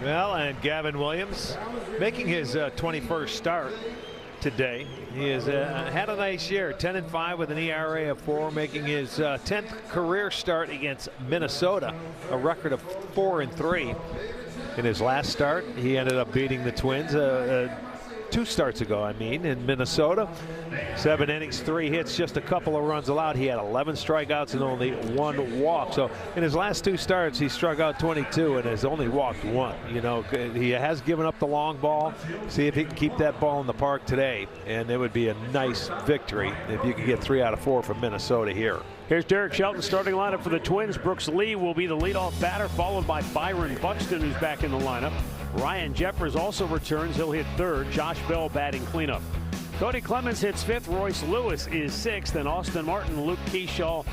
Well, and Gavin Williams making his 21st start today. He has had a nice year, 10-5 with an ERA of 4, making his 10th career start against Minnesota, a record of 4-3. In his last start, he ended up beating the Twins 2 starts ago, in Minnesota. 7 innings, 3 hits, just a couple of runs allowed. He had 11 strikeouts and only 1 walk. So in his last 2 starts, he struck out 22 and has only walked 1. You know, he has given up the long ball. See if he can keep that ball in the park today, and it would be a nice victory if you could get 3 out of 4 from Minnesota here. Here's Derek Shelton starting lineup for the Twins. Brooks Lee will be the leadoff batter, followed by Byron Buxton, who's back in the lineup. Ryan Jeffers also returns. He'll hit 3rd. Josh Bell batting cleanup. Cody Clemens hits 5th. Royce Lewis is 6th. And Austin Martin, Luke Keyshaw,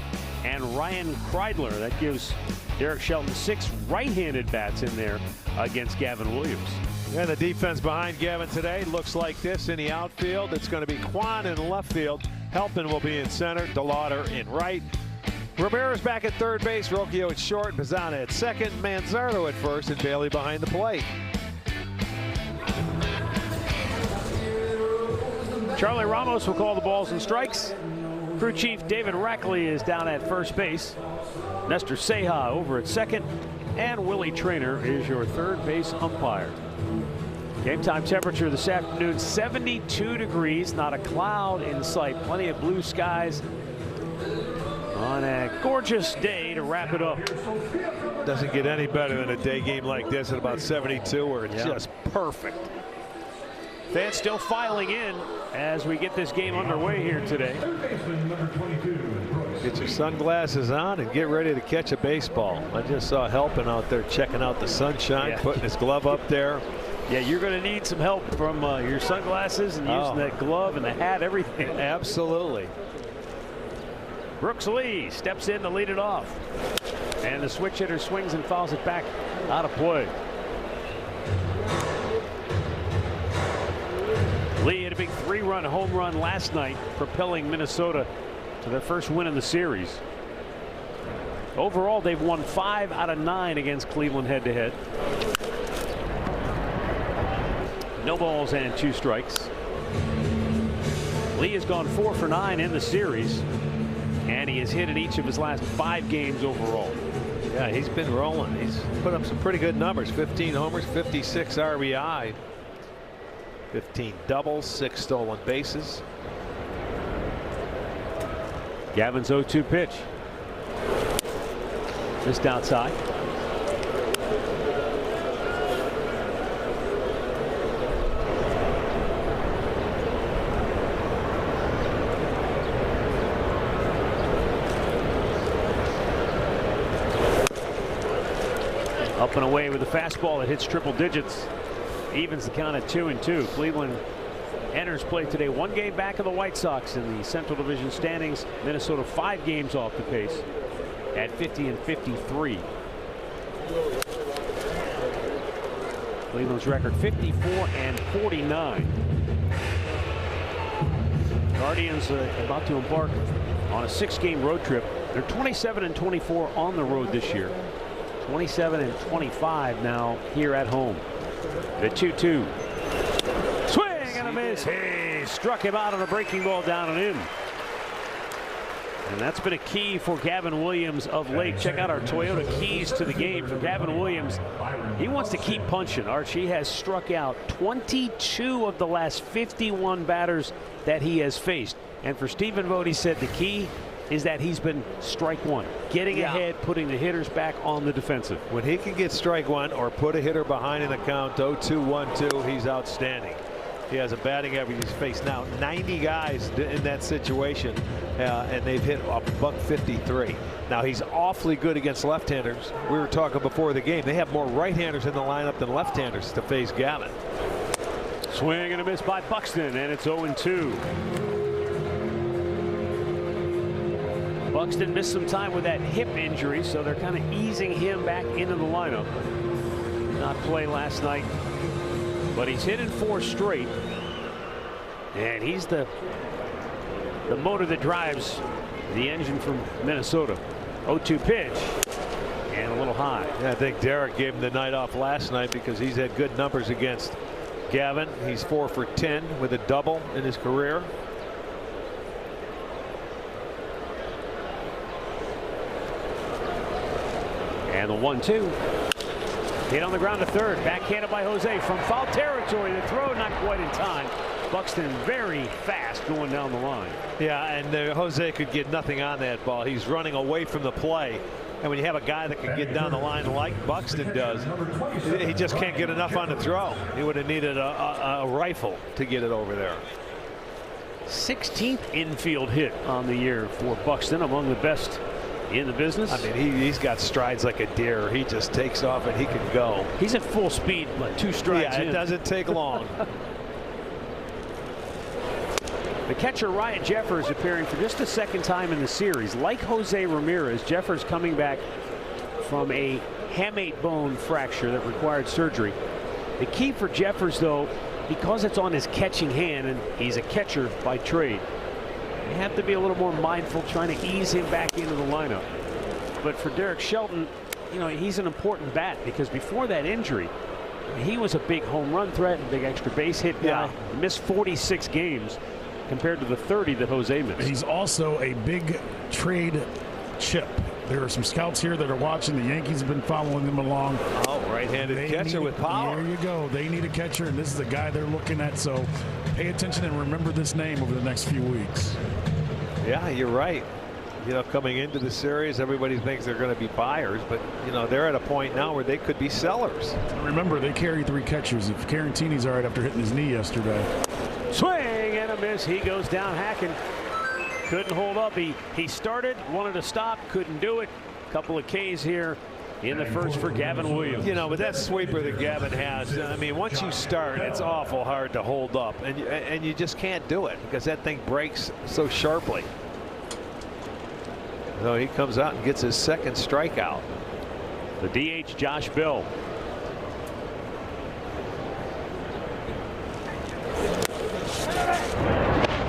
and Ryan Kreidler. That gives Derek Shelton 6 right-handed bats in there against Gavin Williams. And the defense behind Gavin today looks like this in the outfield. It's going to be Kwan in left field. Helpin will be in center. DeLauder in right. Ramirez back at 3rd base. Rocchio at short. Pizzana at 2nd. Manzardo at 1st. And Bailey behind the plate. Charlie Ramos will call the balls and strikes. Crew chief David Rackley is down at 1st base. Nestor Ceja over at 2nd. And Willie Traynor is your 3rd base umpire. Game time temperature this afternoon, 72 degrees, not a cloud in sight, plenty of blue skies on a gorgeous day to wrap it up. Doesn't get any better than a day game like this at about 72, where it's just perfect. Fans still filing in as we get this game underway here today. Get your sunglasses on and get ready to catch a baseball. I just saw Helpin out there checking out the sunshine, putting his glove up there. Yeah, you're going to need some help from your sunglasses and using that glove and the hat, everything. Absolutely. Brooks Lee steps in to lead it off. And the switch hitter swings and fouls it back out of play. Lee had a big 3-run home run last night, propelling Minnesota to their first win in the series. Overall, they've won 5 out of 9 against Cleveland head-to-head. No balls and 2 strikes. Lee has gone 4 for 9 in the series, and he has hit in each of his last 5 games overall. Yeah, he's been rolling. He's put up some pretty good numbers. 15 homers, 56 RBI, 15 doubles, 6 stolen bases. Gavin's 0-2 pitch. Just outside. Up and away with a fastball that hits triple digits. Evens the count at 2-2. Cleveland enters play today 1 game back of the White Sox in the Central Division standings. Minnesota 5 games off the pace at 50-53. Cleveland's record 54-49. Guardians about to embark on a 6-game road trip. They're 27-24 on the road this year. 27-25 now here at home. The 2-2. Swing and a miss. He struck him out on a breaking ball down and in. And that's been a key for Gavin Williams of late. Check out our Toyota keys to the game for Gavin Williams. He wants to keep punching. Archie has struck out 22 of the last 51 batters that he has faced. And for Stephen Vogt, he said the key is that he's been strike 1, getting ahead, putting the hitters back on the defensive. When he can get strike 1 or put a hitter behind in the count, 0-2, 1-2, he's outstanding. He has a batting average. He's faced now 90 guys in that situation, and they've hit a .153. Now he's awfully good against left-handers. We were talking before the game. They have more right-handers in the lineup than left-handers to face Gavin. Swing and a miss by Buxton, and it's 0-2. Buxton missed some time with that hip injury, so they're kind of easing him back into the lineup. Did not play last night, but he's hit in 4 straight, and he's the motor that drives the engine from Minnesota. 0-2 pitch. and a little high. Yeah, I think Derek gave him the night off last night because he's had good numbers against Gavin. He's 4 for 10 with a double in his career. And the 1-2. Hit on the ground to third. Backhanded by Jose from foul territory. The throw not quite in time. Buxton very fast going down the line. Yeah, and Jose could get nothing on that ball. He's running away from the play. And when you have a guy that can get down the line like Buxton does, he just can't get enough on the throw. He would have needed a rifle to get it over there. 16th infield hit on the year for Buxton, among the best in the business. I mean, he's got strides like a deer. He just takes off and he can go. He's at full speed, but 2 strides Yeah, in. it doesn't take long. The catcher Ryan Jeffers appearing for just the 2nd time in the series. Like Jose Ramirez, Jeffers coming back from a hamate bone fracture that required surgery. The key for Jeffers, though, because it's on his catching hand and he's a catcher by trade, you have to be a little more mindful trying to ease him back into the lineup. But for Derek Shelton, you know, he's an important bat because before that injury, he was a big home run threat and big extra base hit guy. Yeah. Missed 46 games compared to the 30 that Jose missed. He's also a big trade chip. There are some scouts here that are watching. The Yankees have been following them along. Oh, right-handed catcher with power. There you go. They need a catcher, and this is the guy they're looking at. So pay attention and remember this name over the next few weeks. Yeah, you're right. You know, coming into the series, everybody thinks they're going to be buyers, but, you know, they're at a point now where they could be sellers. Remember, they carry 3 catchers. If Carantini's all right after hitting his knee yesterday. Swing and a miss. He goes down hacking. Couldn't hold up. He started, wanted to stop, couldn't do it. Couple of Ks here in the first for Gavin Williams. You know, with that sweeper that Gavin has, I mean, once you start, it's awful hard to hold up, and you just can't do it because that thing breaks so sharply. So he comes out and gets his 2nd strikeout. The DH, Josh Bell.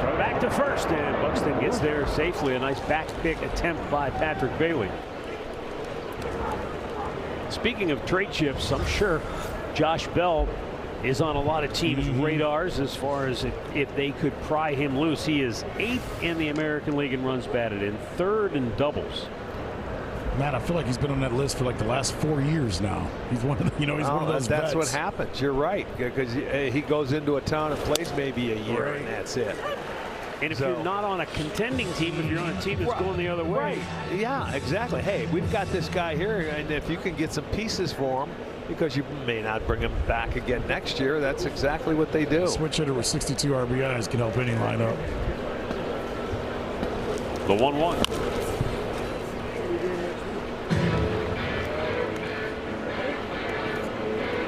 Throw back to first, and Buxton gets there safely. A nice back pick attempt by Patrick Bailey. Speaking of trade chips, I'm sure Josh Bell is on a lot of teams' radars as far as if they could pry him loose. He is 8th in the American League in runs batted in, 3rd in doubles. Matt, I feel like he's been on that list for like the last 4 years now. He's one of the, he's one of those That's vets. what happens. You're right, because he goes into a town and plays maybe a year, and that's it. And if you're not on a contending team, if you're on a team that's going the other way. Right. Yeah, exactly. Hey, we've got this guy here, and if you can get some pieces for him, because you may not bring him back again next year, that's exactly what they do. A switch hitter with 62 RBIs can help any lineup. The 1-1.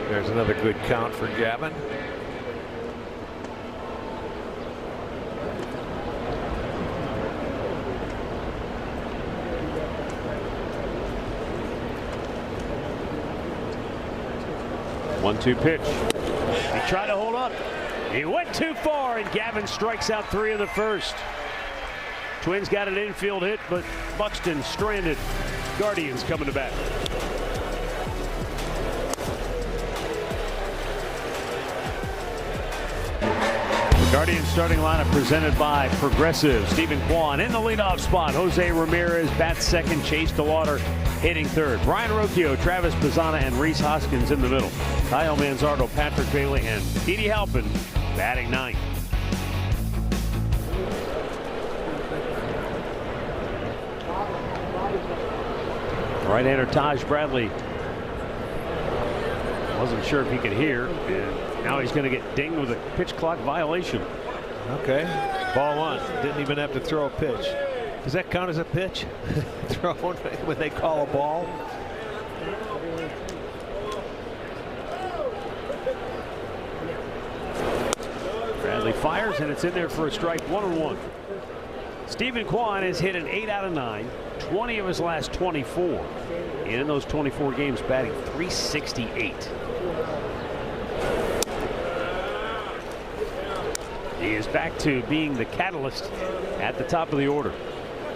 There's another good count for Gavin. One-two pitch. He tried to hold up. He went too far, and Gavin strikes out 3 of the first. Twins got an infield hit, but Buxton stranded. Guardians coming to bat. The Guardians starting lineup presented by Progressive. Stephen Kwan in the leadoff spot. Jose Ramirez bats 2nd. Chase DeLauder hitting 3rd. Brian Rocchio, Travis Pizzana, and Reese Hoskins in the middle. Kyle Manzardo, Patrick Bailey, and Petey Halpin batting 9th. Right-hander Taj Bradley wasn't sure if he could hear, and now he's going to get dinged with a pitch clock violation. Okay, ball 1. Didn't even have to throw a pitch. Does that count as a pitch? Thrown when they call a ball? Bradley fires, and it's in there for a strike. 1-1. Stephen Kwan has hit an 8 out of 9, 20 of his last 24. And in those 24 games, batting .368. He is back to being the catalyst at the top of the order.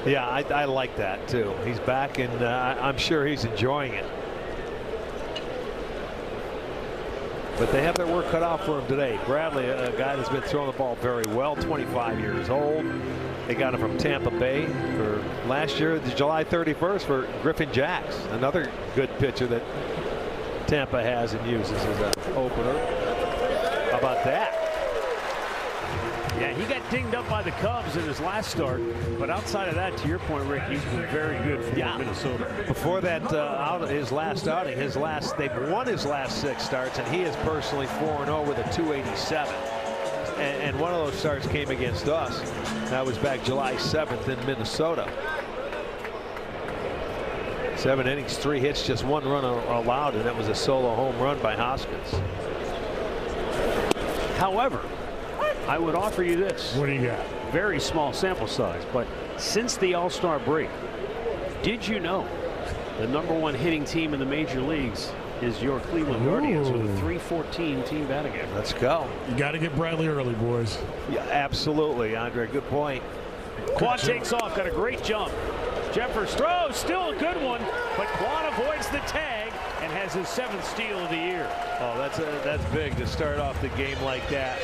Yeah, I like that too. He's back, and I'm sure he's enjoying it. But they have their work cut out for him today. Bradley, a guy that's been throwing the ball very well, 25 years old. They got him from Tampa Bay for last year, July 31st, for Griffin Jacks, another good pitcher that Tampa has and uses as an opener. How about that? Yeah, he got dinged up by the Cubs in his last start, but outside of that, to your point, Rick, he's been very good for Minnesota. Before that, his last outing, they've won his last 6 starts, and he is personally 4-0 with a 287. And one of those starts came against us. That was back July 7th in Minnesota. 7 innings, 3 hits, just 1 run allowed, and that was a solo home run by Hoskins. However, I would offer you this. What do you got? Very small sample size, but since the All-Star break, did you know the #1 hitting team in the major leagues is your Cleveland Guardians with a .314 team batting average? Let's go. You got to get Bradley early, boys. Yeah, absolutely, Andre. Good point. Quan takes off, got a great jump. Jeffers throws, still a good one, but Quan avoids the tag and has his 7th steal of the year. Oh, that's big to start off the game like that.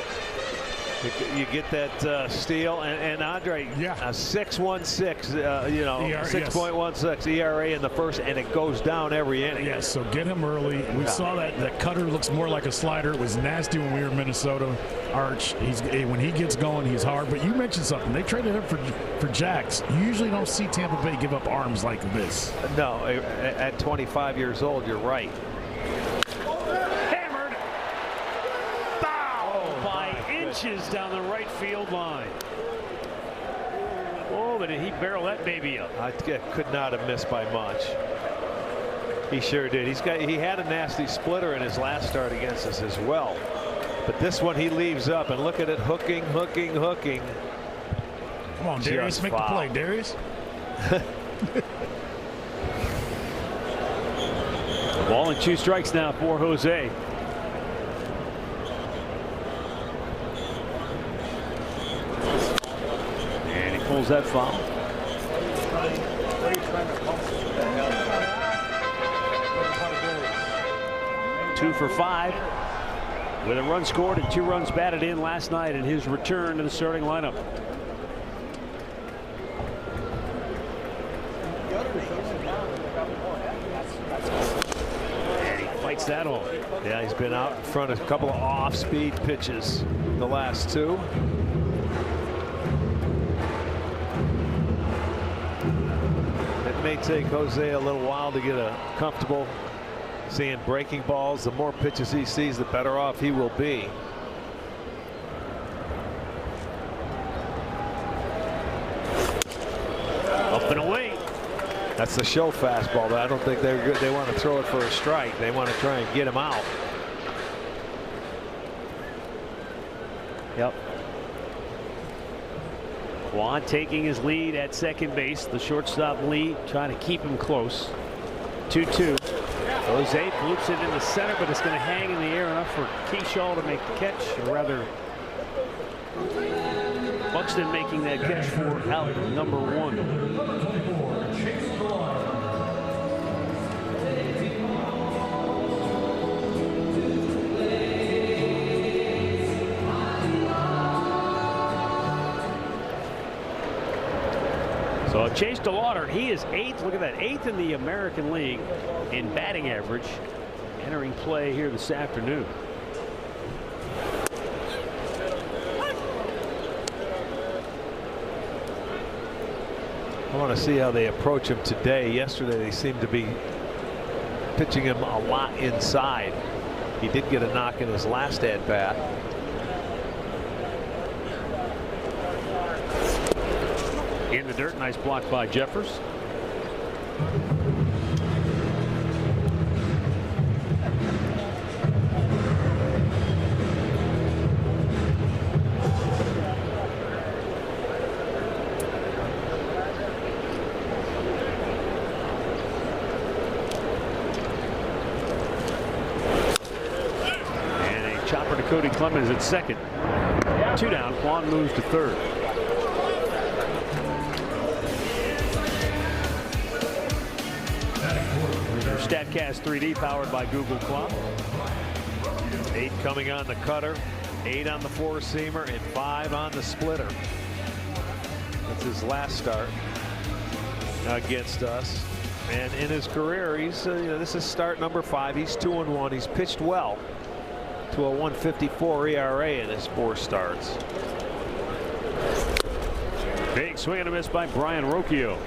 You get that steal, and Andre, yeah, a 6.16, ERA, 6.16 ERA in the first, and it goes down every inning. Yes, so get him early. We saw that cutter looks more like a slider. It was nasty when we were in Minnesota. Arch, when he gets going, he's hard. But you mentioned something. They traded him for Jacks. You usually don't see Tampa Bay give up arms like this. No, at 25 years old, you're right. Inches down the right field line. Oh, but did he barrel that baby up? I could not have missed by much. He sure did. He had a nasty splitter in his last start against us as well. But this one he leaves up, and look at it, hooking. Come on, Darius, make the play, Darius. Ball and 2 strikes now for Jose. Pulls that foul. 2 for 5 with a run scored and 2 runs batted in last night in his return to the starting lineup. And he fights that off. Yeah, he's been out in front of a couple of off-speed pitches the last 2. May take Jose a little while to get comfortable seeing breaking balls. The more pitches he sees, the better off he will be. Up and away. That's the show fastball, but I don't think they're good. They want to throw it for a strike. They want to try and get him out. Yep. Quan taking his lead at second base. The shortstop lead trying to keep him close. 2-2. Jose bloops it in the center, but it's going to hang in the air enough for Keyshaw to make the catch, or rather Buxton making that catch for out #1. So Chase DeLauder, he is 8th. Look at that, 8th in the American League in batting average, entering play here this afternoon. I want to see how they approach him today. Yesterday they seemed to be pitching him a lot inside. He did get a knock in his last at bat. In the dirt, nice block by Jeffers. And a chopper to Cody Clemens at second. 2 down. Quan moves to third. StatCast 3D powered by Google Cloud. 8 coming on the cutter, 8 on the four-seamer, and 5 on the splitter. That's his last start against us. And in his career, he's this is start number 5. He's 2-1. He's pitched well to a 1.54 ERA in his 4 starts. Big swing and a miss by Brian Rocchio.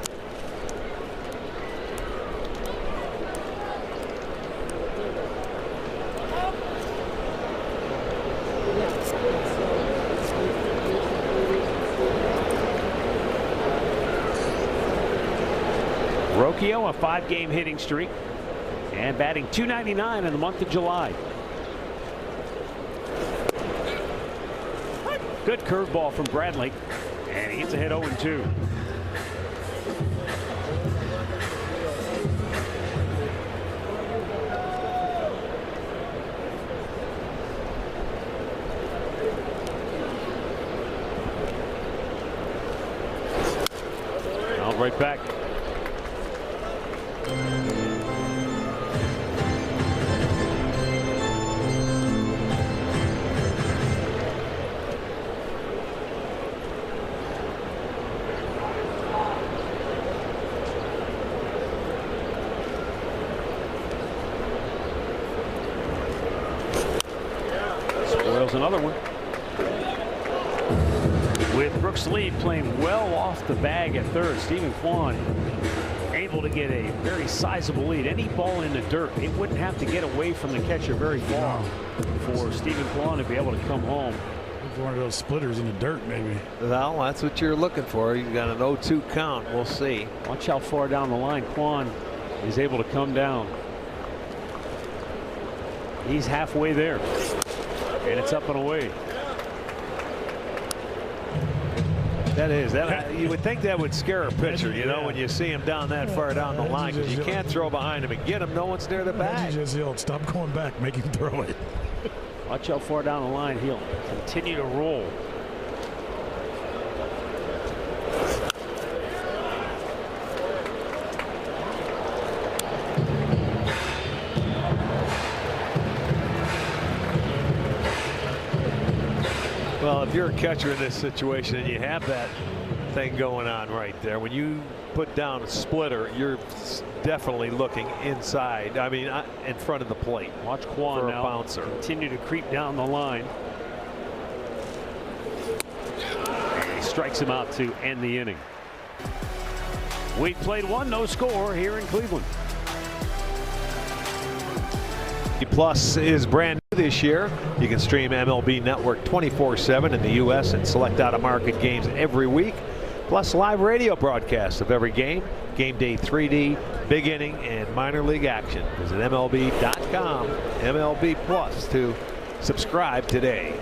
Rocchio, a 5-game hitting streak and batting .299 in the month of July. Good curveball from Bradley, and he gets a hit 0-2. Out right back. Spoils another one. With Brooks Lee playing well off the bag at third, Stephen Kwan able to get a very sizable lead. Any ball in the dirt, it wouldn't have to get away from the catcher very far for Stephen Kwan to be able to come home. One of those splitters in the dirt, maybe. Well, that's what you're looking for. You've got an 0-2 count. We'll see. Watch how far down the line Kwan is able to come down. He's halfway there, and it's up and away. That is that. You would think that would scare a pitcher, you know, when you see him down that far down the line, because you can't throw behind him and get him. No one's near the bag. Just yelled, "Stop going back! Make him throw it." Watch how far down the line he'll continue to roll. Well, if you're a catcher in this situation and you have that thing going on right there, when you put down a splitter, you're definitely looking inside. I mean, in front of the plate. Watch Kwan for a now bouncer. Continue to creep down the line. And he strikes him out to end the inning. We played 1, no score here in Cleveland. Plus is brand new this year. You can stream MLB Network 24/7 in the U.S. and select out-of-market games every week. Plus live radio broadcasts of every game, game day 3D, big inning, and minor league action. Visit MLB.com, MLB Plus to subscribe today.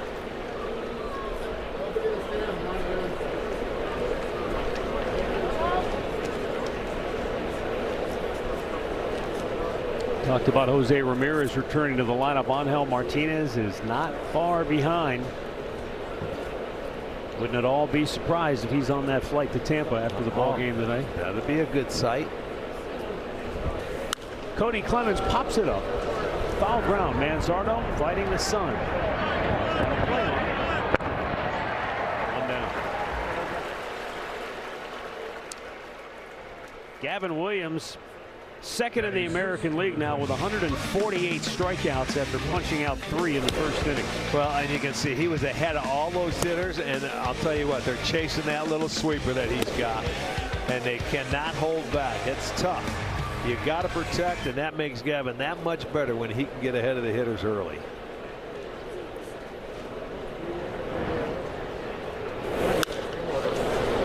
Talked about Jose Ramirez returning to the lineup. Angel Martinez is not far behind. Wouldn't at all be surprised if he's on that flight to Tampa after the ball game tonight. That would be a good sight. Cody Clemens pops it up. Foul ground. Manzardo fighting the sun. One down. Gavin Williams, second in the American League now with 148 strikeouts after punching out 3 in the first inning. Well, and you can see he was ahead of all those hitters, and I'll tell you what, they're chasing that little sweeper that he's got, and they cannot hold back. It's tough. You got to protect, and that makes Gavin that much better when he can get ahead of the hitters early.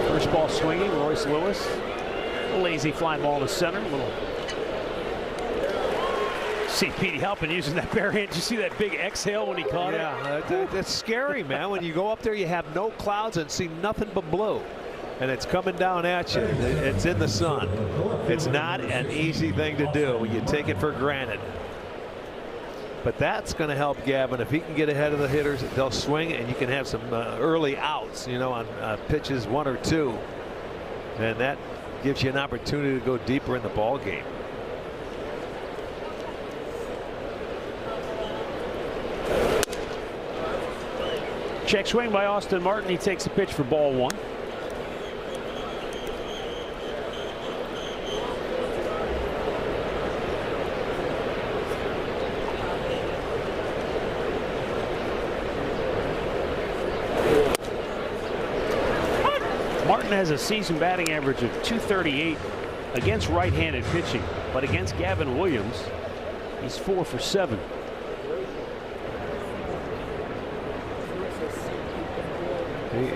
First ball swinging, Royce Lewis. A lazy fly ball to center. Little. See Petey Halpin using that bare hand. Did you see that big exhale when he caught it? Yeah, that's scary, man. When you go up there, you have no clouds and see nothing but blue. And it's coming down at you. It's in the sun. It's not an easy thing to do. You take it for granted. But that's going to help Gavin. If he can get ahead of the hitters, they'll swing, and you can have some early outs, you know, on pitches 1 or 2. And that gives you an opportunity to go deeper in the ball game. Check swing by Austin Martin. He takes the pitch for ball 1. Martin has a season batting average of .238 against right-handed pitching, but against Gavin Williams, he's 4 for 7.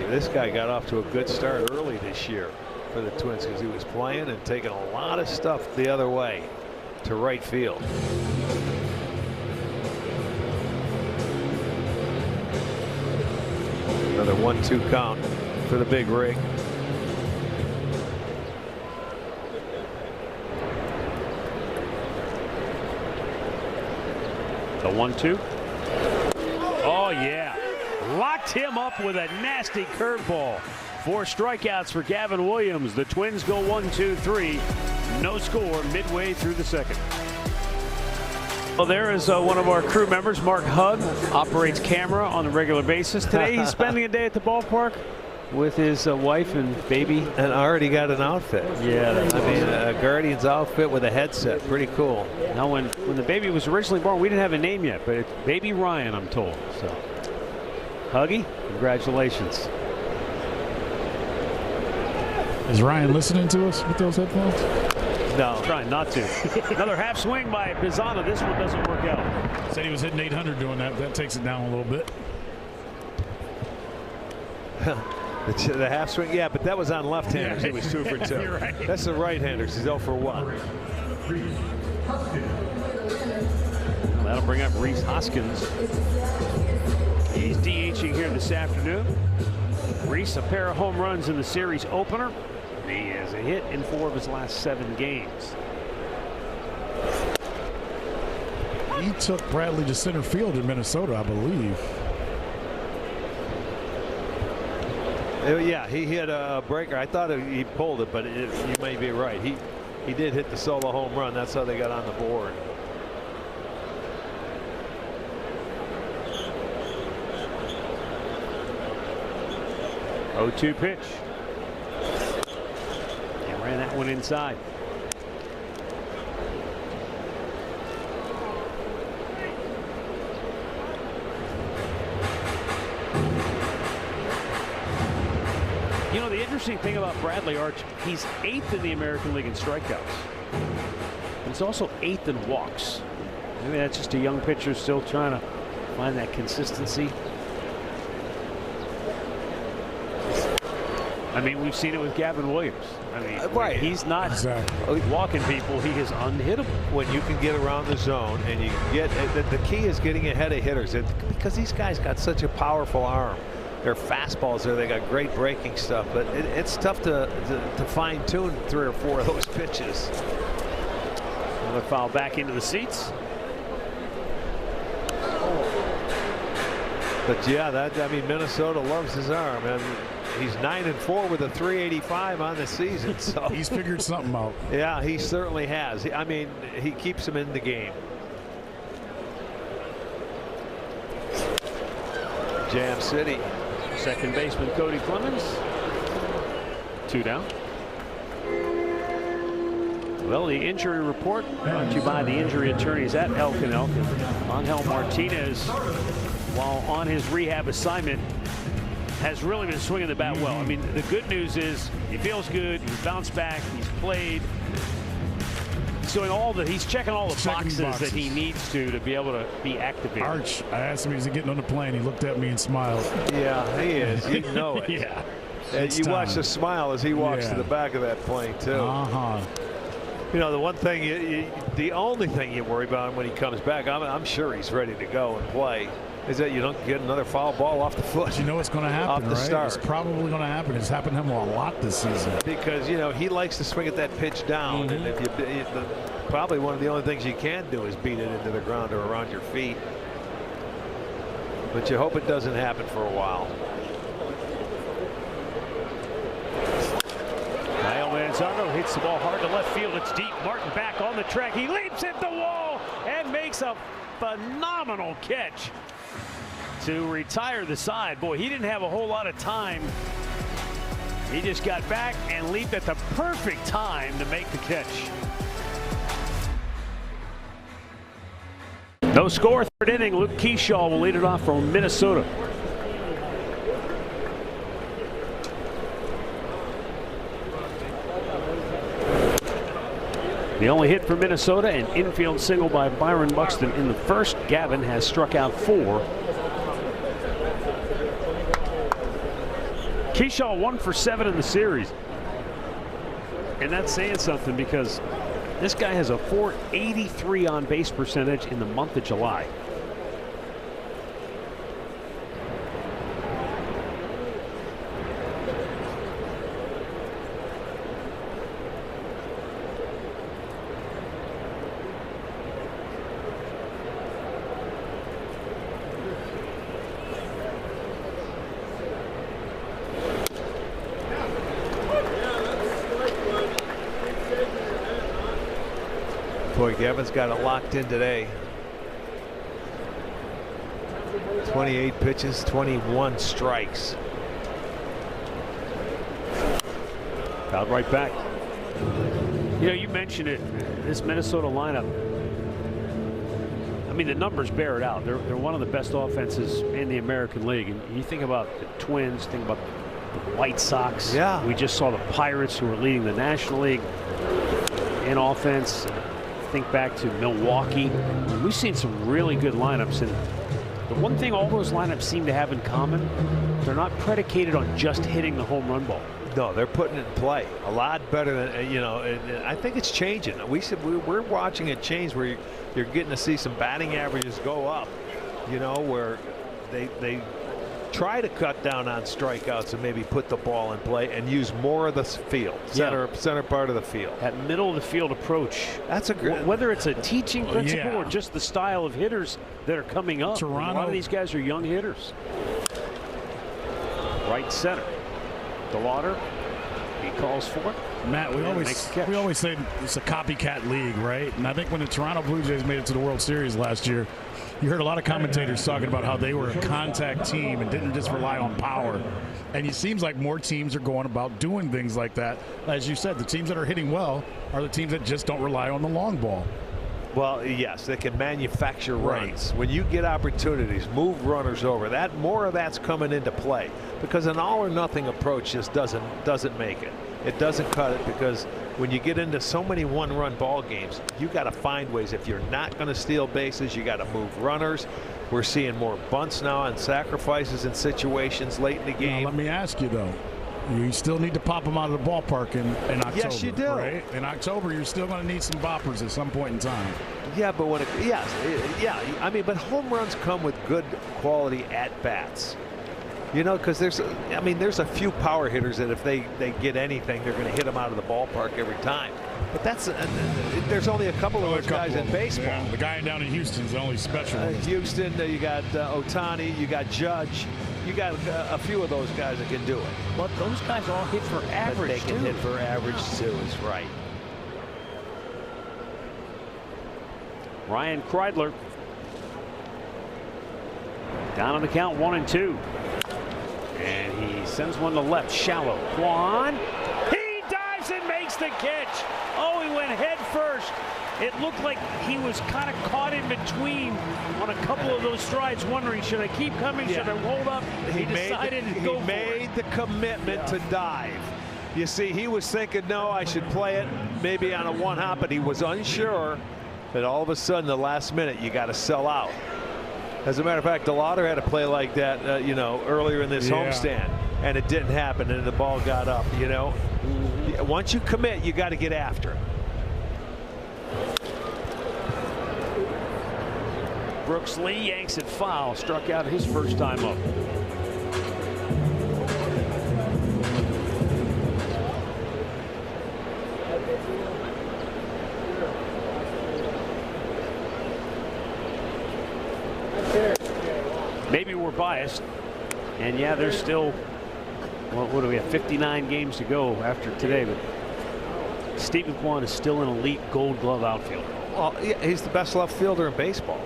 This guy got off to a good start early this year for the Twins because he was playing and taking a lot of stuff the other way to right field. Another 1-2 count for the big rig. The 1-2. Oh yeah, locked him up with a nasty curveball. 4 strikeouts for Gavin Williams. The Twins go 1-2-3. No score midway through the second. Well, there is one of our crew members, Mark Hug, operates camera on a regular basis. Today he's spending a day at the ballpark with his wife and baby. And already got an outfit. Yeah, that's I mean, a Guardians outfit with a headset. Pretty cool. Now, when the baby was originally born, we didn't have a name yet, but it's Baby Ryan, I'm told. So, Huggy, congratulations. Is Ryan listening to us with those headphones? No. Trying not to. Another half swing by Pisano. This one doesn't work out. Said he was hitting 800 doing that. That takes it down a little bit. The half swing, yeah, but that was on left-handers. Yeah. It was 2 for 2. You're right. That's the right-handers. He's 0 for 1. That'll bring up Rhys Hoskins. He's DHing here this afternoon. Rhys, a pair of home runs in the series opener. He has a hit in 4 of his last 7 games. He took Bradley to center field in Minnesota, I believe. Yeah, he hit a breaker. I thought he pulled it, but you may be right. He did hit the solo home run. That's how they got on the board. Oh, 2 pitch. And ran that one inside. You know, the interesting thing about Bradley Arch, he's 8th in the American League in strikeouts. He's also 8th in walks. Maybe that's just a young pitcher still trying to find that consistency. I mean, we've seen it with Gavin Williams. I mean, right. He's not walking people. He is unhittable. When you can get around the zone and you get the key is getting ahead of hitters because these guys got such a powerful arm. Their fastballs there, they got great breaking stuff, but it's tough to fine tune 3 or 4 of those pitches. Another foul back into the seats. But yeah, I mean, Minnesota loves his arm, and he's 9-4 with a 385 on the season. So he's figured something out. Yeah, he certainly has. I mean, he keeps him in the game. Jam City. Second baseman Cody Clemens. 2 down. Well, the injury report brought to you by the injury attorneys at Elk & Elk. Angel Martinez, while on his rehab assignment, has really been swinging the bat well. I mean, the good news is he feels good. He's bounced back. He's played. He's doing he's checking all the boxes that he needs to be able to be activated. Arch, I asked him, is he getting on the plane? He looked at me and smiled. Yeah, he is. You know it. Yeah. And you watch the smile as he walks to the back of that plane, too. You know, the one thing, the only thing you worry about when he comes back, I'm sure he's ready to go and play, is that you don't get another foul ball off the foot. But you know what's going to happen, off the start. It's probably going to happen. It's happened to him a lot this season. Because, you know, he likes to swing at that pitch down, and if probably one of the only things you can do is beat it into the ground or around your feet. But you hope it doesn't happen for a while. Manzano hits the ball hard to left field. It's deep. Martin back on the track. He leaps at the wall and makes a phenomenal catch. to retire the side. Boy, he didn't have a whole lot of time. He just got back and leaped at the perfect time to make the catch. No score, third inning. Luke Keyshaw will lead it off from Minnesota. The only hit for Minnesota, an infield single by Byron Buxton in the first. Gavin has struck out 4. Keyshaw 1 for 7 in the series. And that's saying something because this guy has a .483 on base percentage in the month of July. Boy, Gavin's got it locked in today. 28 pitches, 21 strikes. Fouled right back. You know, you mentioned it, this Minnesota lineup. I mean, the numbers bear it out. They're one of the best offenses in the American League. And you think about the Twins, think about the White Sox. Yeah. We just saw the Pirates, who are leading the National League in offense. Think back to Milwaukee. We've seen some really good lineups, and the one thing all those lineups seem to have in common, they're not predicated on just hitting the home run ball. No, they're putting it in play a lot better than, you know, and I think it's changing. We're watching it change where you're getting to see some batting averages go up, you know, where they try to cut down on strikeouts and maybe put the ball in play and use more of the field, center part of the field. That middle of the field approach. That's a great. Whether it's a teaching principle or just the style of hitters that are coming up. Toronto. A lot of these guys are young hitters. Right center. DeLauder. He calls for it. Matt, we always say it's a copycat league, right? And I think when the Toronto Blue Jays made it to the World Series last year, you heard a lot of commentators talking about how they were a contact team and didn't just rely on power. And it seems like more teams are going about doing things like that. As you said, the teams that are hitting well are the teams that just don't rely on the long ball. Well, yes, they can manufacture runs. When you get opportunities, move runners over. That more of that's coming into play because an all or nothing approach just doesn't make it. It doesn't cut it because when you get into so many one-run ball games, you got to find ways. If you're not going to steal bases, you got to move runners. We're seeing more bunts now and sacrifices in situations late in the game. Now, let me ask you though. You still need to pop them out of the ballpark in October. Yes, you do. Right? In October, you're still going to need some boppers at some point in time. Yeah, but when I mean, but home runs come with good quality at bats. You know, because there's a few power hitters that if they get anything, they're going to hit them out of the ballpark every time. But there's only a couple of those guys in baseball. Yeah, the guy down in Houston's the only special one. Houston, you got Ohtani, you got Judge. You got a few of those guys that can do it. But those guys all hit for average, they can hit for average, too, is right. Ryan Kreidler. Down on the count, 1-2. And he sends one to left, shallow. Kwan. He dives and makes the catch. Oh, he went head first. It looked like he was kind of caught in between on a couple of those strides, wondering, should I keep coming? Should I hold up? He decided to go for it. He made the commitment to dive. You see, he was thinking, no, I should play it maybe on a one hop, but he was unsure. And all of a sudden, the last minute, you got to sell out. As a matter of fact, DeLauder had to play like that, you know, earlier in this homestand, and it didn't happen, and the ball got up. You know, once you commit, you got to get after it. Brooks Lee yanks it foul, struck out his first time up. Maybe we're biased, and yeah, there's still, well, what do we have, 59 games to go after today, but Stephen Kwan is still an elite Gold Glove outfielder. Well, yeah, he's the best left fielder in baseball.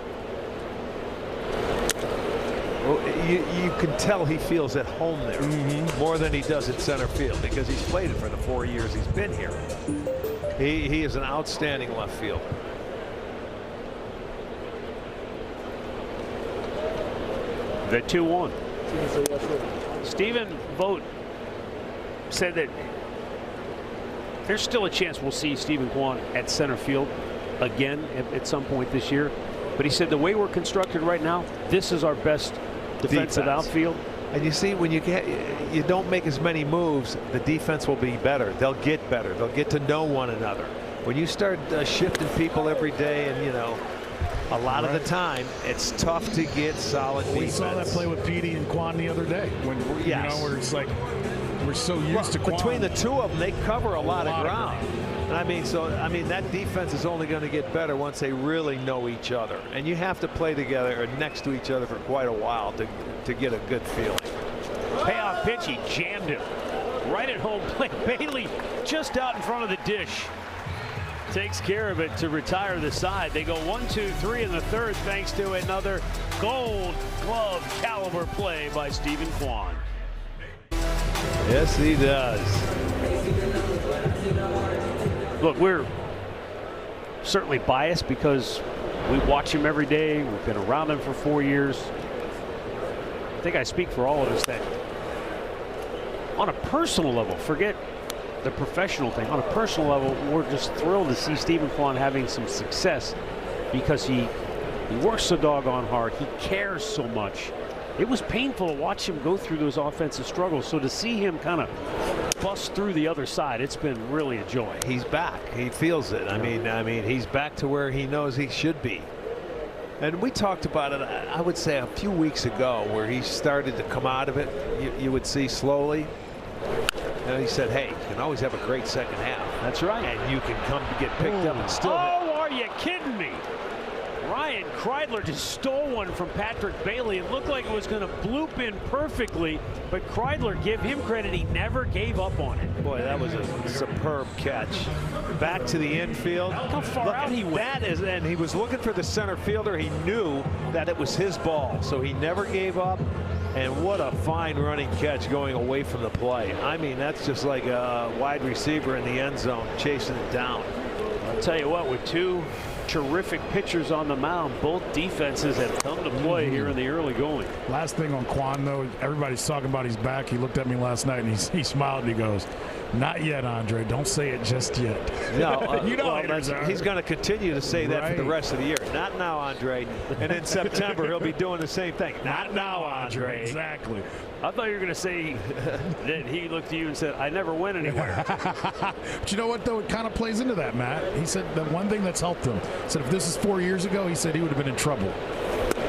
Well, you can tell he feels at home there more than he does at center field because he's played it for the 4 years he's been here. He is an outstanding left fielder. The 2-1. Stephen Vogt said that there's still a chance we'll see Stephen Kwan at center field again at some point this year. But he said the way we're constructed right now, this is our best defensive outfield. And you see, when you don't make as many moves, the defense will be better. They'll get better. They'll get to know one another. When you start shifting people every day, and a lot of the time, it's tough to get solid defense. We saw that play with Petey and Kwan the other day. When where it's like we're so used to Kwan. Between the two of them, they cover a lot of ground. And I mean, that defense is only going to get better once they really know each other. And you have to play together or next to each other for quite a while to get a good feeling. Payoff pitch, he jammed it right at home plate. Bailey just out in front of the dish. Takes care of it to retire the side. They go 1-2-3 in the third thanks to another Gold Glove caliber play by Stephen Kwan. Yes, he does. Look, we're certainly biased because we watch him every day. We've been around him for 4 years. I think I speak for all of us that on a personal level, forget the professional thing, on a personal level, we're just thrilled to see Stephen Kwan having some success because he works so doggone hard. He cares so much. It was painful to watch him go through those offensive struggles. So to see him kind of bust through the other side, it's been really a joy. He's back. He feels it. I mean, he's back to where he knows he should be. And we talked about it, I would say, a few weeks ago, where he started to come out of it. You would see slowly. And he said, hey, you can always have a great second half. That's right. And you can come to get picked up and still. Oh, are you kidding me? Ryan Kreidler just stole one from Patrick Bailey. It looked like it was going to bloop in perfectly, but Kreidler, give him credit, he never gave up on it. Boy, that was a superb catch. Back to the infield. Look how far out he went. And he was looking for the center fielder. He knew that it was his ball, so he never gave up. And what a fine running catch going away from the play. I mean, that's just like a wide receiver in the end zone chasing it down. I'll tell you what, with two terrific pitchers on the mound, both defenses have come to play here in the early going. Last thing on Kwan, though, everybody's talking about his back. He looked at me last night and he smiled and he goes, not yet, Andre. Don't say it just yet. No, you know he's going to continue to say that for the rest of the year. Not now, Andre. And in September, he'll be doing the same thing. Not now, Andre. Exactly. I thought you were going to say that he looked at you and said, I never went anywhere. But you know what, though? It kind of plays into that, Matt. He said the one thing that's helped him, said if this is 4 years ago, he said he would have been in trouble.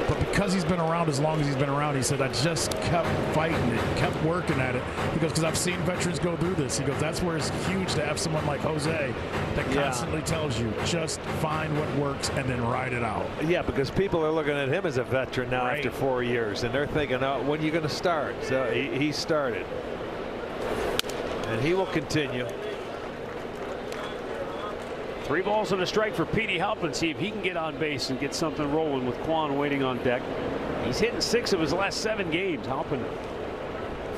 But because he's been around as long as he's been around, he said, I just kept fighting it, kept working at it. He goes, because I've seen veterans go through this. He goes, that's where it's huge to have someone like Jose that constantly tells you, just find what works and then ride it out. Yeah, because people are looking at him as a veteran now after 4 years, and they're thinking, oh, when are you going to start? So he started. And he will continue. 3 balls and a strike for Petey Halpin. See if he can get on base and get something rolling with Kwan waiting on deck. He's hitting 6 of his last 7 games. Halpin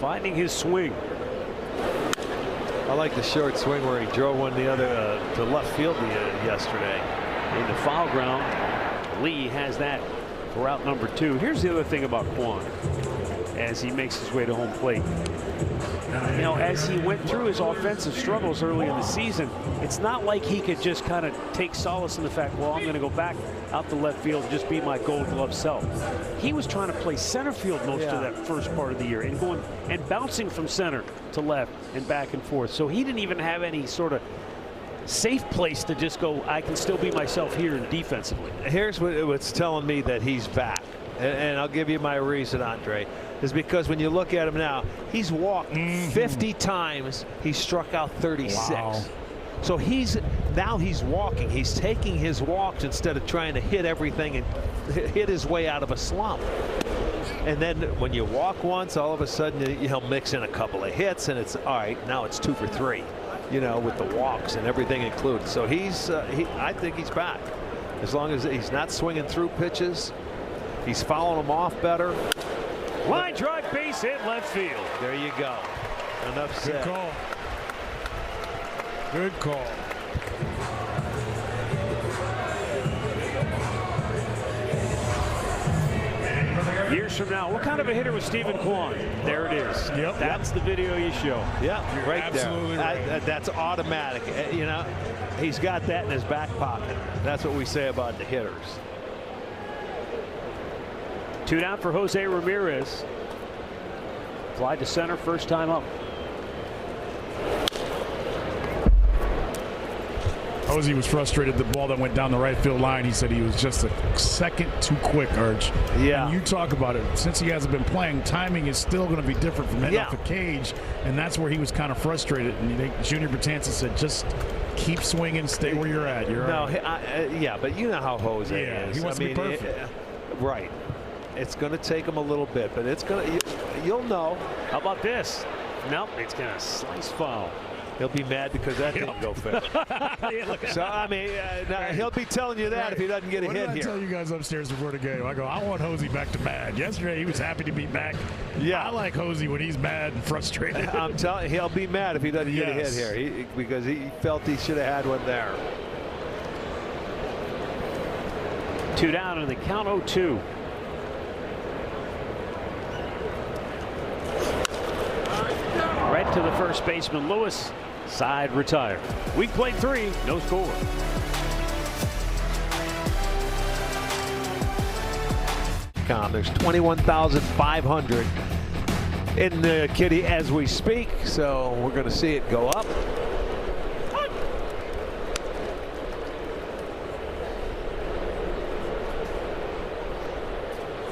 finding his swing. I like the short swing where he drove one the other to left field yesterday. Into foul ground. Lee has that for out number 2. Here's the other thing about Kwan as he makes his way to home plate. You know, as he went through his offensive struggles early in the season, it's not like he could just kind of take solace in the fact, well, I'm going to go back out to left field and just be my Gold Glove self. He was trying to play center field most of that first part of the year and going and bouncing from center to left and back and forth. So he didn't even have any sort of safe place to just go, I can still be myself here defensively. Here's what's telling me that he's back. And I'll give you my reason, Andre, is because when you look at him now, he's walked 50 times. He struck out 36. Wow. So now he's walking. He's taking his walks instead of trying to hit everything and hit his way out of a slump. And then when you walk once, all of a sudden he'll mix in a couple of hits, and it's all right. Now it's 2 for 3, you know, with the walks and everything included. So I think he's back, as long as he's not swinging through pitches. He's fouling them off better. Line drive, base hit, left field. There you go. Enough said. Good call. Good call. Years from now, what kind of a hitter was Stephen Kwan? There it is. Yep. That's the video you show. Yeah, right absolutely there. right. That's automatic. You know, he's got that in his back pocket. That's what we say about the hitters. 2 down for Jose Ramirez. Fly to center, first time up. Posey was frustrated the ball that went down the right field line. He said he was just a second too quick, Arch. Yeah. And you talk about it. Since he hasn't been playing, timing is still going to be different from hitting off a cage, and that's where he was kind of frustrated. And Junior Betances said, just keep swinging, stay where you're at. You're no, right. Yeah, but you know how Jose is. He wants to be perfect. Right. It's going to take him a little bit, but it's going to. You'll know. How about this? Nope, it's going to slice foul. He'll be mad because that didn't go fast. So, I mean, he'll be telling you that if he doesn't get a hit here. What did I tell you guys upstairs before the game? I go, I want Hosey back to mad. Yesterday, he was happy to be back. Yeah. I like Hosey when he's mad and frustrated. I'm telling you, he'll be mad if he doesn't get a hit here because he felt he should have had one there. 2 down and the count 0-2. Right to the first baseman, Lewis. Side retired. We played 3, no score. There's 21,500 in the kitty as we speak, so we're going to see it go up.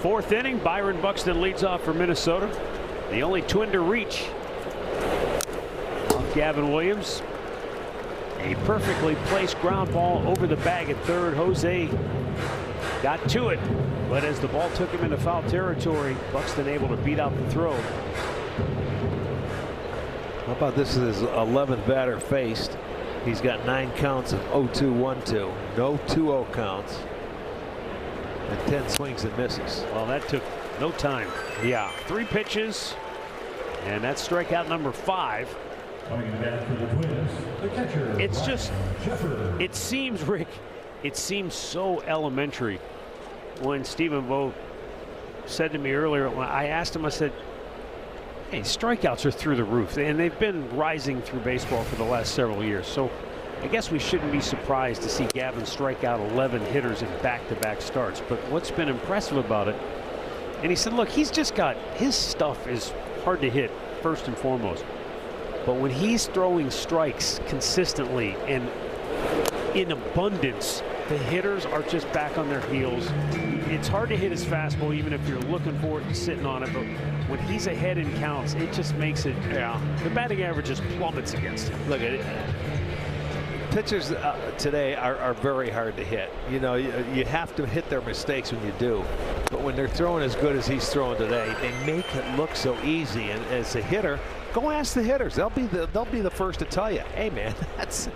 Fourth inning, Byron Buxton leads off for Minnesota. The only twin to reach of Gavin Williams. A perfectly placed ground ball over the bag at third. Jose got to it, but as the ball took him into foul territory, Buxton able to beat out the throw. How about this is his 11th batter faced. He's got 9 counts of 0-2, 1-2. No 2-0 counts. And 10 swings and misses. Well, that took no time. Yeah. 3 pitches, and that's strikeout number 5. It's just, it seems, Rick, it seems so elementary. When Stephen Vogt said to me earlier, when I asked him, I said, hey, strikeouts are through the roof, and they've been rising through baseball for the last several years. So I guess we shouldn't be surprised to see Gavin strike out 11 hitters in back-to-back starts. But what's been impressive about it, and he said, look, he's just got, his stuff is hard to hit, first and foremost. But when he's throwing strikes consistently and in abundance, the hitters are just back on their heels. It's hard to hit his fastball even if you're looking for it and sitting on it, but when he's ahead in counts, it just makes it, the batting average just plummets against him. Look at it. Pitchers today are very hard to hit. You know, you have to hit their mistakes when you do. But when they're throwing as good as he's throwing today, they make it look so easy. And as a hitter, go ask the hitters. They'll be the first to tell you, hey man, it's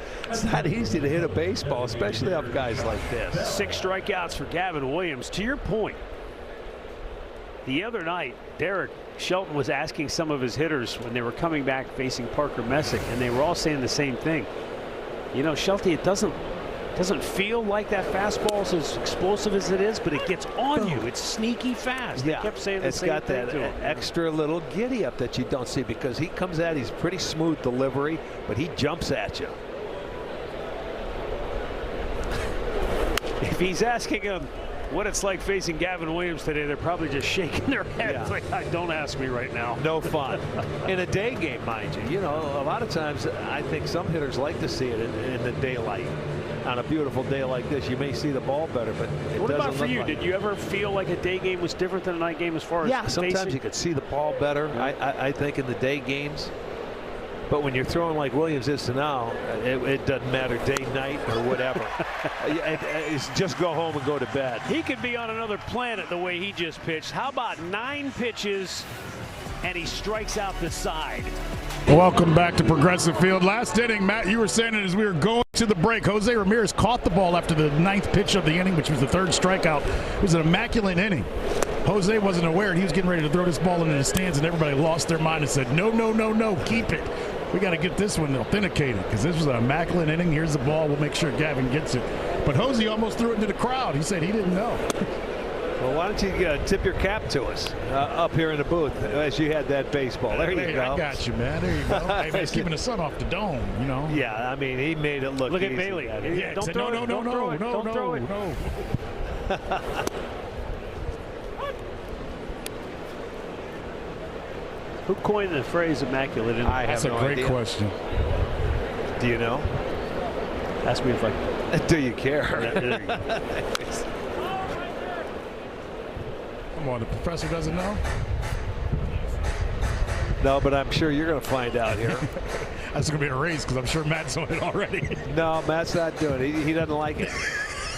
not easy to hit a baseball, especially off guys like this. 6 strikeouts for Gavin Williams. To your point, the other night, Derek Shelton was asking some of his hitters when they were coming back facing Parker Messick, and they were all saying the same thing. You know, Shelty, it doesn't feel like that fastball is as explosive as it is, but it gets on you. It's sneaky fast. Yeah, they kept saying the it's same got thing that to him. extra little giddy up that you don't see because he comes at, he's pretty smooth delivery, but he jumps at you. If he's asking him what it's like facing Gavin Williams today, they're probably just shaking their heads like, don't ask me right now. No fun. In a day game, mind you. You know, a lot of times I think some hitters like to see it in the daylight. On a beautiful day like this, you may see the ball better, but it what about doesn't for look you? like Did you ever feel like a day game was different than a night game as far as sometimes facing? you could see the ball better, I think, in the day games. But when you're throwing like Williams is to now, it doesn't matter day, night, or whatever. It's just go home and go to bed. He could be on another planet the way he just pitched. How about 9 pitches and he strikes out the side? Welcome back to Progressive Field. Last inning, Matt, you were saying it as we were going to the break. Jose Ramirez caught the ball after the 9th pitch of the inning, which was the 3rd strikeout. It was an immaculate inning. Jose wasn't aware, and he was getting ready to throw this ball into the stands, and everybody lost their mind and said, no, no, no, no, keep it. We got to get this one authenticated because this was an immaculate inning. Here's the ball. We'll make sure Gavin gets it. But Jose almost threw it into the crowd. He said he didn't know. Well, why don't you tip your cap to us up here in the booth as you had that baseball? There you go. I got you, man. There you go. Hey, man, it's keeping the sun off the dome, you know. Yeah, I mean, he made it look Look easy. at Bailey. Yeah, Don't throw it. Don't throw it. No. Who coined the phrase immaculate inning? That's a great question. Do you know? Ask me if I. Do you care? There you go. Come on, the professor doesn't know? No, but I'm sure you're going to find out here. That's going to be a race because I'm sure Matt's on it already. No, Matt's not doing it. He doesn't like it.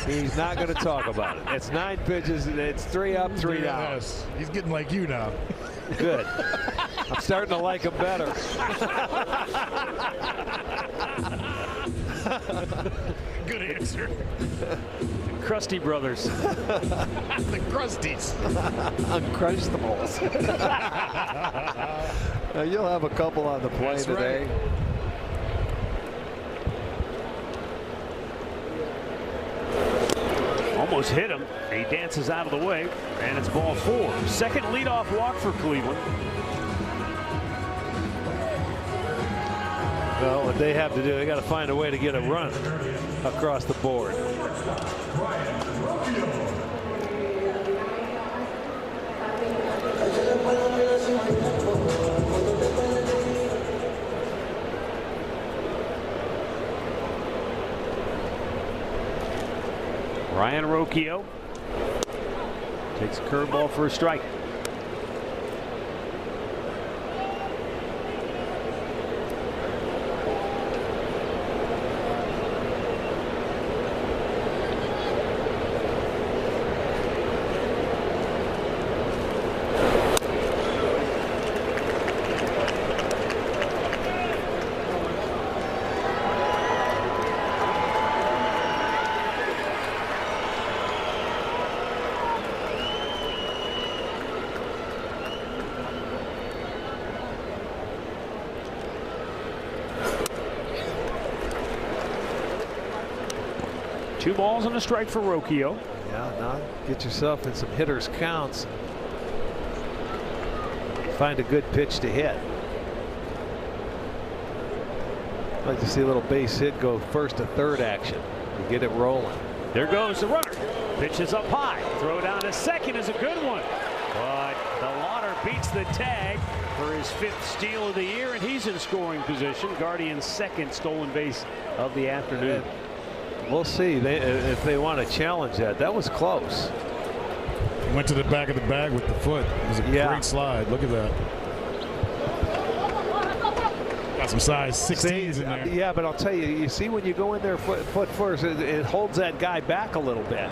He's not going to talk about it. It's 9 pitches, and it's 3 up, 3 down. Yes. He's getting like you now. Good. I'm starting to like him better. Good answer. Krusty Brothers. The Krusties. Uncrustables. You'll have a couple on the plane That's today. Right. Almost hit him. He dances out of the way, and it's ball 4. Second leadoff walk for Cleveland. Well, what they have to do, they got to find a way to get a run across the board. Ryan Rocchio takes a curveball for a strike. Two balls and a strike for Rocchio. Yeah, now get yourself in some hitters' counts. Find a good pitch to hit. I'd like to see a little base hit go first to third action and get it rolling. There goes the runner. Pitch is up high. Throw down to second is a good one. But the Lauder beats the tag for his 5th steal of the year, and he's in scoring position. Guardian's 2nd stolen base of the afternoon. We'll see if they want to challenge that. That was close. He went to the back of the bag with the foot. It was a great slide. Look at that. Got some size 16s in there. Yeah, but I'll tell you, you see when you go in there foot first, it holds that guy back a little bit.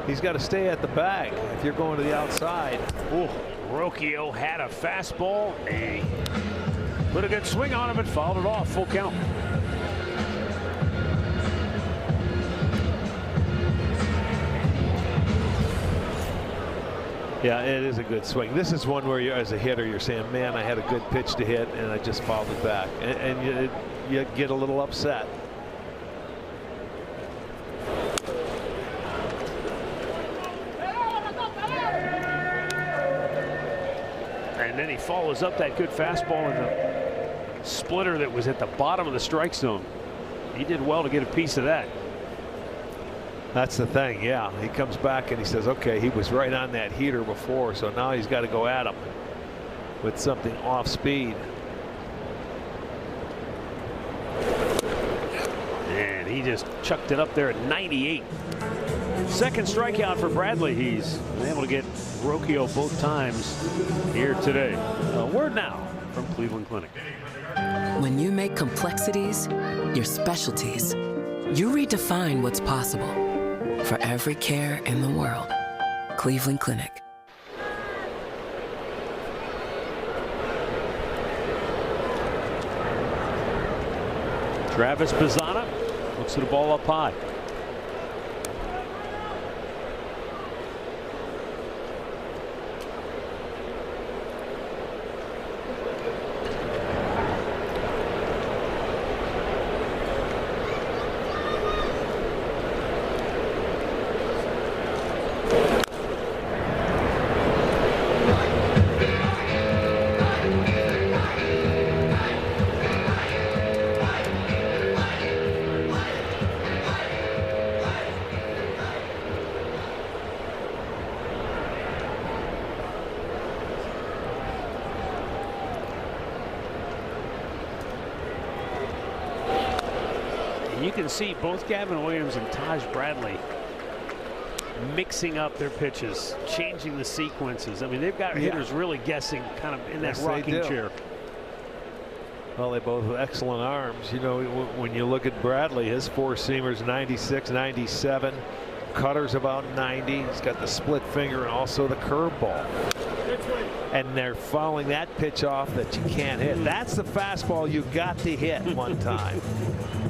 He's got to stay at the bag if you're going to the outside. Ooh, Rocchio had a fastball. He put a good swing on him and fouled it off. Full count. Yeah, it is a good swing. This is one where, as a hitter, you're saying, man, I had a good pitch to hit, and I just fouled it back. And you get a little upset. And then he follows up that good fastball in the splitter that was at the bottom of the strike zone. He did well to get a piece of that. That's the thing. Yeah, he comes back and he says, okay, he was right on that heater before, so now he's got to go at him with something off speed. And he just chucked it up there at 98. Second strikeout for Bradley. He's been able to get Rocchio both times here today. A word now from Cleveland Clinic. When you make complexities your specialties, you redefine what's possible. For every care in the world, Cleveland Clinic. Travis Bazzana looks at the ball up high. you can see both Gavin Williams and Taj Bradley mixing up their pitches, changing the sequences. I mean, they've got hitters really guessing kind of in that rocking chair. Well, they both have excellent arms. You know, when you look at Bradley, his four-seamer's 96, 97. Cutter's about 90. He's got the split finger and also the curveball. And they're fouling that pitch off that you can't hit. That's the fastball you got to hit one time.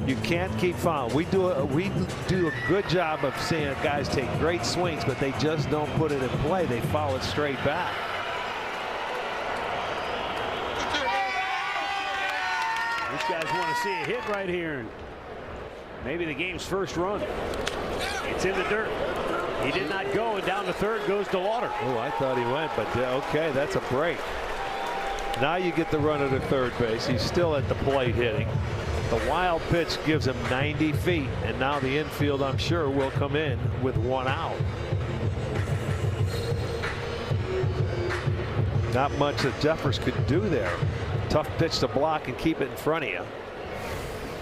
You can't keep fouling. We do a good job of seeing guys take great swings, but they just don't put it in play. They foul it straight back. These guys want to see a hit right here. Maybe the game's first run. It's in the dirt. He did not go, and down to third goes DeLauder. Oh, I thought he went, but okay, that's a break. Now you get the runner to third base. He's still at the plate hitting. The wild pitch gives him 90 feet, and now the infield, I'm sure, will come in with one out. Not much that Jeffers could do there. Tough pitch to block and keep it in front of you.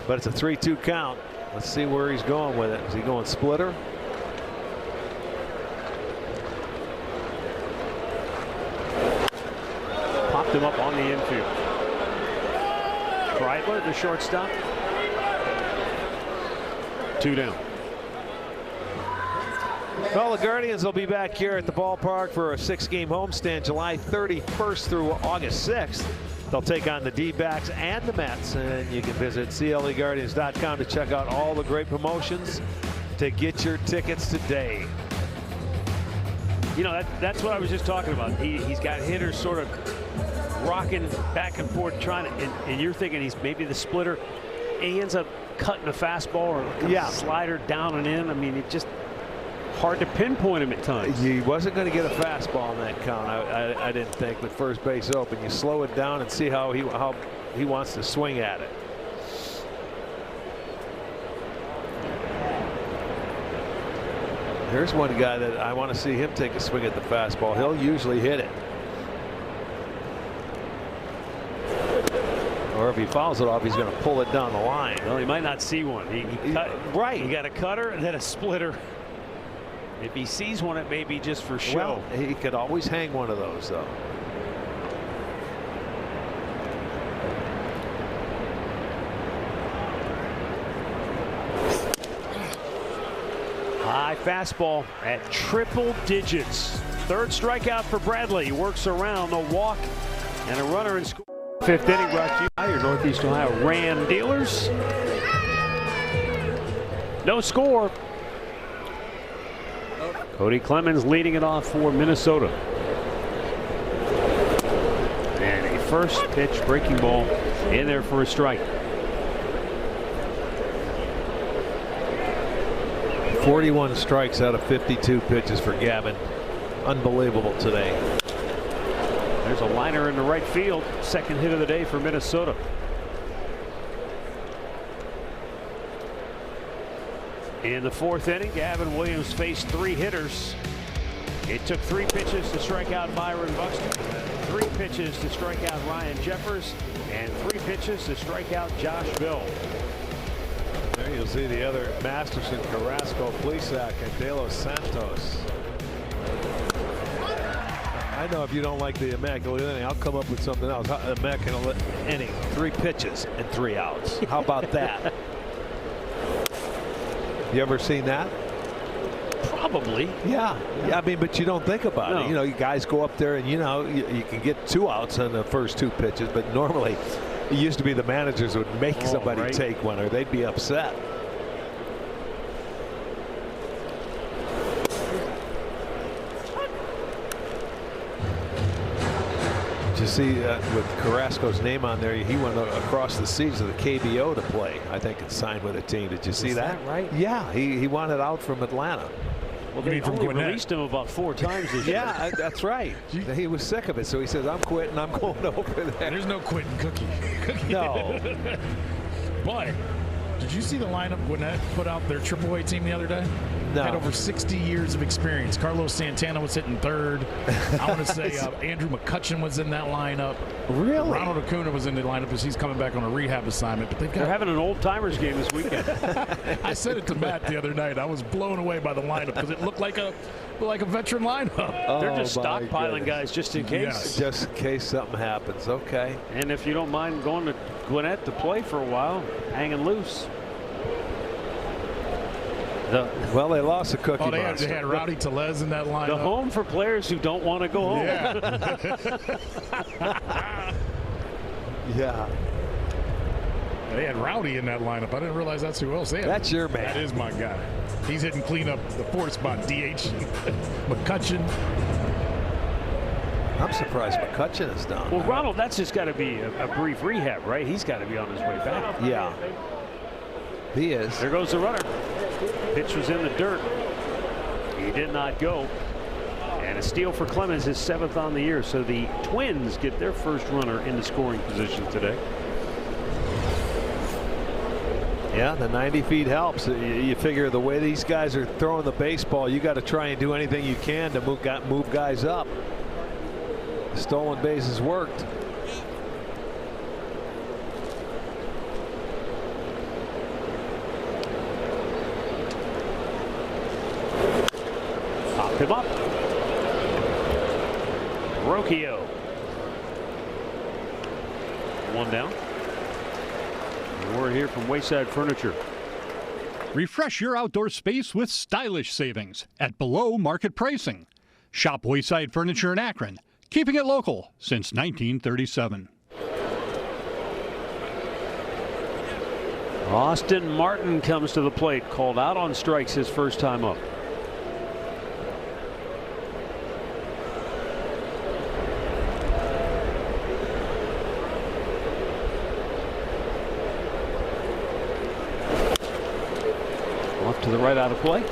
But it's a 3-2 count. Let's see where he's going with it. Is he going splitter? Popped him up on the infield. Kreidler, the shortstop. 2 down. Well, the Guardians will be back here at the ballpark for a 6-game homestand July 31st through August 6th. They'll take on the D-backs and the Mets, and you can visit CLEGuardians.com to check out all the great promotions to get your tickets today. You know, that's what I was just talking about. He's got hitters sort of rocking back and forth, trying to, and you're thinking he's maybe the splitter. He ends up cutting a fastball or a slider down and in. I mean, it just hard to pinpoint him at times. He wasn't going to get a fastball in that count, I didn't think, with first base open. You slow it down and see how he wants to swing at it. Here's one guy that I want to see him take a swing at the fastball. He'll usually hit it. Or if he fouls it off, he's going to pull it down the line. Well, he might not see one. He got a cutter and then a splitter. If he sees one, it may be just for show. Well, he could always hang one of those, though. High fastball at triple digits. Third strikeout for Bradley. He works around a walk and a runner in score. Fifth inning brought to you by your Northeast Ohio Ram dealers. No score. Cody Clemens leading it off for Minnesota. And a first pitch breaking ball in there for a strike. 41 strikes out of 52 pitches for Gavin. Unbelievable today. There's a liner in the right field. Second hit of the day for Minnesota. In the fourth inning, Gavin Williams faced 3 hitters. It took 3 pitches to strike out Byron Buxton, 3 pitches to strike out Ryan Jeffers, and 3 pitches to strike out Josh Bell. There you'll see the other Masterson, Carrasco, Plesac, and De Los Santos. I know if you don't like the immaculate inning, I'll come up with something else. Immaculate inning, 3 pitches and 3 outs. How about that? You ever seen that? Probably. Yeah. I mean, but you don't think about it. You know, you guys go up there and, you know, you can get 2 outs on the first 2 pitches, but normally it used to be the managers would make somebody take one or they'd be upset. You see with Carrasco's name on there, he went across the seas of the KBO to play. I think it's signed with a team. Did you see that? Right? Yeah, he wanted out from Atlanta. Well, they only released him about 4 times this year. Yeah, that's right. He was sick of it, so he says, "I'm quitting. I'm going over there." There's no quitting, Cookie. No. But did you see the lineup when that put out their AAA team the other day? No. Had over 60 years of experience. Carlos Santana was hitting third. I want to say Andrew McCutchen was in that lineup. Really? Ronald Acuna was in the lineup as he's coming back on a rehab assignment. But They're having an old timers game this weekend. I said it to Matt the other night. I was blown away by the lineup because it looked like a veteran lineup. Oh, they're just stockpiling guys just in case. Yes. Just in case something happens. Okay. And if you don't mind going to Gwinnett to play for a while, hanging loose. Well, they lost a cookie They monster. had Rowdy Tellez in that lineup. The home for players who don't want to go home. Yeah. They had Rowdy in that lineup. I didn't realize that's who else they had. That's your man. That is my guy. He's hitting cleanup the fourth spot. DH McCutchen. I'm surprised McCutchen is down. Well, Ronald, that's just got to be a brief rehab, right? He's got to be on his way back. Yeah. He is. There goes the runner. Pitch was in the dirt. He did not go. And a steal for Clemens, his 7th on the year. So the Twins get their first runner in the scoring position today. Yeah, the 90 feet helps. You figure the way these guys are throwing the baseball, you got to try and do anything you can to move guys up. Stolen bases worked. Popped him up. Rocchio. One down. Word here from Wayside Furniture. Refresh your outdoor space with stylish savings at below market pricing. Shop Wayside Furniture in Akron, keeping it local since 1937. Austin Martin comes to the plate, called out on strikes his first time up. Off to the right, out of play.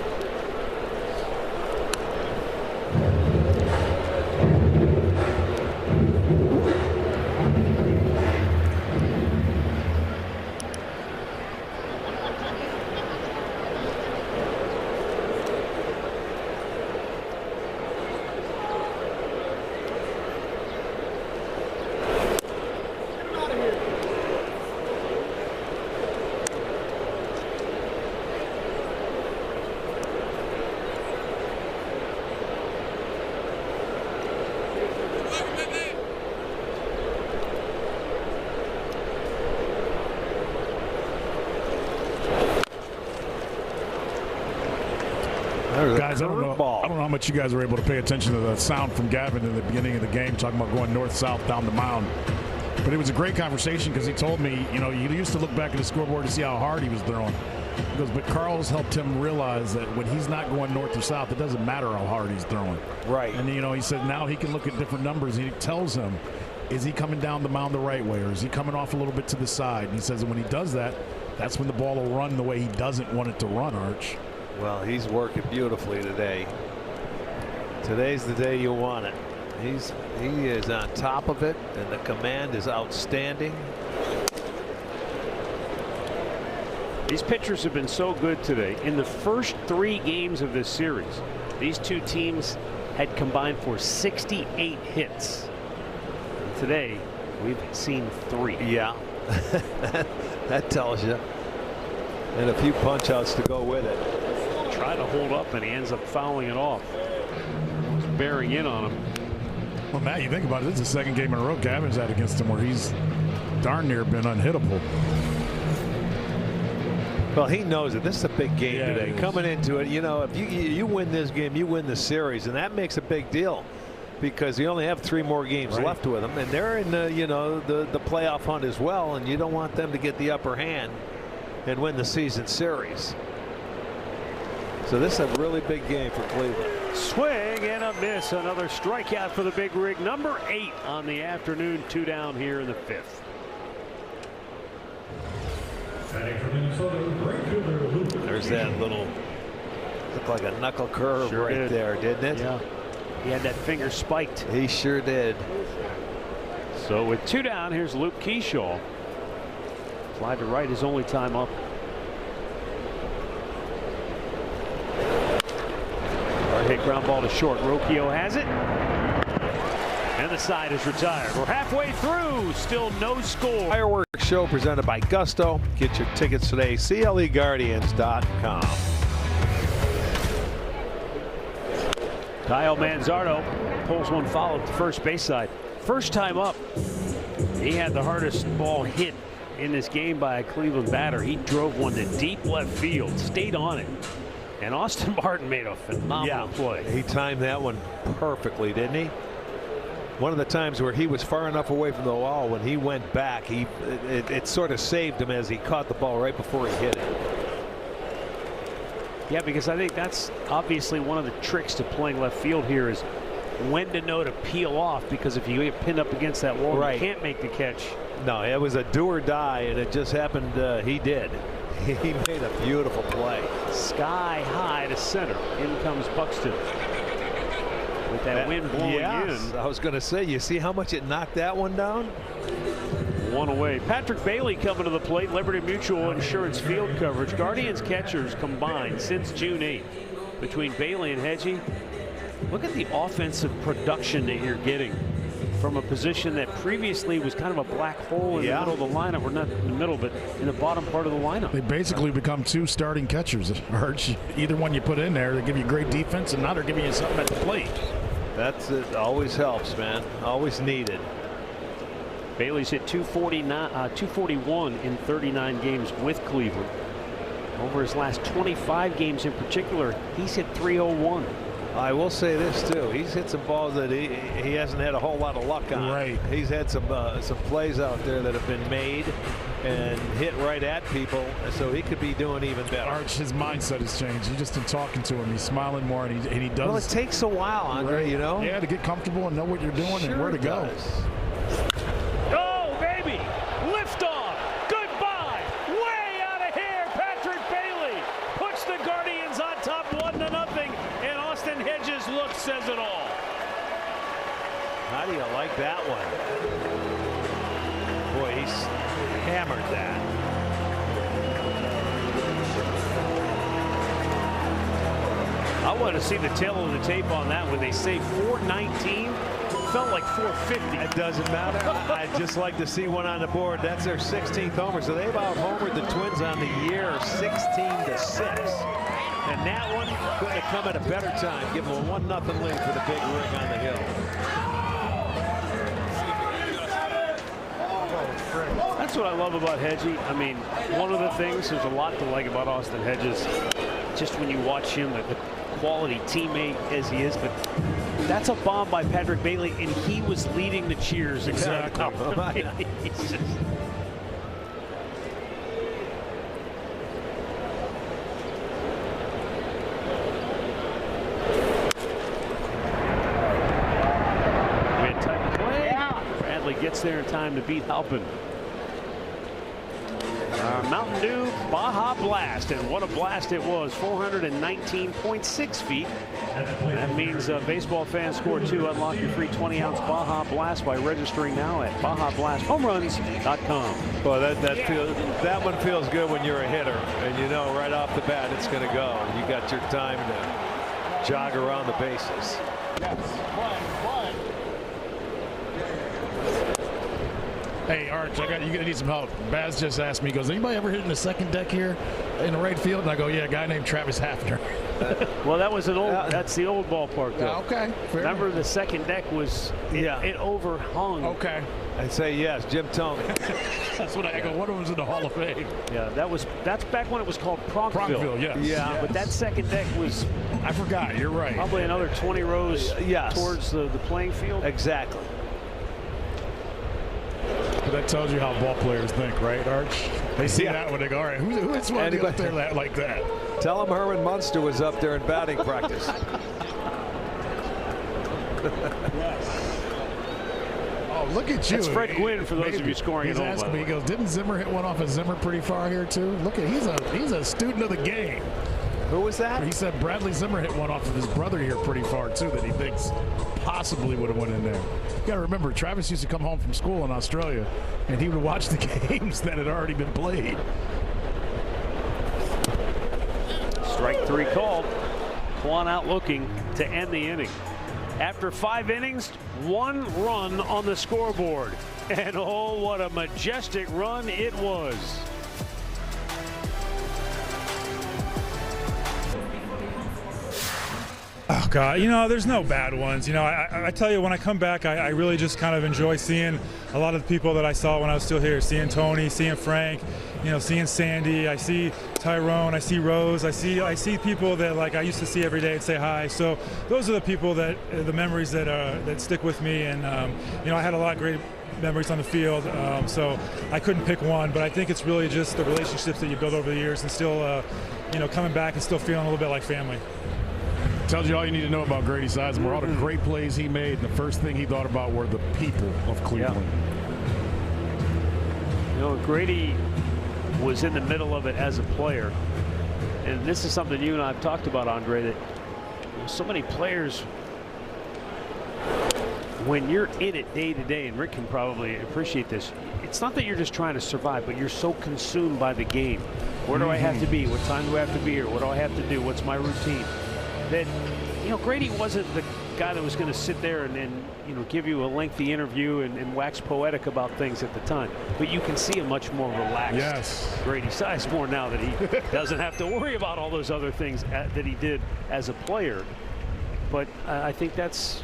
Guys, I don't know how much you guys were able to pay attention to the sound from Gavin in the beginning of the game, talking about going north-south down the mound. But it was a great conversation because he told me, you used to look back at the scoreboard to see how hard he was throwing. He goes, but Carl's helped him realize that when he's not going north or south, it doesn't matter how hard he's throwing. Right. And, he said now he can look at different numbers. And he tells him, is he coming down the mound the right way or is he coming off a little bit to the side? And he says that when he does that, that's when the ball will run the way he doesn't want it to run, Arch. Well, he's working beautifully today. Today's the day you want it. He is on top of it, and the command is outstanding. These pitchers have been so good today. In the first 3 games of this series, these two teams had combined for 68 hits. And today, we've seen 3. Yeah, that tells you. And a few punch outs to go with it. Trying to hold up, and he ends up fouling it off. He's bearing in on him. Well, Matt, you think about it, this is the second game in a row Gavin's had against him where he's darn near been unhittable. Well, he knows it. This is a big game today. Coming into it, if you win this game, you win the series, and that makes a big deal because you only have 3 more games left with them, and they're in the playoff hunt as well, and you don't want them to get the upper hand and win the season series. So this is a really big game for Cleveland. Swing and a miss. Another strikeout for the big rig. Number 8 on the afternoon. 2 down here in the 5th. There's that little, looked like a knuckle curve there, didn't it? Yeah. He had that finger spiked. He sure did. So with 2 down, here's Luke Keyshaw. Fly to right his only time up. Ground ball to short. Rocchio has it. And the side is retired. We're halfway through. Still no score. Fireworks show presented by Gusto. Get your tickets today. CLEGuardians.com. Kyle Manzardo pulls one foul at the first base side. First time up, he had the hardest ball hit in this game by a Cleveland batter. He drove one to deep left field, stayed on it. And Austin Martin made a phenomenal play. He timed that one perfectly, didn't he? One of the times where he was far enough away from the wall, when he went back, it sort of saved him as he caught the ball right before he hit it. Yeah, because I think that's obviously one of the tricks to playing left field here is when to know to peel off, because if you get pinned up against that wall, you can't make the catch. No, it was a do or die, and it just happened he did. He made a beautiful play. Sky high to center. In comes Buxton. With that wind blowing in. I was going to say, you see how much it knocked that one down? One away. Patrick Bailey coming to the plate. Liberty Mutual Insurance field coverage. Guardians catchers combined since June 8th between Bailey and Hedgie. Look at the offensive production that you're getting from a position that previously was kind of a black hole in the middle of the lineup. Or not in the middle, but in the bottom part of the lineup. They basically become two starting catchers. Arch. Either one you put in there, they give you great defense, and now they're giving you something at the plate. That's it. Always helps, man. Always needed. Bailey's hit 241 in 39 games with Cleveland. Over his last 25 games in particular, he's hit 301. I will say this too. He's hit some balls that he hasn't had a whole lot of luck on. Right. He's had some plays out there that have been made and hit right at people, so he could be doing even better. Arch, his mindset has changed. You just in talking to him, he's smiling more, and he does. Well, it takes a while, Andre. Right. You know. Yeah, to get comfortable and know what you're doing and where to go. Oh, baby! Liftoff! Goodbye! Way out of here! Patrick Bailey puts the Guardians on top 1-0, and Austin Hedges' look says it all. How do you like that one? Boy, he's hammered that. I want to see the tail of the tape on that when they say 419. Felt like 450. It doesn't matter. I'd just like to see one on the board. That's their 16th homer. So they've out-homered the Twins on the year 16-6. And that one couldn't have come at a better time. Give them a 1-0 lead for the big rig on the hill. That's what I love about Hedgie. I mean, one of the things, there's a lot to like about Austin Hedges. Just when you watch him, the quality teammate as he is, but that's a bomb by Patrick Bailey, and he was leading the cheers. Exactly. Bradley gets there in time to beat Halpin. Mountain Dew Baja Blast, and what a blast it was. 419.6 feet. That means baseball fans score 2. Unlock your free 20-ounce Baja Blast by registering now at BajaBlastHomeRuns.com. Well, that one feels good when you're a hitter, and you know right off the bat it's going to go. You got your time to jog around the bases. Hey, Arch, you're gonna need some help. Baz just asked me, he goes, anybody ever hit in the second deck here in the right field? And I go, yeah, a guy named Travis Hafner. Well, that was an old. That's the old ballpark, though. Okay. Remember, the second deck was it overhung. Okay. I'd say yes, Jim Tony. That's what I go. One of them was in the Hall of Fame. Yeah, that's back when it was called Pronkville. Pronkville, yes. Yeah, but that second deck was. I forgot. You're right. Probably another 20 rows towards the playing field. Exactly. But that tells you how ball players think, right, Arch? They see that when they go, all right, who's one to go up there like that? Tell him Herman Munster was up there in batting practice. Oh, look at you. That's Fred Gwynn for those of you scoring at home. He's asking me, he goes, didn't Zimmer hit one off of Zimmer pretty far here, too? Look at, he's a student of the game. Who was that? He said Bradley Zimmer hit one off of his brother here pretty far, too, that he thinks possibly would have went in there. You got to remember, Travis used to come home from school in Australia, and he would watch the games that had already been played. Strike 3 called. one out looking to end the inning. After 5 innings, 1 run on the scoreboard. And oh, what a majestic run it was. Oh, God, you know, there's no bad ones. You know, I tell you, when I come back, I really just kind of enjoy seeing a lot of the people that I saw when I was still here. Seeing Tony, seeing Frank, you know, seeing Sandy. I see Tyrone, I see Rose. I see people that, like, I used to see every day and say hi. So those are the people that, the memories that stick with me. And, you know, I had a lot of great memories on the field, so I couldn't pick one. But I think it's really just the relationships that you build over the years and still, you know, coming back and still feeling a little bit like family. Tells you all you need to know about Grady Sizemore. All the great plays he made, and the first thing he thought about were the people of Cleveland. Yeah. You know, Grady was in the middle of it as a player. And this is something you and I have talked about, Andre, that so many players, when you're in it day to day, and Rick can probably appreciate this, it's not that you're just trying to survive, but you're so consumed by the game. Where do I have to be? What time do I have to be here? What do I have to do? What's my routine? That, you know, Grady wasn't the guy that was going to sit there and you know, give you a lengthy interview and wax poetic about things at the time. But you can see a much more relaxed Grady Sizemore now that he doesn't have to worry about all those other things that he did as a player. But I think that's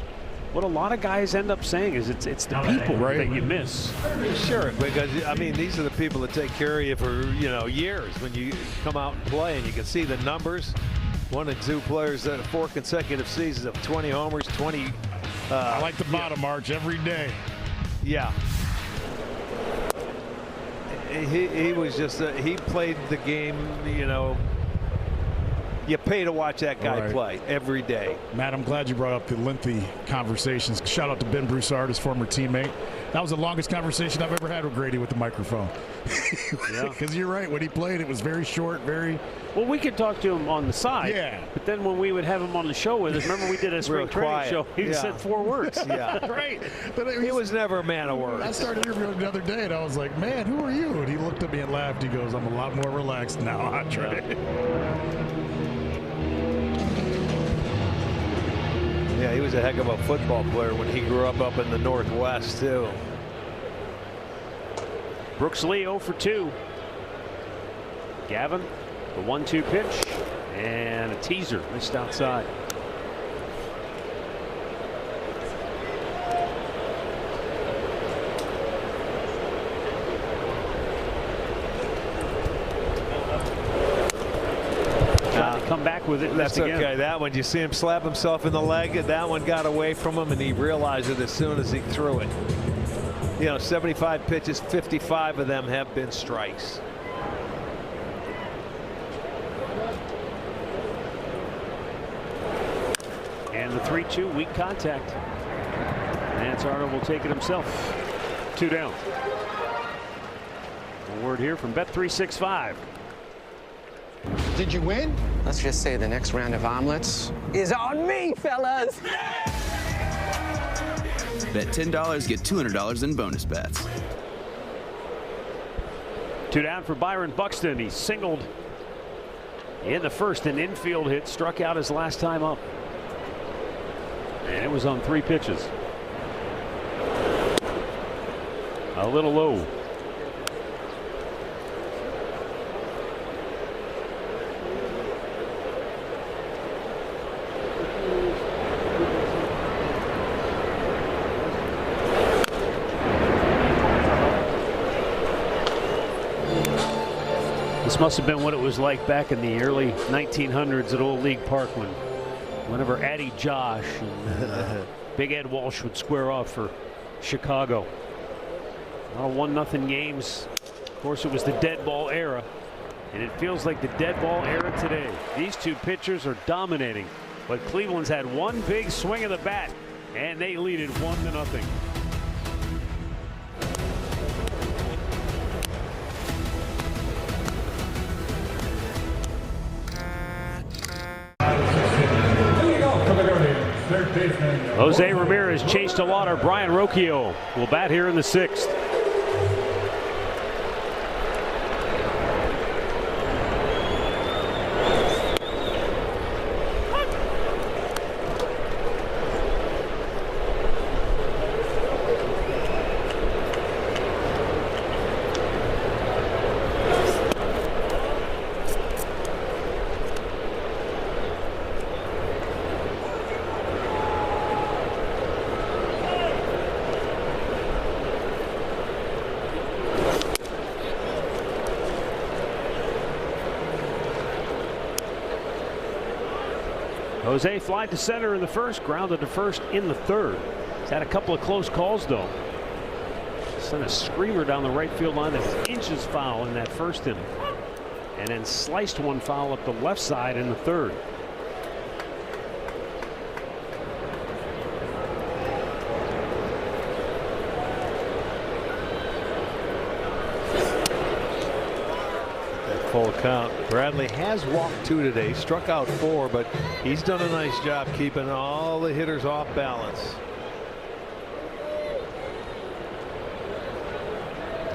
what a lot of guys end up saying, is it's the people that you miss. Sure, because I mean, these are the people that take care of you for, you know, years. When you come out and play, and you can see the numbers. 1 and 2 players that 4 consecutive seasons of 20 homers, 20. I like the bottom arch every day. Yeah. He was just he played the game, you know. You pay to watch that guy play every day. Matt, I'm glad you brought up the lengthy conversations. Shout out to Ben Broussard, his former teammate. That was the longest conversation I've ever had with Grady with the microphone. Because you're right, when he played, it was very short, very... Well, we could talk to him on the side. Yeah. But then when we would have him on the show with us, remember we did a spring training show, he said 4 words. Yeah. Right. He was never a man of words. I started interviewing him the other day, and I was like, man, who are you? And he looked at me and laughed. He goes, I'm a lot more relaxed now, Andre. Yeah, he was a heck of a football player when he grew up in the Northwest, too. Brooks Lee 0 for 2. Gavin, the 1-2 pitch, and a teaser missed outside. Come back with it. That's okay. Again. That one, you see him slap himself in the leg. That one got away from him, and he realized it as soon as he threw it. You know, 75 pitches, 55 of them have been strikes. And the 3-2, weak contact. Nance Arnold will take it himself. 2 down. A word here from Bet365. Did you win? Let's just say the next round of omelets is on me, fellas. Bet $10, get $200 in bonus bets. 2 down for Byron Buxton. He singled in the first, an infield hit, struck out his last time up. And it was on 3 pitches. A little low. This must have been what it was like back in the early 1900s at Old League Park whenever Addie Josh and Big Ed Walsh would square off for Chicago. A lot of 1-0 games. Of course, it was the dead ball era, and it feels like the dead ball era today. These 2 pitchers are dominating, but Cleveland's had one big swing of the bat, and they lead it 1-0. Jose Ramirez chased a lot. Brian Rocchio will bat here in the 6th. Jose flied to center in the first, grounded to first in the third. He's had a couple of close calls, though. Sent a screamer down the right field line that was inches foul in that first inning. And then sliced one foul up the left side in the third. Full count. Bradley has walked 2 today, struck out 4, but he's done a nice job keeping all the hitters off balance.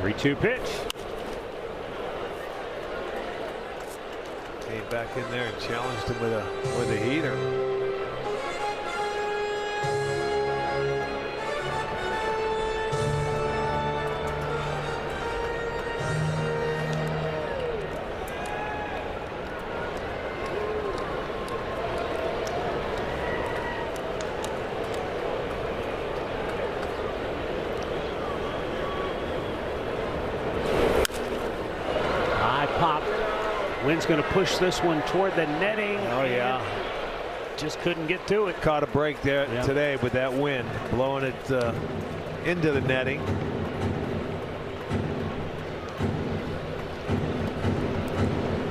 3-2 pitch. Came back in there and challenged him with a heater. Wynn's going to push this one toward the netting. Oh, yeah. Just couldn't get to it. Caught a break there today with that wind, blowing it into the netting.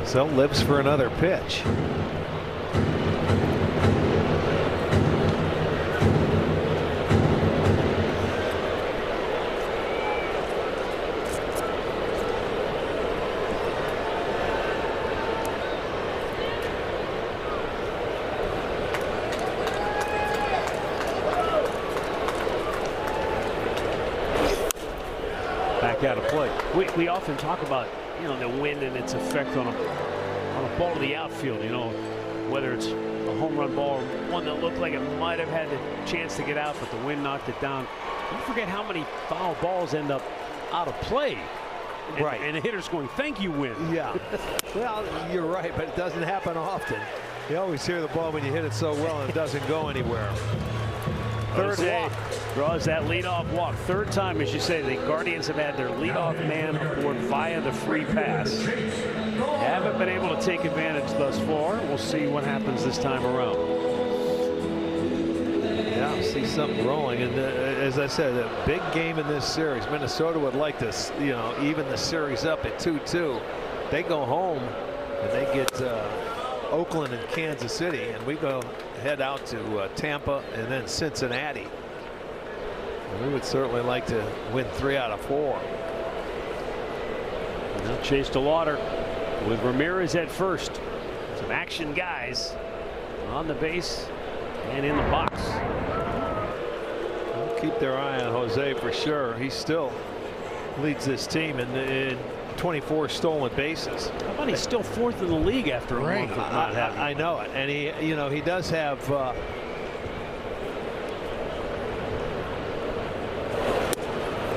So lives for another pitch. Out of play. We often talk about, you know, the wind and its effect on a ball to the outfield. You know, whether it's a home run ball or one that looked like it might have had the chance to get out, but the wind knocked it down. You forget how many foul balls end up out of play. Right. And the hitter's going, "Thank you, wind." Yeah. Well, you're right, but it doesn't happen often. You always hear the ball when you hit it so well and it doesn't go anywhere. Third walk. Draws that leadoff walk. Third time, as you say, the Guardians have had their leadoff man aboard via the free pass. Haven't been able to take advantage thus far. We'll see what happens this time around. Yeah, I see something rolling. And as I said, a big game in this series. Minnesota would like to, you know, even the series up at 2-2. They go home and they get Oakland and Kansas City, and we head out to Tampa and then Cincinnati. And we would certainly like to win 3 out of 4. Now Chase DeLauder with Ramirez at first. Some action guys on the base and in the box. They'll keep their eye on Jose for sure. He still leads this team in 24 stolen bases. How about he's still 4th in the league after a month of not having. I know it, and he does have.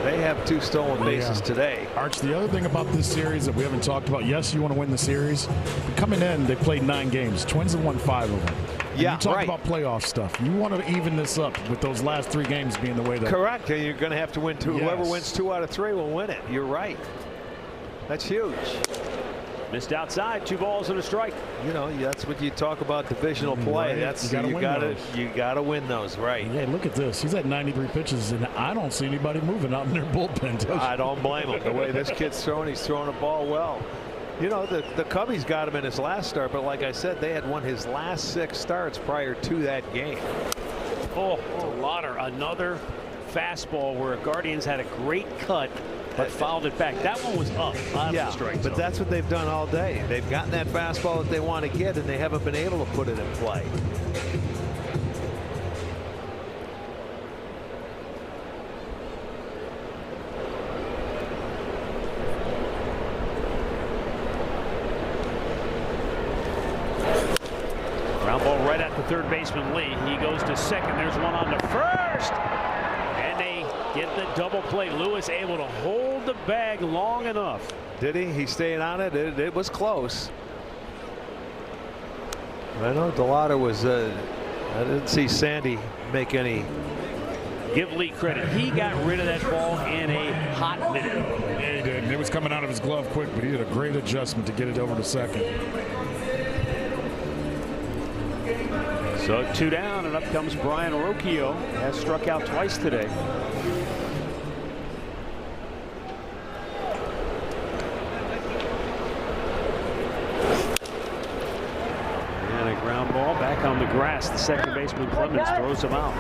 They have 2 stolen bases today. Arch, the other thing about this series that we haven't talked about, yes, you want to win the series. But coming in, they played 9 games. Twins have won 5 of them. And you talk about playoff stuff. You want to even this up with those last 3 games being the way that. Correct. You're going to have to win 2. Yes. Whoever wins 2 out of 3 will win it. You're right. That's huge. Missed outside, 2 balls and a strike. You know, that's what you talk about divisional play. Right. That's you gotta win those, right? Hey, look at this. He's at 93 pitches, and I don't see anybody moving out in their bullpen. I don't blame him. The way this kid's throwing, he's throwing the ball well. You know, the Cubbies got him in his last start, but like I said, they had won his last 6 starts prior to that game. Oh, Lauder, another fastball where Guardians had a great cut but fouled it back. That one was up. Yeah, but that's what they've done all day. They've gotten that fastball that they want to get, and they haven't been able to put it in play. Ground ball right at the third baseman Lee. He goes to second. There's one on to first. And they get the double play. Lewis able to hold the bag long enough. Did he? He stayed on it. It was close. I know DeLauder was. I didn't see Sandy make any. Give Lee credit. He got rid of that ball in a hot minute. Yeah, he did. And it was coming out of his glove quick, but he did a great adjustment to get it over to second. So 2 down, and up comes Brian Rocchio. Has struck out twice today. And a ground ball back on the grass. The second baseman Clemens throws him out.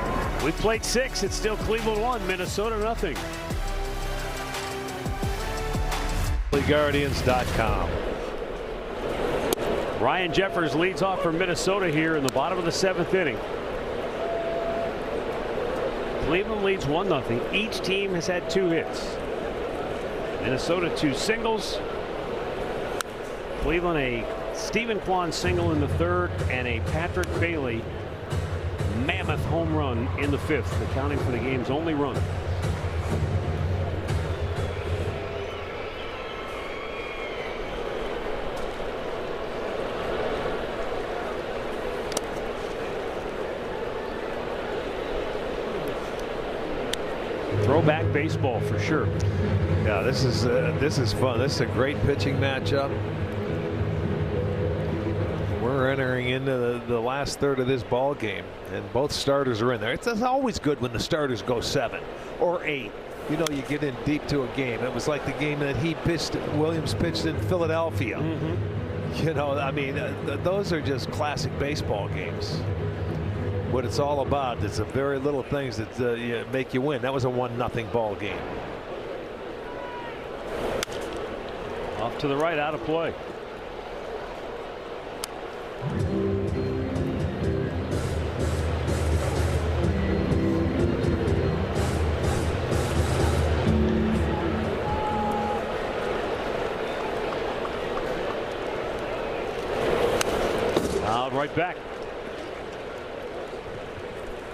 We've played 6. It's still Cleveland 1, Minnesota nothing. Guardians.com. Ryan Jeffers leads off for Minnesota here in the bottom of the 7th inning. Cleveland leads 1-0. Each team has had 2 hits. Minnesota 2 singles. Cleveland a Stephen Kwan single in the 3rd and a Patrick Bailey mammoth home run in the 5th, accounting for the game's only run. Throwback baseball for sure. Yeah, this is fun. This is a great pitching matchup. We're entering into the last third of this ball game, and both starters are in there. It's always good when the starters go 7 or 8. You know, you get in deep to a game. It was like the game that Williams pitched in Philadelphia. You know, I mean, those are just classic baseball games. What it's all about is the very little things that make you win. That was a 1-0 ball game. Off to the right, out of play. Out right back.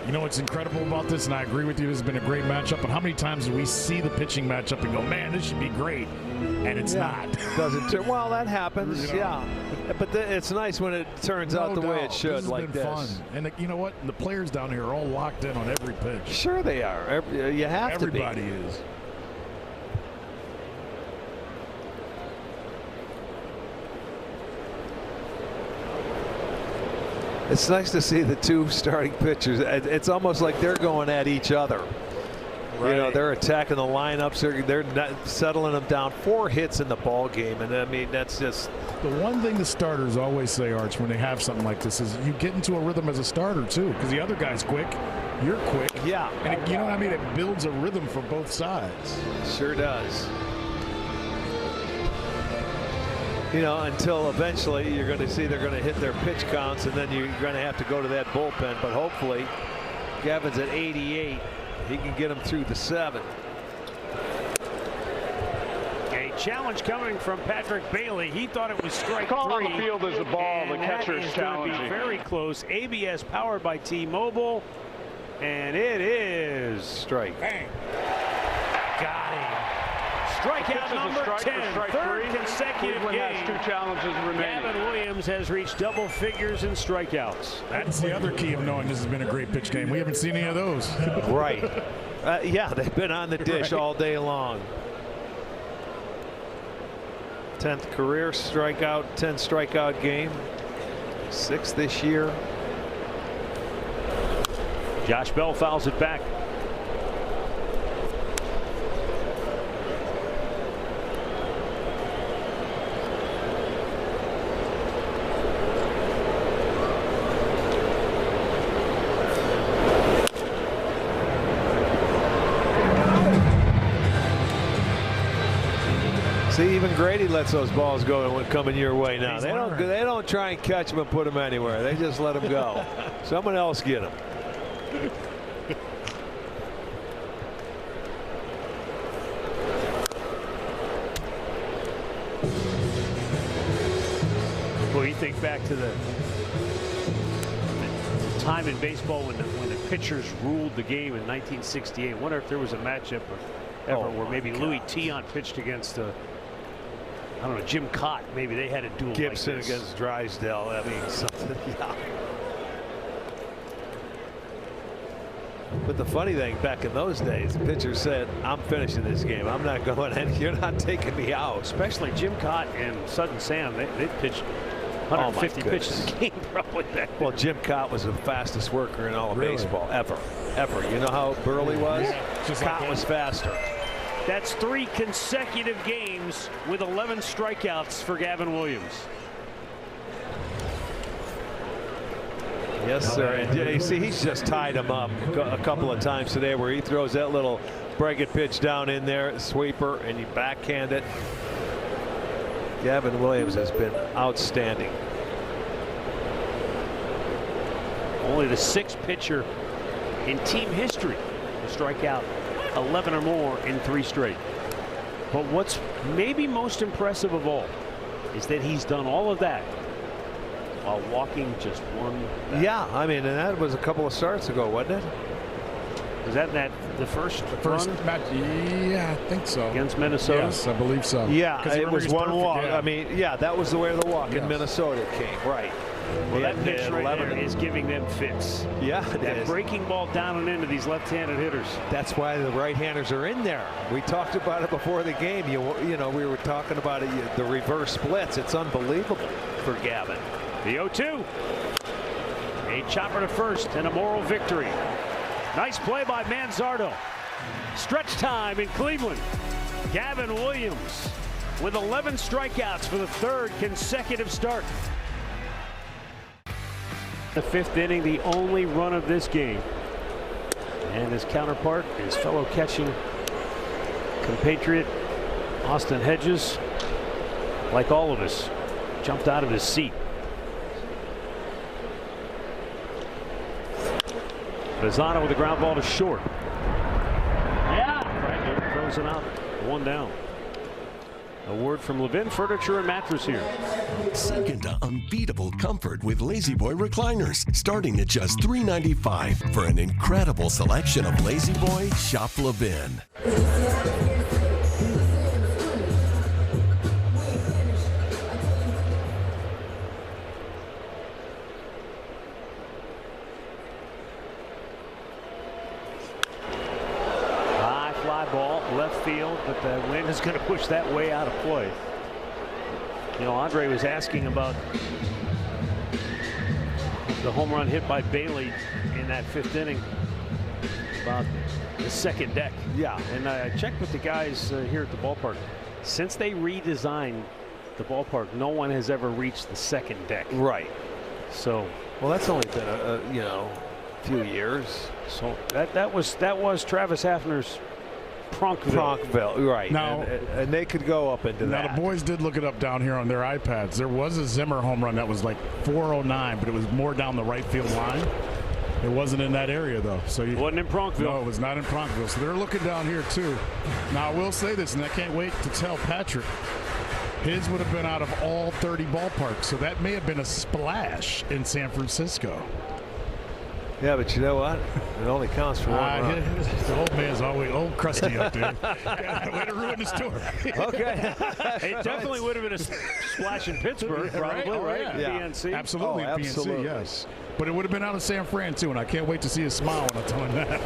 You know what's incredible about this, and I agree with you, this has been a great matchup, but how many times do we see the pitching matchup and go, man, this should be great, and it's not. Doesn't turn. Well, that happens, you know? Yeah. But it's nice when it turns out the way it should, this like has been fun. And you know what? The players down here are all locked in on every pitch. Sure they are. You have to be. Everybody is. It's nice to see the 2 starting pitchers. It's almost like they're going at each other. Right. You know, they're attacking the lineups. They're not settling them down. 4 hits in the ball game, and I mean that's just the one thing the starters always say, Arch, when they have something like this is you get into a rhythm as a starter too, because the other guy's quick, you're quick. Yeah, and you know what I mean. It builds a rhythm for both sides. Sure does. You know, until eventually you're going to see they're going to hit their pitch counts, and then you're going to have to go to that bullpen. But hopefully, Gavin's at 88. He can get him through the 7. A challenge coming from Patrick Bailey. He thought it was strike 3. Call on the field is a ball. The catcher is challenging. Be very close. ABS powered by T-Mobile, and it is strike. Bang. Got him. Strikeout number 10, 3rd consecutive game. Has 2 challenges remaining. Gavin Williams has reached double figures in strikeouts. That's the other key of knowing this has been a great pitch game. We haven't seen any of those. Right. Yeah, they've been on the dish all day long. 10th career strikeout, 10 strikeout game. 6th this year. Josh Bell fouls it back. See, even Grady lets those balls go and coming your way now. They don't try and catch them and put them anywhere. They just let them go. Someone else get them. Well, you think back to the time in baseball when the pitchers ruled the game in 1968. I wonder if there was a matchup ever where maybe Louis Tion pitched against I don't know, Jim Cott. Maybe they had a duel Gibson like this. against Drysdale. I mean, something. Yeah. But the funny thing, back in those days, the pitcher said, "I'm finishing this game. I'm not going in. You're not taking me out." Especially Jim Cott and Sudden Sam. They pitched 150 pitches a game probably back then. Well, Jim Cott was the fastest worker in all of baseball ever. You know how Burley was? Just Cott was faster. That's 3 consecutive games with 11 strikeouts for Gavin Williams. Yes, sir. And you see, he's just tied him up a couple of times today where he throws that little break pitch down in there, sweeper, and you backhand it. Gavin Williams has been outstanding. Only the 6th pitcher in team history to strike out 11 or more in 3 straight. But what's maybe most impressive of all is that he's done all of that while walking just 1 batter. Yeah, I mean, and that was a couple of starts ago, wasn't it? Was that the first run match? Yeah, I think so. Against Minnesota? Yes, I believe so. Yeah, it was 1 walk. Yeah. I mean, yeah, that was the way of the walk in Minnesota came. Right. Well, that pitch right there is giving them fits. Yeah, that breaking ball down and into these left-handed hitters. That's why the right-handers are in there. We talked about it before the game. You know, we were talking about it, the reverse splits. It's unbelievable for Gavin. The 0-2. A chopper to first and a moral victory. Nice play by Manzardo. Stretch time in Cleveland. Gavin Williams with 11 strikeouts for the 3rd consecutive start. The 5th inning, the only run of this game. And his counterpart, his fellow catching compatriot, Austin Hedges, like all of us, jumped out of his seat. Bazzano with a ground ball to short. Franklin throws it out. 1 down. A word from Levin Furniture and Mattress here. Sink into unbeatable comfort with Lazy Boy recliners, starting at just $395. For an incredible selection of Lazy Boy, shop Levin. Left field, but the wind is going to push that way out of play. You know, Andre was asking about the home run hit by Bailey in that 5th inning, about the 2nd deck. Yeah. And I checked with the guys here at the ballpark. Since they redesigned the ballpark, no one has ever reached the 2nd deck. Right. So, well, that's only been a few years. So that was Travis Hafner's Pronkville, right. Now, and they could go up into that. Now, the boys did look it up down here on their iPads. There was a Zimmer home run that was like 409, but it was more down the right field line. It wasn't in that area, though. So it wasn't in Pronkville. No, it was not in Pronkville. So they're looking down here, too. Now, I will say this, and I can't wait to tell Patrick. His would have been out of all 30 ballparks, so that may have been a splash in San Francisco. Yeah, but you know what? It only counts for 1 run. The old man's always old crusty up, dude. Way to ruin the story. Okay. It definitely would have been a splash in Pittsburgh, probably, right? Yeah. PNC. Absolutely, PNC, yes. But it would have been out of San Fran, too, and I can't wait to see his smile when I tell him that.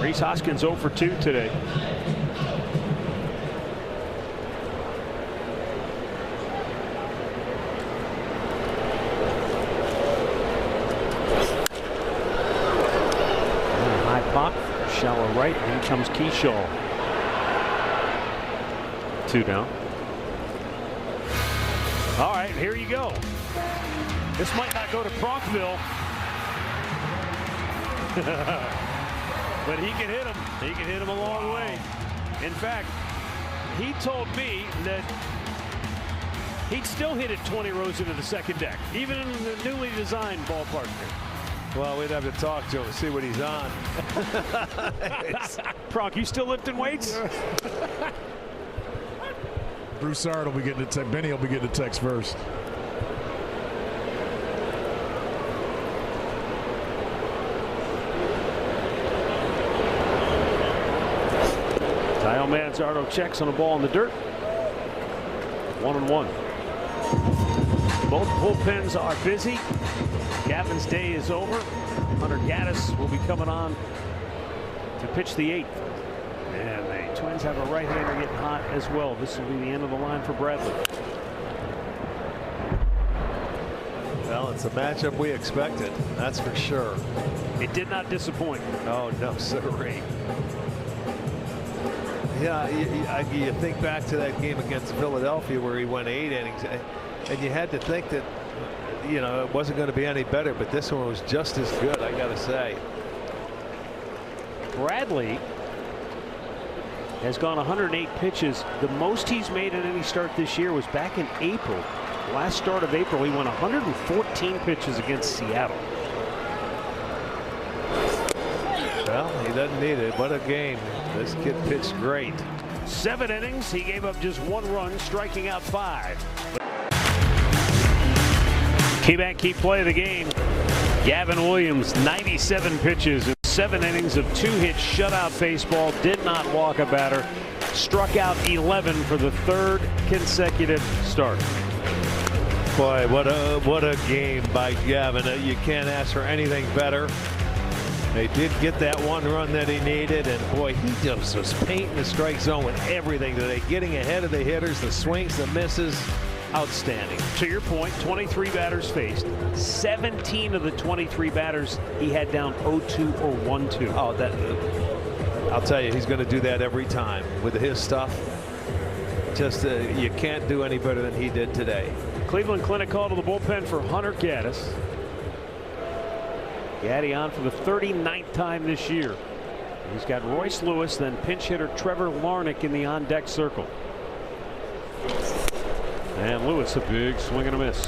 Rhys Hoskins 0 for 2 today. Pop, shallow right, and in comes Keyshaw. 2 down. All right, here you go. This might not go to Pronkville. But he can hit him. He can hit him a long way. In fact, he told me that he'd still hit it 20 rows into the 2nd deck, even in the newly designed ballpark here. Well, we'd have to talk to him and see what he's on. Pronk, you still lifting weights? Broussard will be getting a text. Benny will be getting a text first. Kyle Manzardo checks on a ball in the dirt. 1-1. Both bullpens are busy. Gavin's day is over. Hunter Gaddis will be coming on to pitch the 8th. And the Twins have a right-hander getting hot as well. This will be the end of the line for Bradley. Well, it's a matchup we expected, that's for sure. It did not disappoint. Oh, no, sirree. Yeah, you think back to that game against Philadelphia where he went 8 innings, and you had to think that, you know, it wasn't going to be any better, but this one was just as good, I got to say. Bradley has gone 108 pitches. The most he's made in any start this year was back in April. Last start of April, he went 114 pitches against Seattle. Well, he doesn't need it. What a game. This kid pitched great. 7 innings. He gave up just 1 run, striking out 5. Key back, key play of the game. Gavin Williams, 97 pitches in 7 innings of 2-hit shutout baseball. Did not walk a batter. Struck out 11 for the 3rd consecutive start. Boy, what a game by Gavin. You can't ask for anything better. They did get that 1 run that he needed, and boy, he just was painting the strike zone with everything today, getting ahead of the hitters, the swings, the misses. Outstanding. To your point, 23 batters faced. 17 of the 23 batters he had down 0-2 or 1-2. Oh, that I'll tell you, he's going to do that every time with his stuff. Just you can't do any better than he did today. Cleveland Clinic called to the bullpen for Hunter Gaddis. Gaddy on for the 39th time this year. He's got Royce Lewis, then pinch hitter Trevor Larnach in the on-deck circle. And Lewis, a big swing and a miss.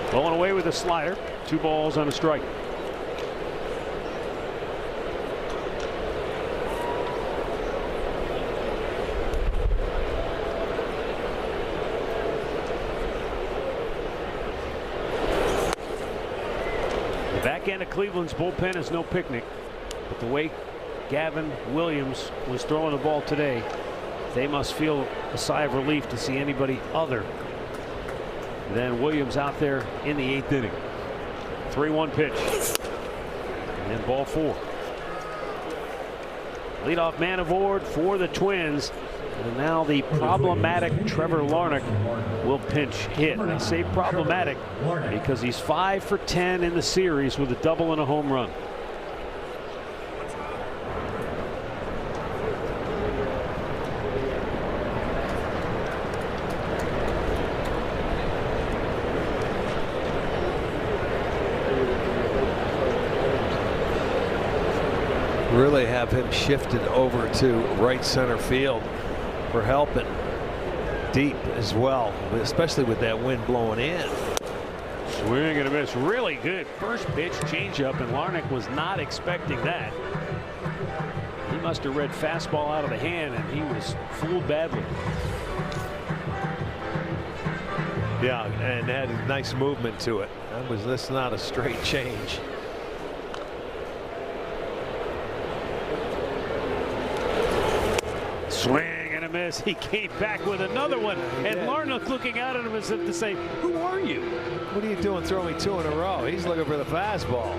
Going away with a slider. 2 balls on a strike. The back end of Cleveland's bullpen is no picnic, but the way Gavin Williams was throwing the ball today, they must feel a sigh of relief to see anybody other than Williams out there in the 8th inning. 3-1 pitch. And ball 4. Leadoff man aboard for the Twins. And now the problematic Trevor Larnach will pinch hit. I say problematic because he's 5 for 10 in the series with a double and a home run. Really have him shifted over to right center field for helping deep as well, especially with that wind blowing in. Swing and a miss. Really good first pitch changeup, and Larnach was not expecting that. He must have read fastball out of the hand, and he was fooled badly. Yeah, and had a nice movement to it. That's not a straight change. Swing and a miss. He came back with another one, and Larnach looking out at him as if to say, who are you? What are you doing throwing me 2 in a row? He's looking for the fastball.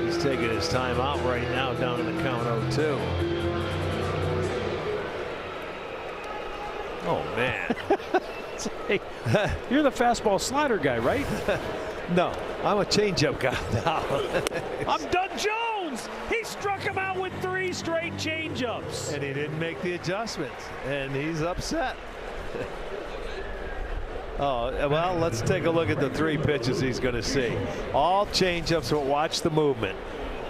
He's taking his time out right now down in the count 0-2. Oh, man. Hey, you're the fastball slider guy, right? No, I'm a changeup guy now. I'm Doug Jones. He struck him out with 3 straight changeups. And he didn't make the adjustments, and he's upset. Oh, well, let's take a look at the 3 pitches he's going to see. All changeups, but watch the movement.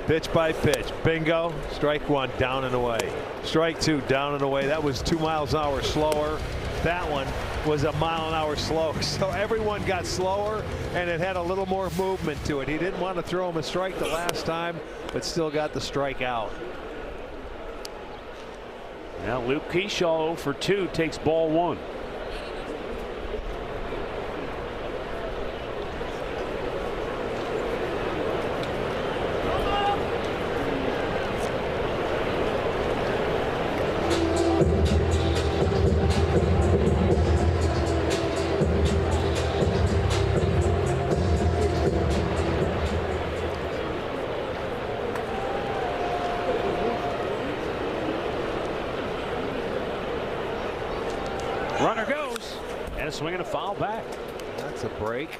Pitch by pitch. Bingo. Strike 1, down and away. Strike 2, down and away. That was 2 miles an hour slower. That one was a mile-an-hour slow. So everyone got slower, and it had a little more movement to it. He didn't want to throw him a strike the last time, but still got the strike out. Now Luke Keyshaw 0 for 2 takes ball 1. Runner goes, and a swing and a foul back. That's a break.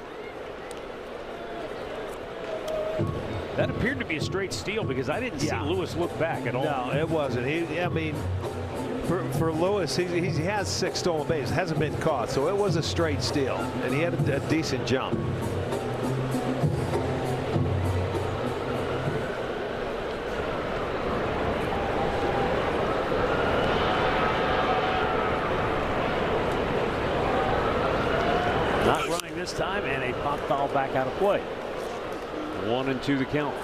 That appeared to be a straight steal because I didn't see Lewis look back at all. No, it wasn't. I mean, for Lewis, he has 6 stolen bases, hasn't been caught, so it was a straight steal, and he had a decent jump. Not running this time, and a pop foul back out of play. 1-2 the count.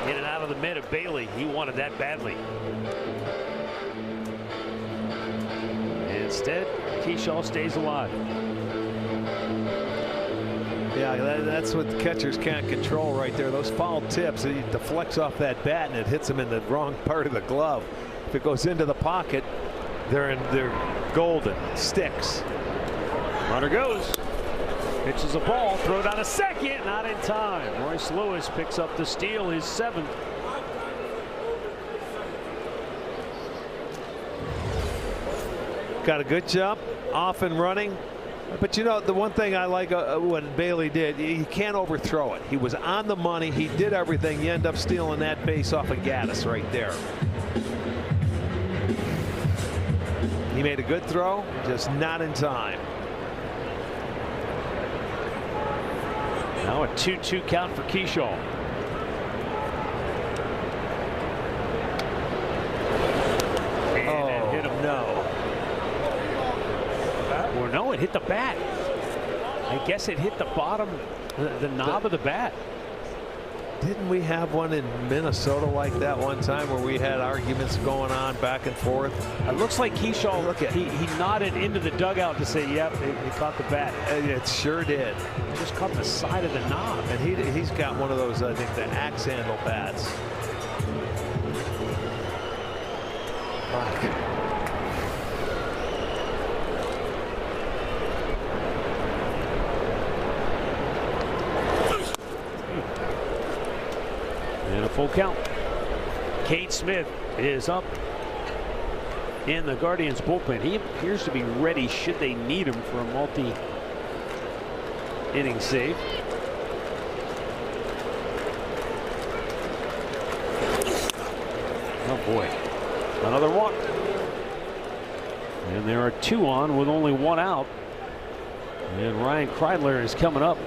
In and out of the mid of Bailey. He wanted that badly. Instead, Keyshaw stays alive. Yeah, that's what the catchers can't control right there. Those foul tips, he deflects off that bat and it hits him in the wrong part of the glove. If it goes into the pocket, they're golden. Sticks. Runner goes. Pitches a ball, throw down a second, not in time. Royce Lewis picks up the steal, his 7th. Got a good jump, off and running. But you know, the one thing I like when Bailey did, he can't overthrow it. He was on the money. He did everything. You end up stealing that base off of Gaddis right there. He made a good throw, just not in time. Now a 2-2 count for Keyshaw. And it hit him. No. Or no, it hit the bat. I guess it hit the bottom, the knob of the bat. Didn't we have one in Minnesota like that one time where we had arguments going on back and forth? It looks like Keyshaw, he nodded into the dugout to say, yep, it caught the bat. It sure did. It just caught the side of the knob. And he's got one of those, I think, the axe handle bats. And a full count. Cade Smith is up in the Guardians bullpen. He appears to be ready should they need him for a multi-inning save. Oh boy, another walk. And there are 2 on with only 1 out. And Ryan Kreidler is coming up.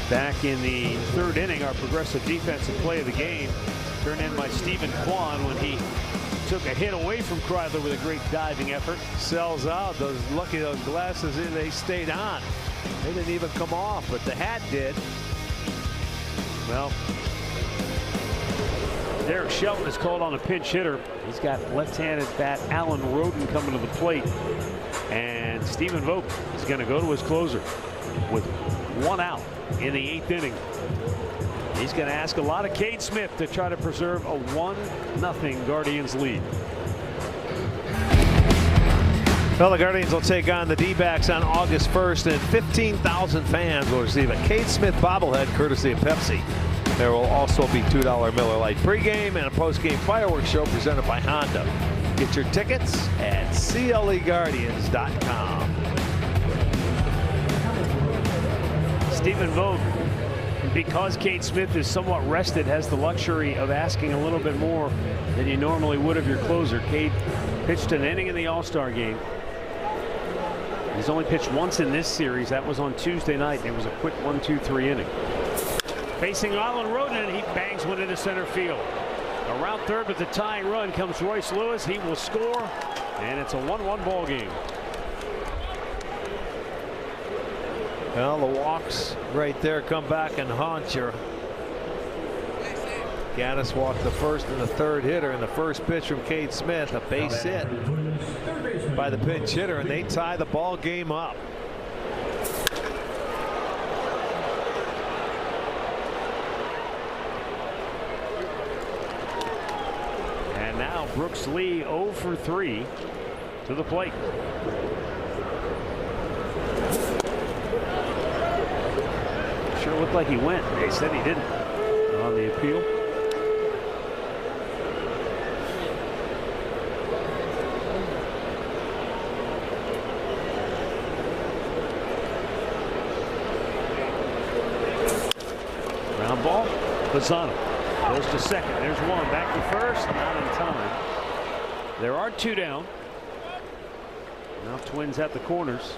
Back in the 3rd inning, our progressive defensive play of the game, turned in by Stephen Kwan when he took a hit away from Kreidler with a great diving effort. Sells out. Those glasses, they stayed on. They didn't even come off, but the hat did. Well, Derek Shelton is called on a pinch hitter. He's got left-handed bat Alan Roden coming to the plate. And Stephen Vogt is going to go to his closer with 1 out in the 8th inning. He's going to ask a lot of Cade Smith to try to preserve a 1-0 Guardians lead. Well, the Guardians will take on the D-backs on August 1st, and 15,000 fans will receive a Cade Smith bobblehead courtesy of Pepsi. There will also be $2 Miller Lite pregame and a postgame fireworks show presented by Honda. Get your tickets at CLEGuardians.com. Stephen Vogt because Cade Smith is somewhat rested, has the luxury of asking a little bit more than you normally would of your closer. Cade pitched an inning in the All-Star game. He's only pitched once in this series. That was on Tuesday night. It was a quick 1-2-3 inning. Facing Alan Roden, he bangs one into center field. Around third with the tying run comes Royce Lewis. He will score, and it's a 1-1 ball game. Well, the walks right there come back and haunt you. Gaddis walked the first and the third hitter, and the first pitch from Cade Smith, a base hit by the pinch hitter, and they tie the ball game up. And now Brooks Lee 0 for 3 to the plate. Sure looked like he went. They said he didn't on the appeal. Ground ball. Lozano goes to second. There's one. Back to first. Not in time. There are two down. Now Twins at the corners.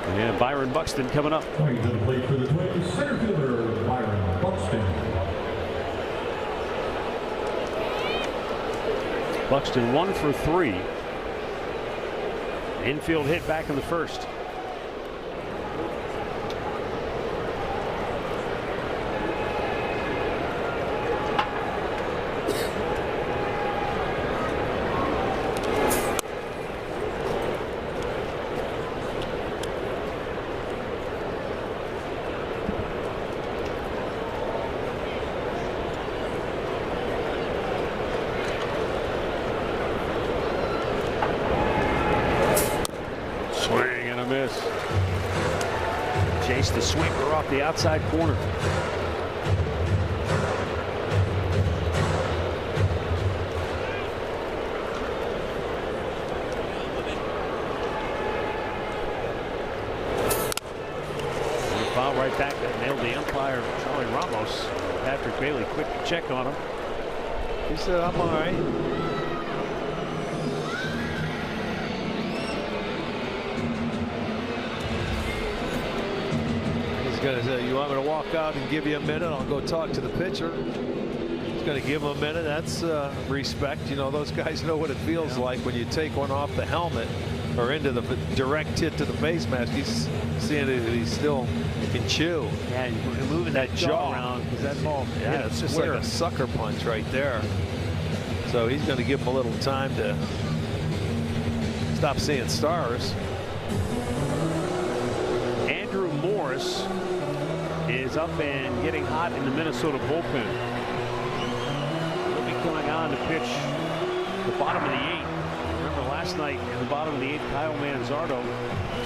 And Byron Buxton coming up. Coming to the plate for the Twins, center fielder Byron Buxton. Buxton 1 for 3. Infield hit back in the first. Chase the sweeper off the outside corner. Foul right back that nailed the umpire, Charlie Ramos. Patrick Bailey quick to check on him. He said, I'm all right. Gonna say, you want me to walk out and give you a minute? I'll go talk to the pitcher. He's going to give him a minute. That's respect. You know, those guys know what it feels like when you take one off the helmet or into the direct hit to the face mask. He's seeing it. He still can chew. Yeah, you're moving that jaw around because that ball. Yeah, it's just like a sucker punch right there. So he's going to give him a little time to stop seeing stars. Andrew Morris is up and getting hot in the Minnesota bullpen. He'll be coming on to pitch the bottom of the 8th. Remember last night in the bottom of the 8th, Kyle Manzardo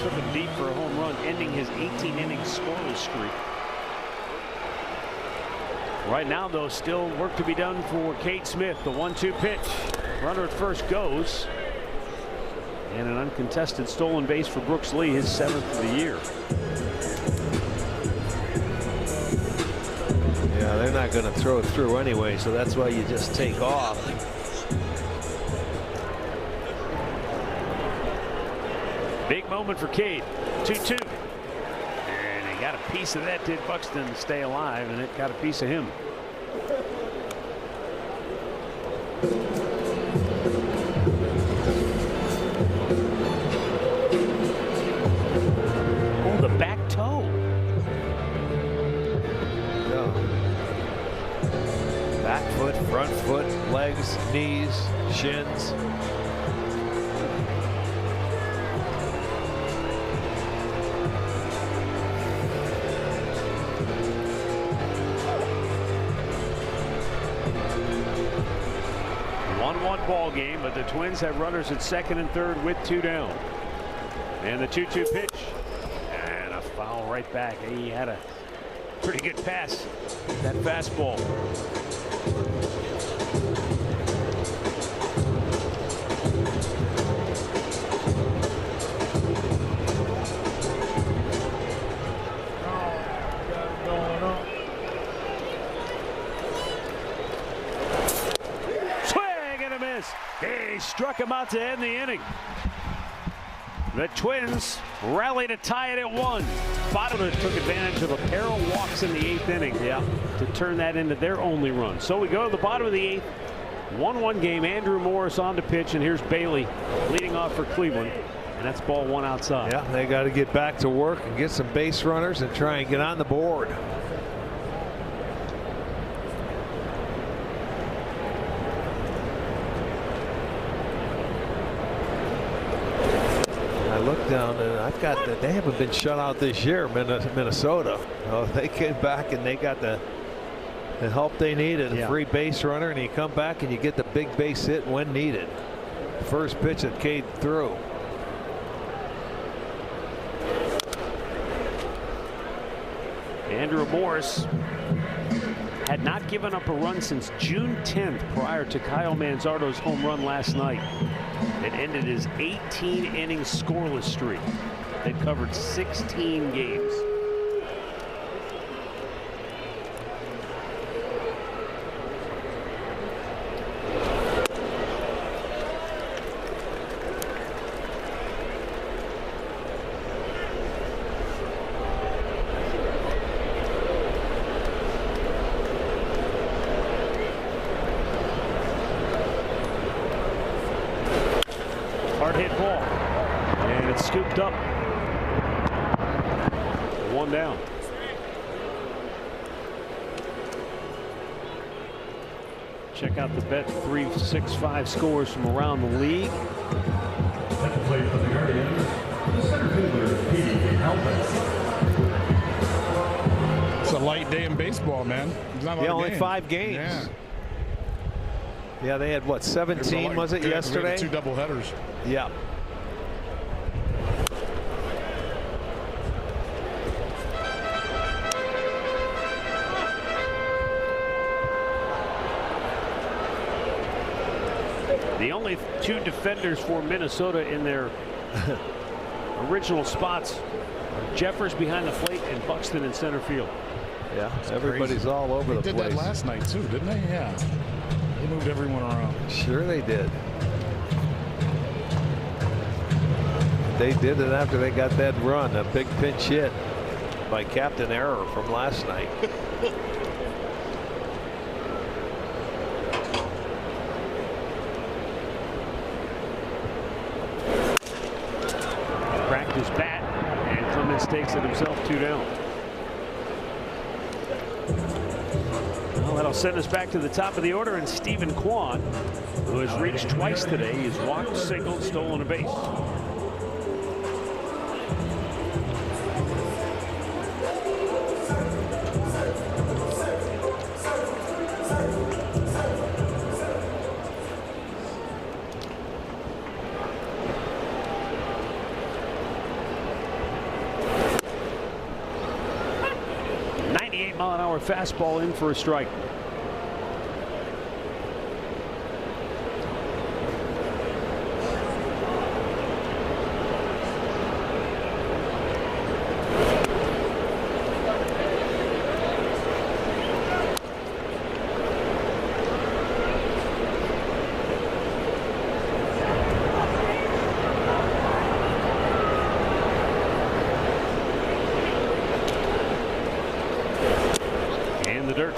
took him deep for a home run, ending his 18-inning scoreless streak. Right now, though, still work to be done for Cade Smith. The 1-2 pitch. Runner at first goes. And an uncontested stolen base for Brooks Lee, his 7th of the year. Yeah, they're not going to throw it through anyway, so that's why you just take off. Big moment for Cade. 2-2. And he got a piece of that. Did Buxton stay alive, and it got a piece of him. Oh, the back toe. Back foot, front foot, legs, knees, shins. Ball game, but the Twins have runners at second and third with 2 down. And the 2-2 pitch. And a foul right back. He had a pretty good pass. That fastball. struck him out to end the inning. The Twins rally to tie it at 1. Bottom took advantage of a pair of walks in the 8th inning to turn that into their only run. So we go to the bottom of the 8th. 1-1 game. Andrew Morris on to pitch, and here's Bailey leading off for Cleveland. And that's ball 1 outside. Yeah, they got to get back to work and get some base runners and try and get on the board. I look down and I've got that they haven't been shut out this year, Minnesota. Oh, they came back and they got the help they needed, a free base runner, and you come back and you get the big base hit when needed. First pitch that came through. Andrew Morris had not given up a run since June 10th prior to Kyle Manzardo's home run last night. It ended his 18-inning scoreless streak that covered 16 games. Hard hit ball, and it's scooped up. 1 down. Check out the Bet 365 scores from around the league. Second play for the Guardians, the center fielder, Petey Alves. It's a light day in baseball, man. It's not a lot of only games. 5 games. Yeah. Yeah, they had what, 17 was it yesterday? 2 doubleheaders. Yeah. The only 2 defenders for Minnesota in their original spots are Jeffers behind the plate and Buxton in center field. Yeah, everybody's all over the place. They did that last night too, didn't they? Yeah. They moved everyone around. Sure they did. They did it after they got that run, a big pinch hit by Captain Error from last night. Cracked his bat, and Clemens takes it himself, 2 down. Well, that'll send us back to the top of the order, and Stephen Kwan, who has reached twice today, he's walked, singled, stolen a base. Mile-an-hour fastball in for a strike. The dirt.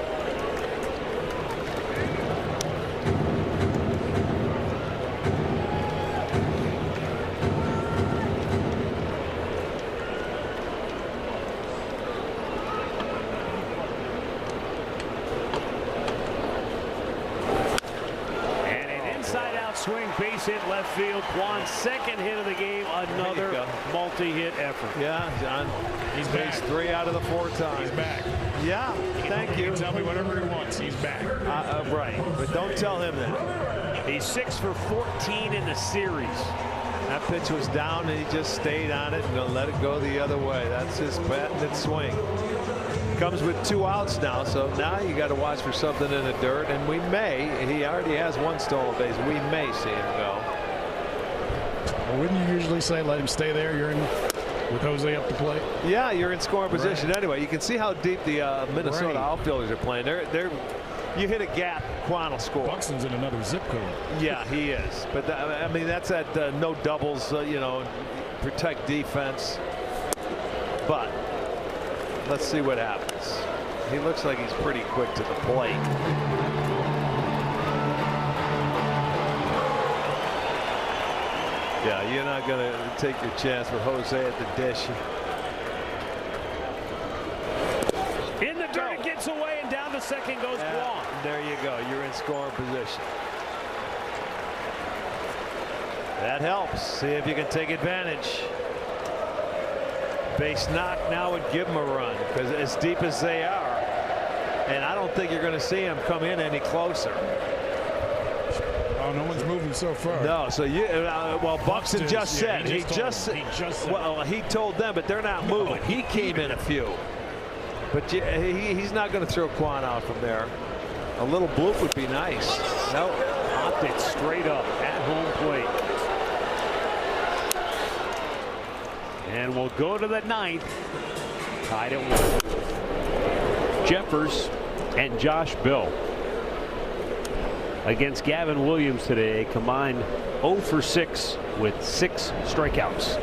And an inside-out swing, base hit left field. Kwan's second hit of the game, another multi-hit effort. Yeah, John. He's back. 3 out of the 4 times. He's back. Yeah, thank you. He can tell me whatever he wants. He's back. Right, but don't tell him that. He's 6 for 14 in the series. That pitch was down and he just stayed on it and let it go the other way. That's his patented swing. Comes with 2 outs now, so now you got to watch for something in the dirt, and we may. He already has 1 stolen base. We may see him go. Well, wouldn't you usually say let him stay there? You're in with Jose up the plate. Yeah, you're in scoring position anyway. You can see how deep the Minnesota outfielders are playing. They're you hit a gap, Quan will score. Buxton's in another zip code. Yeah, he is. But I mean, that's at no doubles, you know, protect defense. But let's see what happens. He looks like he's pretty quick to the plate. Yeah, you're not going to take your chance with Jose at the dish. In the dirt, it gets away, and down to second goes Guam. There you go. You're in scoring position. That helps. See if you can take advantage. Base knock now would give them a run, because as deep as they are, and I don't think you're going to see him come in any closer. Oh, no one's moving so far. No, so you well, Buxton just said he just said. Well, he told them, but they're not moving. He came in a few, but he's not going to throw Quan out from there. A little bloop would be nice. No, popped it straight up at home plate. And we'll go to the ninth. Tied at 1. Jeffers and Josh Bell against Gavin Williams today, a combined 0 for 6 with 6 strikeouts.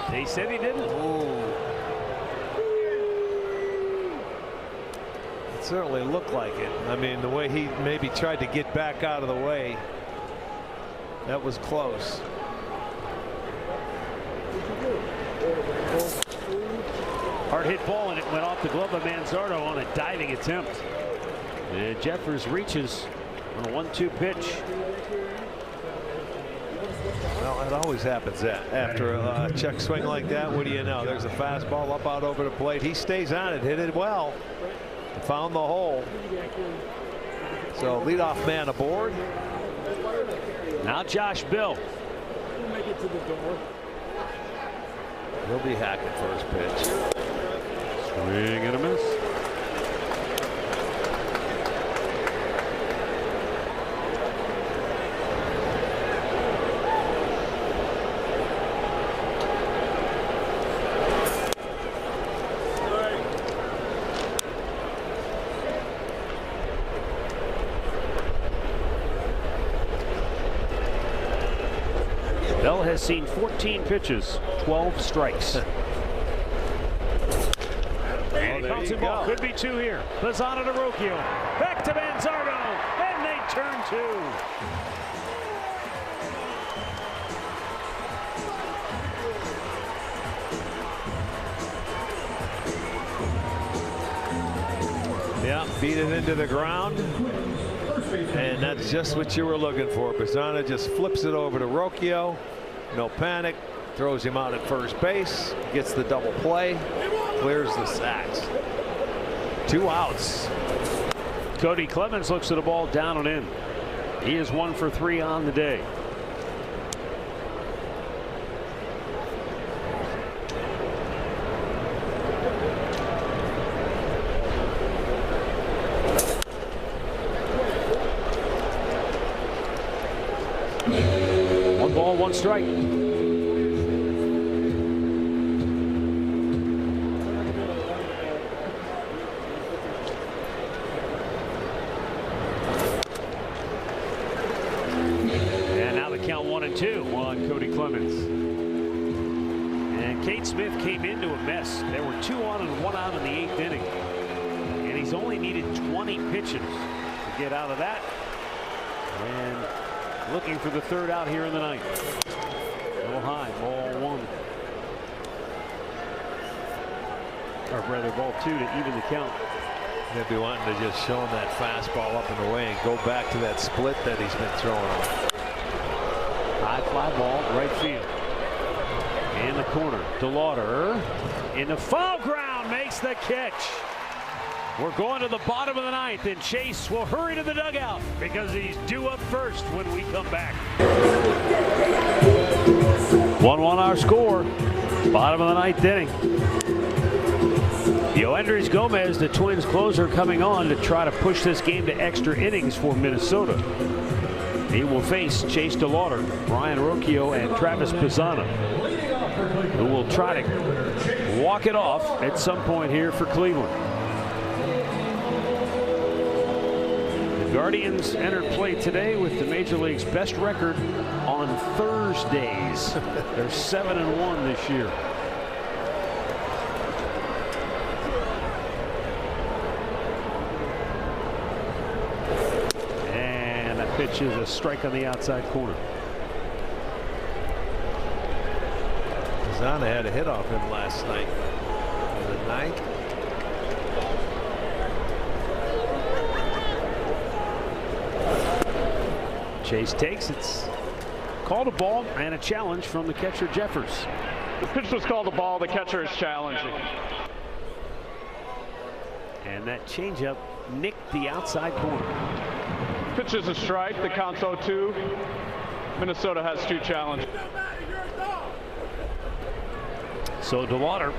They said he didn't. It certainly looked like it. I mean, the way he maybe tried to get back out of the way, that was close. Hard hit ball, and it went off the glove of Manzardo on a diving attempt. And Jeffers reaches on a 1-2 pitch. Well, it always happens after a check swing like that. What do you know? There's a fastball up out over the plate. He stays on it, hit it well, found the hole. So leadoff man aboard. Now Josh Bell. He'll be hacking first pitch. Swing and a miss. Bell has seen 14 pitches, 12 strikes. Bouncing ball could be 2 here. Lozano to Rocchio. Back to Manzardo. And they turn 2. Yeah, beat it into the ground. And that's just what you were looking for. Lozano just flips it over to Rocchio. No panic. Throws him out at first base. Gets the double play. Clears the sacks. 2 outs. Cody Clemens looks at the ball down and in. He is 1 for 3 on the day. One ball, 1 strike. Count 1-2 on Cody Clemens. And Kate Smith came into a mess. There were 2 on and 1 out in the 8th inning. And he's only needed 20 pitches to get out of that. And looking for the 3rd out here in the 9th. Go high, ball 1. Or rather, ball 2 to even the count. They'd be wanting to just show him that fastball up and away and go back to that split that he's been throwing on. High fly ball, right field. In the corner, DeLauder in the foul ground makes the catch. We're going to the bottom of the ninth, and Chase will hurry to the dugout because he's due up first when we come back. 1-1 our score. Bottom of the ninth inning. Yoendrys Gomez, the Twins closer, coming on to try to push this game to extra innings for Minnesota. He will face Chase DeLauder, Brian Rocchio, and Travis Pizzana, who will try to walk it off at some point here for Cleveland. The Guardians enter play today with the Major League's best record on Thursdays. They're 7-1 this year. And that pitch is a strike on the outside corner. Pizzana had a hit off him last night. The ninth. Chase takes it. Called a ball and a challenge from the catcher Jeffers. The pitch was called a ball. The catcher is challenging. And that changeup nicked the outside corner. Pitch is a strike. The count's 0-2. Minnesota has 2 challenges. So DeLauder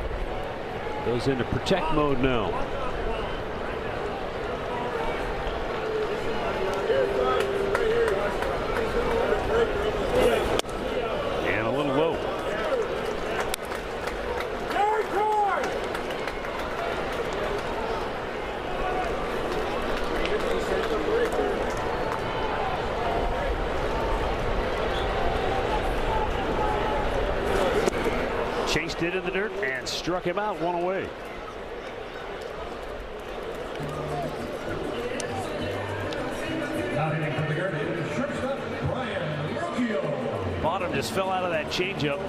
goes into protect mode now. And a little low. Chased it in the dirt and struck him out, one away. Bottom just fell out of that changeup.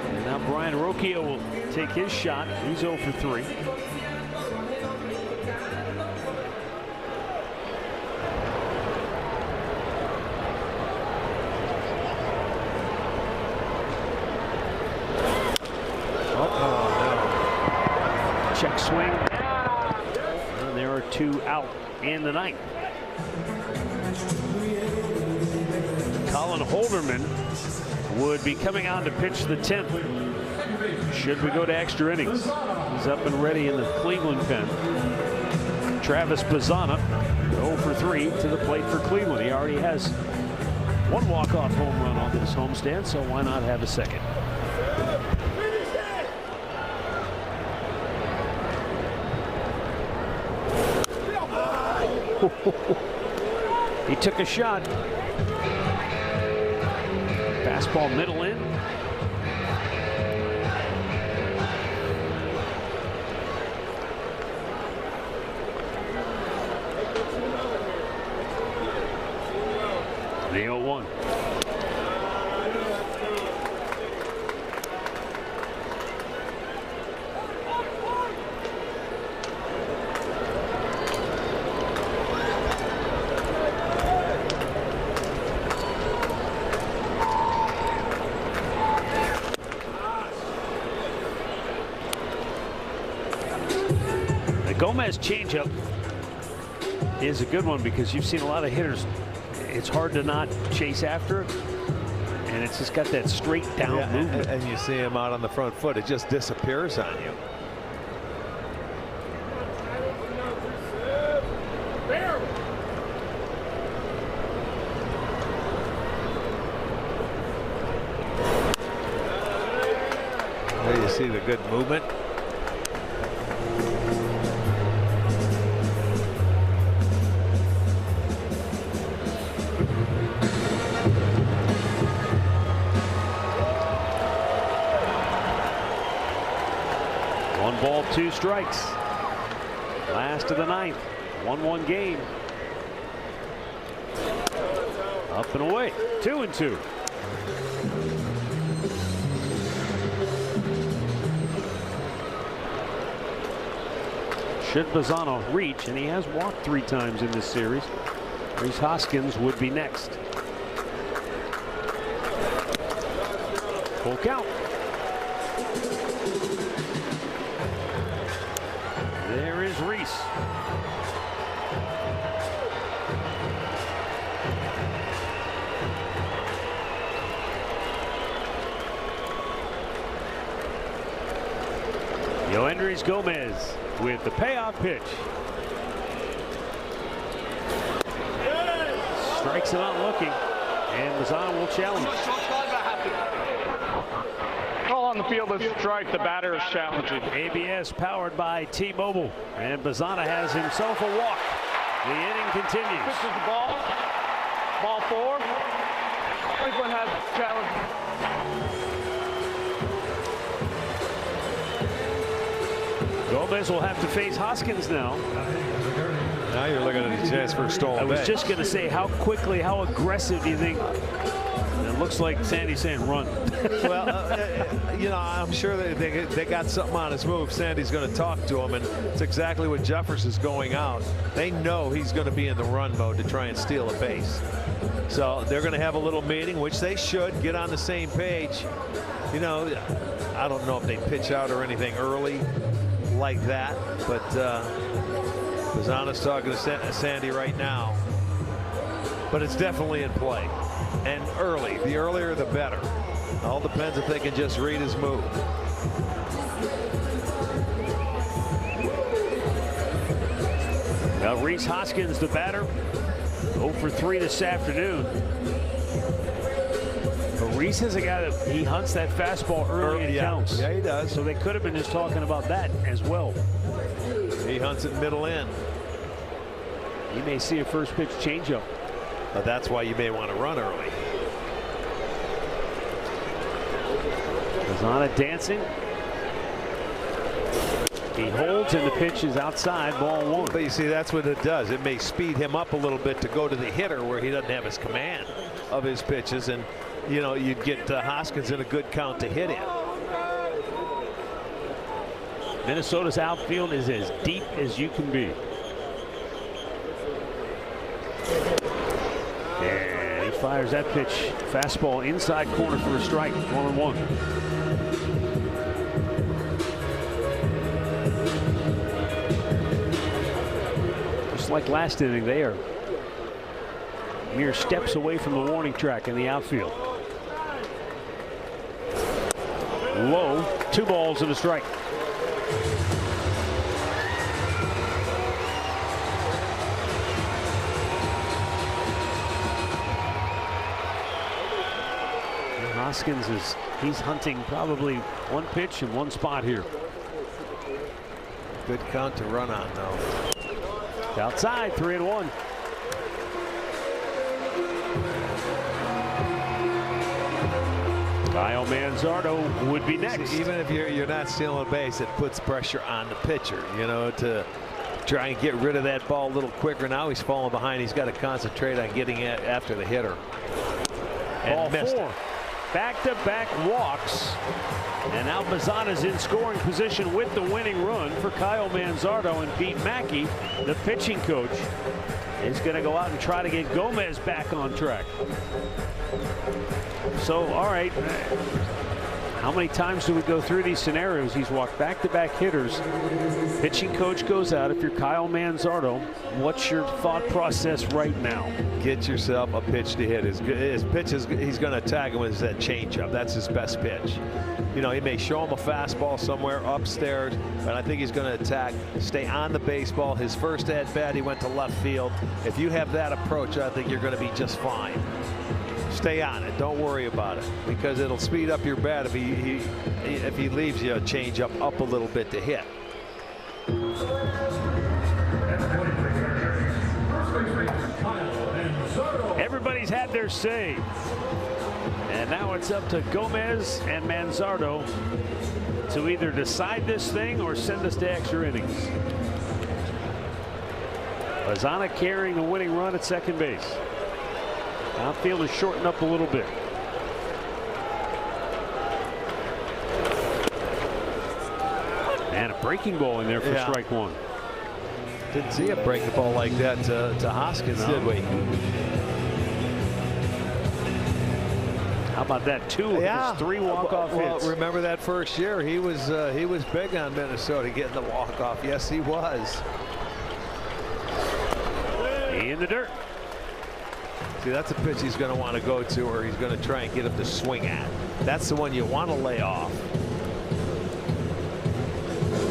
And now Brian Rocchio will take his shot. He's 0 for 3. Check swing. And there are 2 out in the ninth. Colin Holderman would be coming on to pitch the 10th. Should we go to extra innings? He's up and ready in the Cleveland pen. Travis Pizzana 0 for 3 to the plate for Cleveland. He already has 1 walk-off home run on this homestand, so why not have a second? He took a shot. Fastball middle in. The 0-1. Gomez changeup is a good one because you've seen a lot of hitters. It's hard to not chase after it, and it's just got that straight down movement. And you see him out on the front foot, it just disappears on you. There you see the good movement. Ball, 2 strikes. Last of the ninth. 1-1 game. Up and away. 2-2. Should Pizzana reach, and he has walked 3 times in this series, Rhys Hoskins would be next. Full count. There is Reese. Yoendrys Gomez with the payoff pitch. Strikes him out looking, and Bazan will challenge. Call on the field is strike. The batter is challenging. ABS powered by T-Mobile, and Bazana has himself a walk. The inning continues. This is the ball. Ball 4. Franklin has challenge. Gomez will have to face Hoskins now. Now you're looking at a chance for a stolen I was base. just going to say, how quickly, how aggressive do you think? It looks like Sandy's saying run. Well, you know, I'm sure they got something on his move. Sandy's going to talk to him, and it's exactly what Jeffers is going out. They know he's going to be in the run mode to try and steal a base. So they're going to have a little meeting, which they should get on the same page. You know, I don't know if they pitch out or anything early like that, but Bazana's talking to Sandy right now. But it's definitely in play. And early. The earlier the better. All depends if they can just read his move. Now Rhys Hoskins, the batter, 0 for 3 this afternoon. But Rhys is a guy that he hunts that fastball early and counts. Yeah, he does. So they could have been just talking about that as well. He hunts it middle in. You may see a first pitch changeup. But that's why you may want to run early. Bazana dancing. He holds, and the pitch is outside, ball 1. But you see, that's what it does. It may speed him up a little bit to go to the hitter where he doesn't have his command of his pitches, and you know, you'd get Hoskins in a good count to hit him. Minnesota's outfield is as deep as you can be. And he fires that pitch, fastball inside corner for a strike, 1-1. Just like last inning, they are mere steps away from the warning track in the outfield. Low, 2 balls and a strike. Hoskins he's hunting probably 1 pitch in 1 spot here. Good count to run on though. It's outside, 3-1. Kyle Manzardo would be next. See, even if you're not stealing a base, it puts pressure on the pitcher, you know, to try and get rid of that ball a little quicker. Now he's falling behind. He's got to concentrate on getting after the hitter. And Ball 4. Back-to-back walks, and now Bazana's in scoring position with the winning run for Kyle Manzardo, and Pete Mackey, the pitching coach, is going to go out and try to get Gomez back on track. So, all right, how many times do we go through these scenarios? He's walked back-to-back hitters. Pitching coach goes out. If you're Kyle Manzardo, what's your thought process right now? Get yourself a pitch to hit. His pitch is he's going to attack him with that changeup. That's his best pitch. You know, he may show him a fastball somewhere upstairs, but I think he's going to attack, stay on the baseball. His first at bat, he went to left field. If you have that approach, I think you're going to be just fine. Stay on it. Don't worry about it, because it'll speed up your bat if he leaves you a changeup up a little bit to hit. Everybody's had their say. And now it's up to Gomez and Manzardo to either decide this thing or send us to extra innings. Bazana carrying the winning run at second base. Outfield is shortened up a little bit. And a breaking ball in there for strike 1. Didn't see a breaking ball like that to Hoskins, did we? How about that? 2 of his 3 walk-off hits. Remember that first year, he was big on Minnesota getting the walk-off. Yes, he was. In the dirt. See, that's a pitch he's going to want to go to, or he's going to try and get him to swing at. That's the one you want to lay off.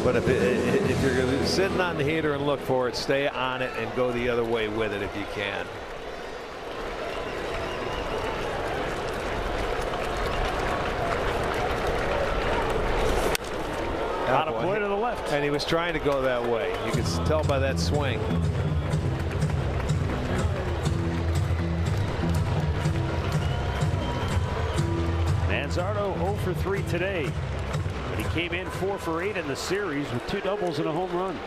But if you're sitting on the heater and look for it, stay on it and go the other way with it if you can. Out of play to the left. And he was trying to go that way. You can tell by that swing. Manzardo 0 for 3 today. But he came in 4 for 8 in the series with 2 doubles and a home run.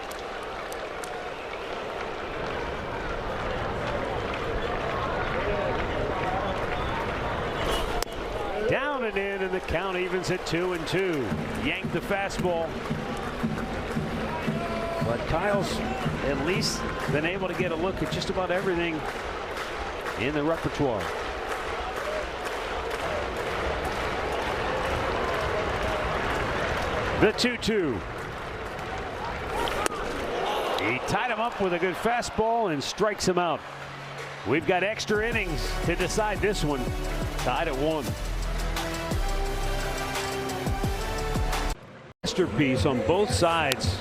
Down and in, and the count evens at 2-2. Yanked the fastball. But Kyle's at least been able to get a look at just about everything in the repertoire. The 2-2. He tied him up with a good fastball and strikes him out. We've got extra innings to decide this one. Tied at 1. Masterpiece on both sides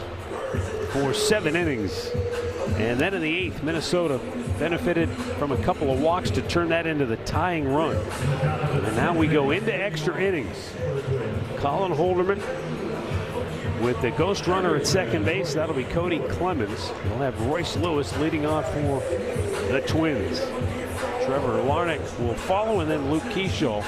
for 7 innings. And then in the 8th, Minnesota benefited from a couple of walks to turn that into the tying run. And now we go into extra innings. Colin Holderman with the ghost runner at second base. That'll be Cody Clemens. We'll have Royce Lewis leading off for the Twins. Trevor Larnach will follow, and then Luke Keyshaw.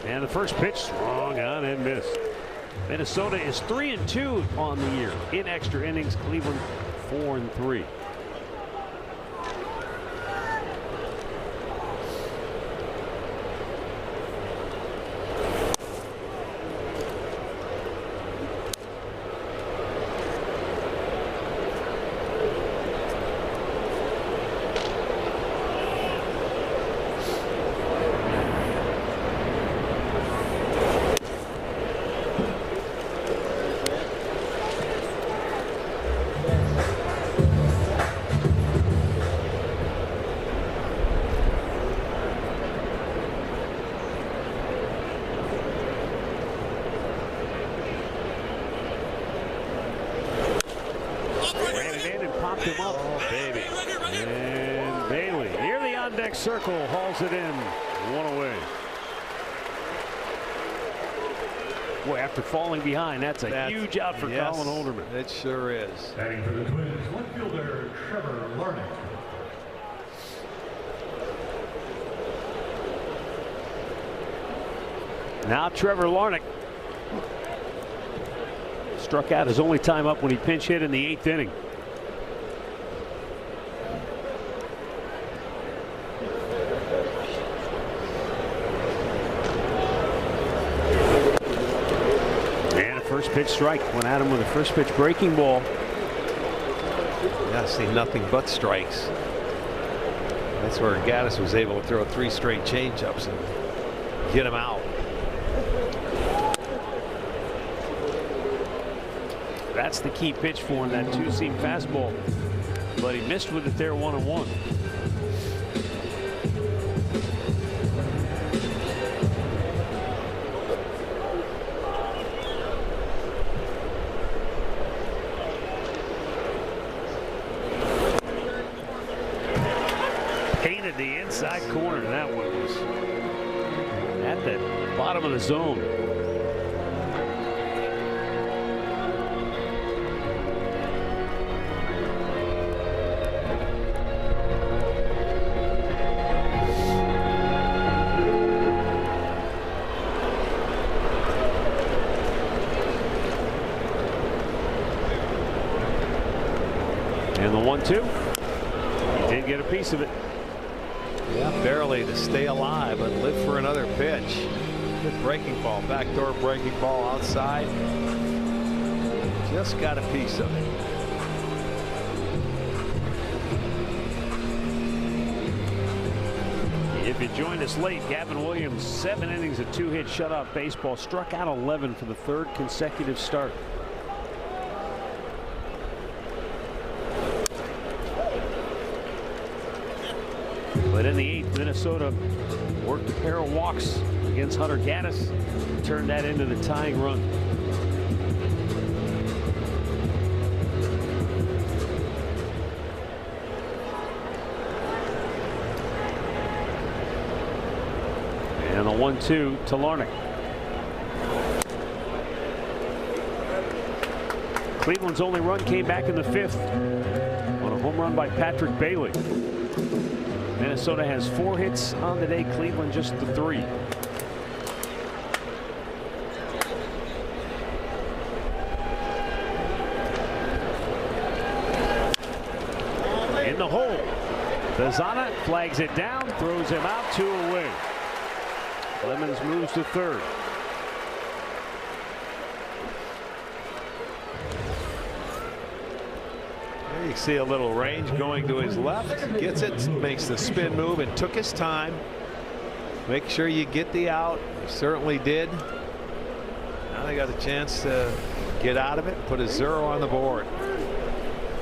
And the first pitch swung on and missed. Minnesota is 3-2 on the year in extra innings. Cleveland 4-3. Him up. Oh, baby. And Bailey near the on deck circle hauls it in. 1 away. Boy, after falling behind, that's a huge out for Colin Holderman. It sure is. Batting for the Twins, left fielder Trevor Larnach. Now Trevor Larnach struck out his only time up when he pinch hit in the 8th inning. First pitch strike. Went at him with a first pitch breaking ball. Yeah, I see nothing but strikes. That's where Gaddis was able to throw 3 straight changeups and get him out. That's the key pitch for him, that 2-seam fastball. But he missed with it there 1-1. Painted the inside corner. That one was at the bottom of the zone. And the 1-2. He did get a piece of it. Yeah, barely to stay alive, but live for another pitch. Good breaking ball, backdoor breaking ball outside. Just got a piece of it. If you joined us late, Gavin Williams, 7 innings of 2-hit shutout baseball, struck out 11 for the 3rd consecutive start. But in the 8th, Minnesota worked a pair of walks against Hunter Gaddis, turned that into the tying run. And the 1-2 to Larnach. Cleveland's only run came back in the 5th on a home run by Patrick Bailey. Minnesota has 4 hits on the day, Cleveland just the 3. In the hole. Bazana flags it down, throws him out, 2 away. Lemons moves to 3rd. There you see a little range going to his left. Gets it, makes the spin move, and took his time. Make sure you get the out. He certainly did. Now they got a chance to get out of it, put a 0 on the board.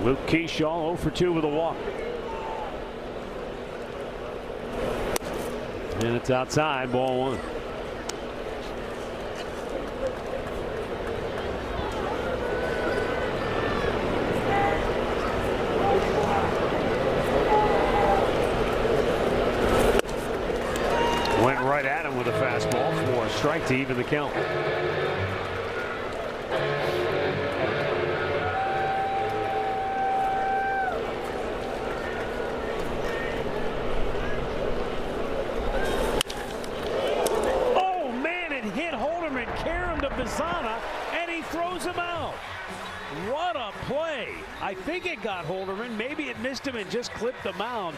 Luke Keyshaw 0 for 2 with a walk. And it's outside, ball 1. Went right at him with a fastball for a strike to even the count. I think it got Holderman. Maybe it missed him and just clipped the mound.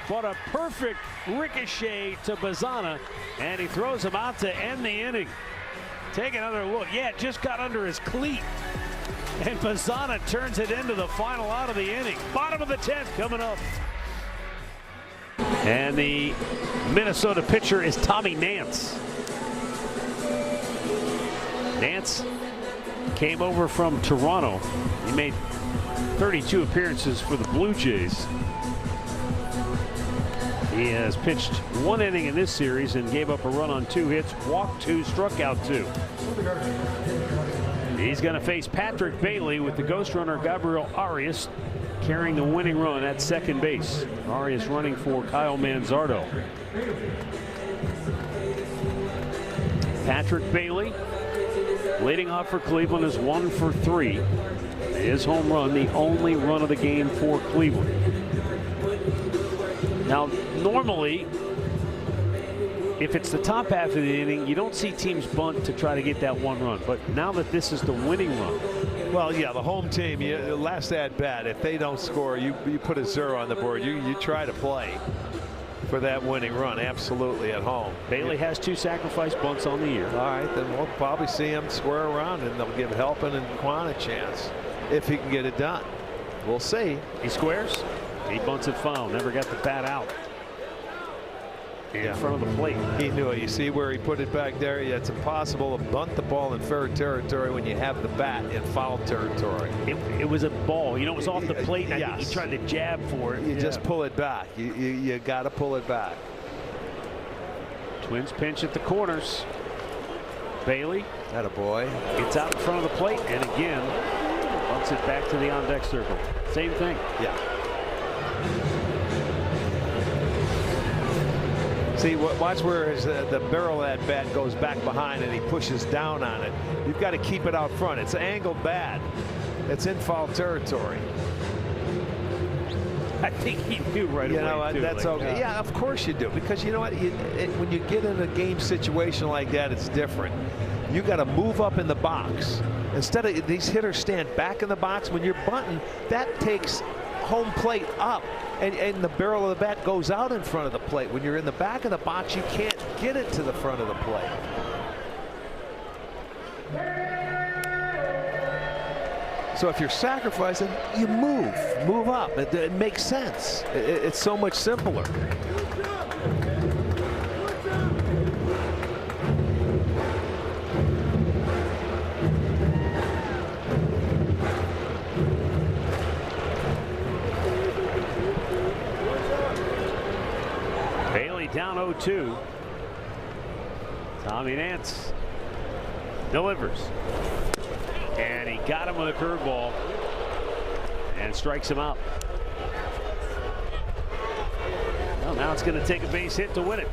But a perfect ricochet to Bazana, and he throws him out to end the inning. Take another look. Yeah, it just got under his cleat. And Bazana turns it into the final out of the inning. Bottom of the 10th coming up. And the Minnesota pitcher is Tommy Nance. Nance came over from Toronto. He made 32 appearances for the Blue Jays. He has pitched 1 inning in this series and gave up a run on 2 hits, walked 2, struck out 2. He's going to face Patrick Bailey with the ghost runner Gabriel Arias carrying the winning run at second base. Arias running for Kyle Manzardo. Patrick Bailey leading off for Cleveland is 1 for 3. His home run, the only run of the game for Cleveland. Now, normally, if it's the top half of the inning, you don't see teams bunt to try to get that 1 run. But now that this is the winning run. Well, yeah, the home team, last at bat, if they don't score, you put a 0 on the board. You try to play for that winning run, absolutely, at home. Bailey has 2 sacrifice bunts on the year. All right, then we'll probably see him square around, and they'll give Helpin and Quan a chance if he can get it done. We'll see. He squares. He bunts it foul. Never got the bat out in front of the plate. He knew it. You see where he put it back there? Yeah, it's impossible to bunt the ball in fair territory when you have the bat in foul territory. It was a ball. You know, it was off the plate. And yes. I think he tried to jab for it. You just pull it back. You got to pull it back. Twins pinch at the corners. Bailey. Attaboy. Gets out in front of the plate and again bunts it back to the on deck circle. Same thing. Yeah. See, watch where the barrel of that bat goes back behind and he pushes down on it. You've got to keep it out front. It's angled bad. It's in foul territory. I think he knew right away. You know what? That's okay. Yeah, of course you do. Because you know what? When you get in a game situation like that, it's different. You got to move up in the box. Instead of these hitters stand back in the box, when you're bunting, that takes home plate up, and the barrel of the bat goes out in front of the plate. When you're in the back of the box, you can't get it to the front of the plate. So if you're sacrificing, you move up. It makes sense. It's so much simpler. Bailey down 0-2. Tommy Nance delivers. And he got him with a curveball and strikes him out. Well, now it's going to take a base hit to win it.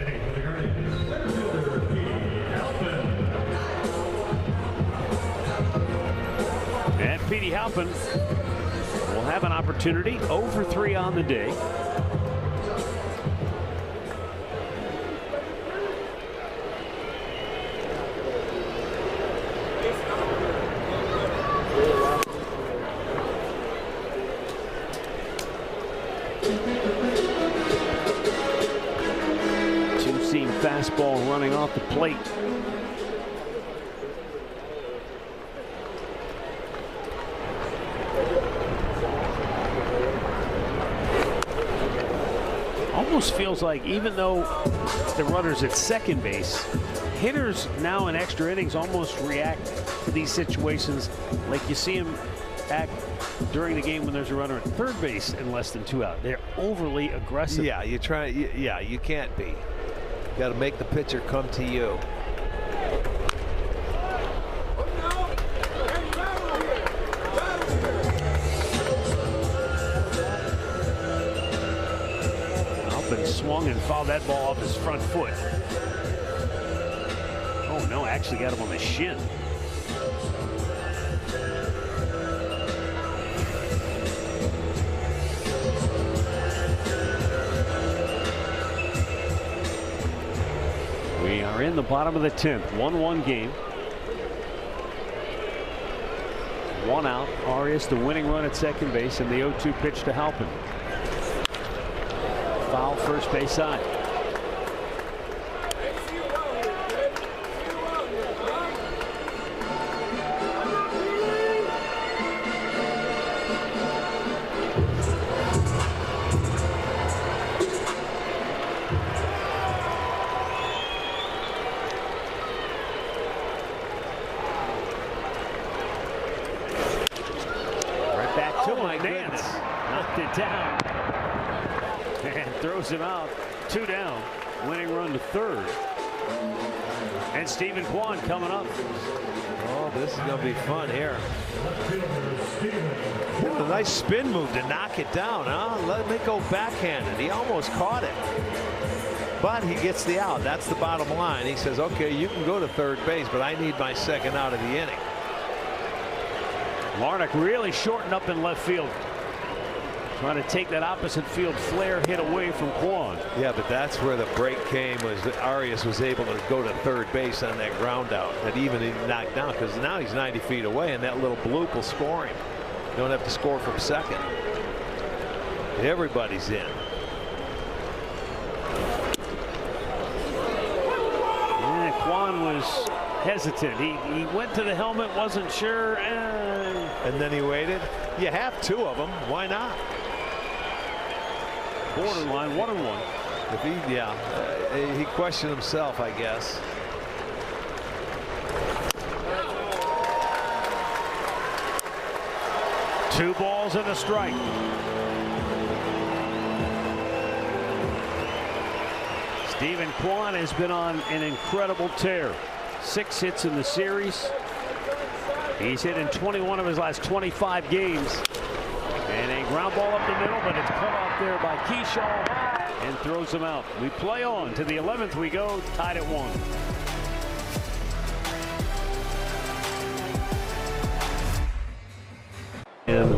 And Petey Halpin will have an opportunity. 0 for 3 on the day. Two-seam fastball running off the plate. Almost feels like, even though the runner's at second base, hitters now in extra innings almost react to these situations like you see them act during the game when there's a runner at third base and less than 2 out. They're overly aggressive. Yeah, you can't be. You got to make the pitcher come to you. Halpin swung and fouled that ball off his front foot. Oh no, actually got him on the shin. We are in the bottom of the 10th. 1-1 game. 1 out. Arias the winning run at second base, and the 0-2 pitch to Halpin. Foul first base side. Nance knocked it down and throws him out. 2 down. Winning run to third. And Stephen Kwan coming up. Oh, this is going to be fun here. A nice spin move to knock it down, huh? Let him go backhanded. He almost caught it. But he gets the out. That's the bottom line. He says, okay, you can go to third base, but I need my second out of the inning. Larnach really shortened up in left field, trying to take that opposite field flare hit away from Kwan. Yeah, but that's where the break came, was that Arias was able to go to third base on that ground out that even he knocked down, because now he's 90 feet away and that little bloop will score him. You don't have to score from second. Everybody's in. Yeah, Kwan was hesitant. He went to the helmet, wasn't sure, and then he waited. You have 2 of them. Why not? Borderline 1-1. If he questioned himself, I guess. Two balls and a strike. Stephen Kwan has been on an incredible tear. 6 hits in the series. He's hit in 21 of his last 25 games. And a ground ball up the middle, but it's cut off there by Keyshaw and throws him out. We play on to the 11th. We go tied at 1. And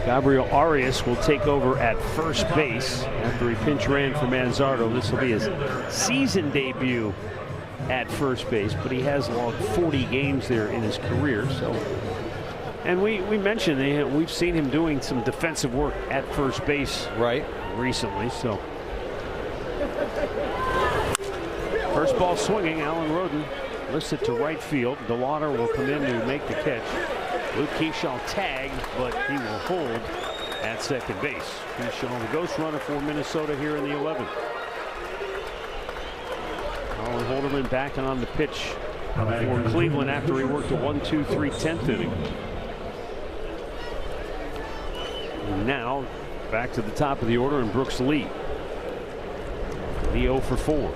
Gabriel Arias will take over at first base after he pinch ran for Manzardo. This will be his season debut at first base, but he has logged 40 games there in his career, so And we mentioned we've seen him doing some defensive work at first base recently. So first ball swinging, Alan Roden listed to right field. DeLauder will come in to make the catch. Luke Keyshaw tagged, but he will hold at second base. Keyshaw, the ghost runner for Minnesota here in the 11th. Colin Holderman back on the pitch for Cleveland after he worked a 1-2-3 10th inning. And now back to the top of the order, and Brooks Lee. The 0 for 4.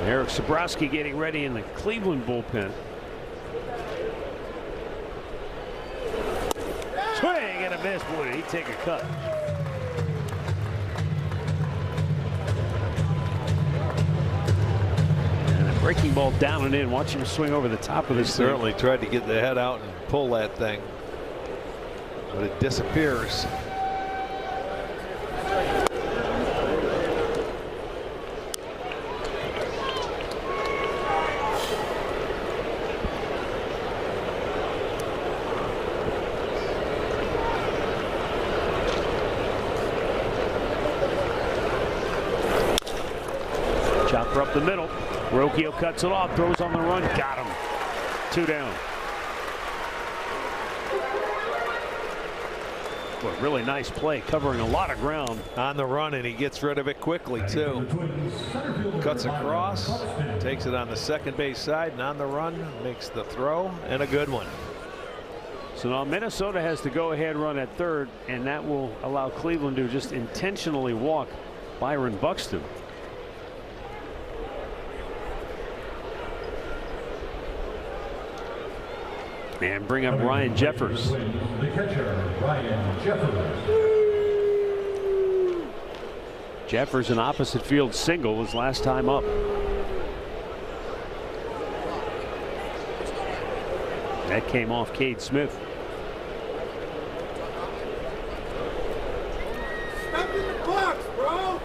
Eric Sabrowski getting ready in the Cleveland bullpen. Swing and a miss. Boy, did he take a cut. And a breaking ball down and in. Watch him swing over the top of this. He certainly tried to get the head out and pull that thing, but it disappears. Chopper up the middle. Rocchio cuts it off, throws on the run, got him. 2 down. Boy, really nice play, covering a lot of ground on the run, and he gets rid of it quickly too. Cuts across, takes it on the second base side, and on the run makes the throw, and a good one. So now Minnesota has the go-ahead run at third, and that will allow Cleveland to just intentionally walk Byron Buxton. And bring up Ryan Jeffers. The catcher, Ryan Jeffers. Jeffers, an opposite field single, was last time up. That came off Cade Smith. Step in the box, bro.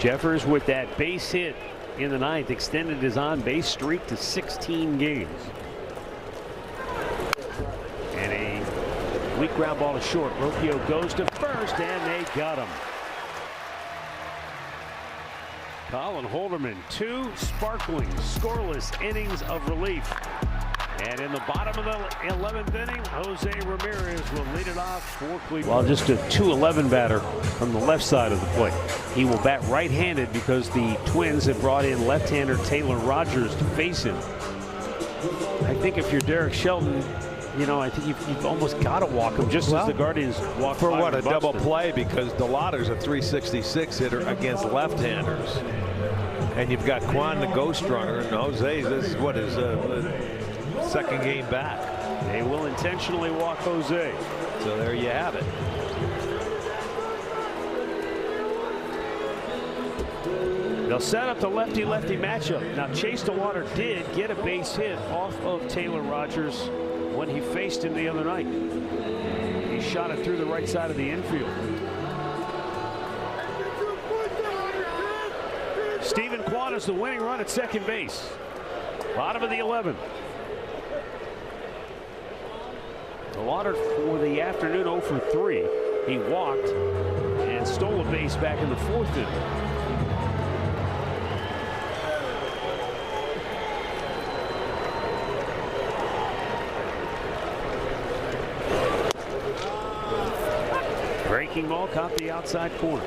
Jeffers, with that base hit in the 9th, extended his on-base streak to 16 games. And a weak ground ball to short. Rocchio goes to first, and they got him. Colin Holderman, 2 sparkling, scoreless innings of relief. And in the bottom of the 11th inning, Jose Ramirez will lead it off for Cleveland. Well, just a 2-11 batter from the left side of the plate. He will bat right-handed because the Twins have brought in left-hander Taylor Rogers to face him. I think if you're Derek Shelton, you know, I think you've almost got to walk him, just as the Guardians walk for what a Buxton. double play, because DeLauder's a 366 hitter against left-handers, and you've got Quan the ghost runner, and Jose. This is what his second game back. They will intentionally walk Jose. So there you have it. They'll set up the lefty-lefty matchup. Now Chase DeLauder did get a base hit off of Taylor Rogers when he faced him the other night. He shot it through the right side of the infield. Stephen Kwan is the winning run at second base. Bottom of the 11th. DeLauder for the afternoon 0 for 3. He walked and stole a base back in the 4th inning. breaking ball caught the outside corner.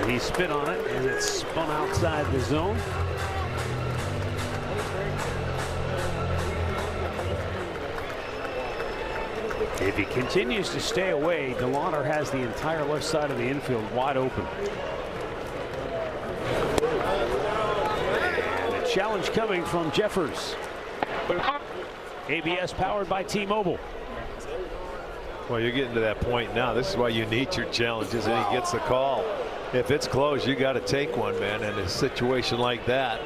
He spit on it and it spun outside the zone. If he continues to stay away, DeLauder has the entire left side of the infield wide open. And a challenge coming from Jeffers. ABS powered by T-Mobile. Well, you're getting to that point now. This is why you need your challenges, and he gets the call. If it's close, you got to take one, man. In a situation like that,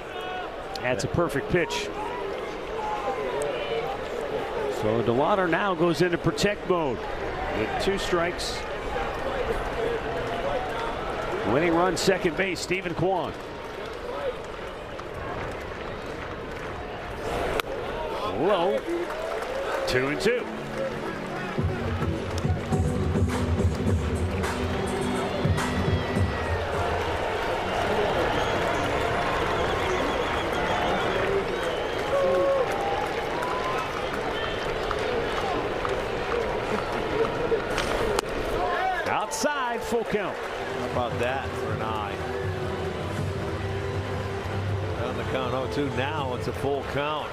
that's a perfect pitch. So DeLauder now goes into protect mode with 2 strikes. Winning run second base, Stephen Kwan. Low, 2-2. Outside, full count. How about that for an eye? On the count 0-2. Now it's a full count.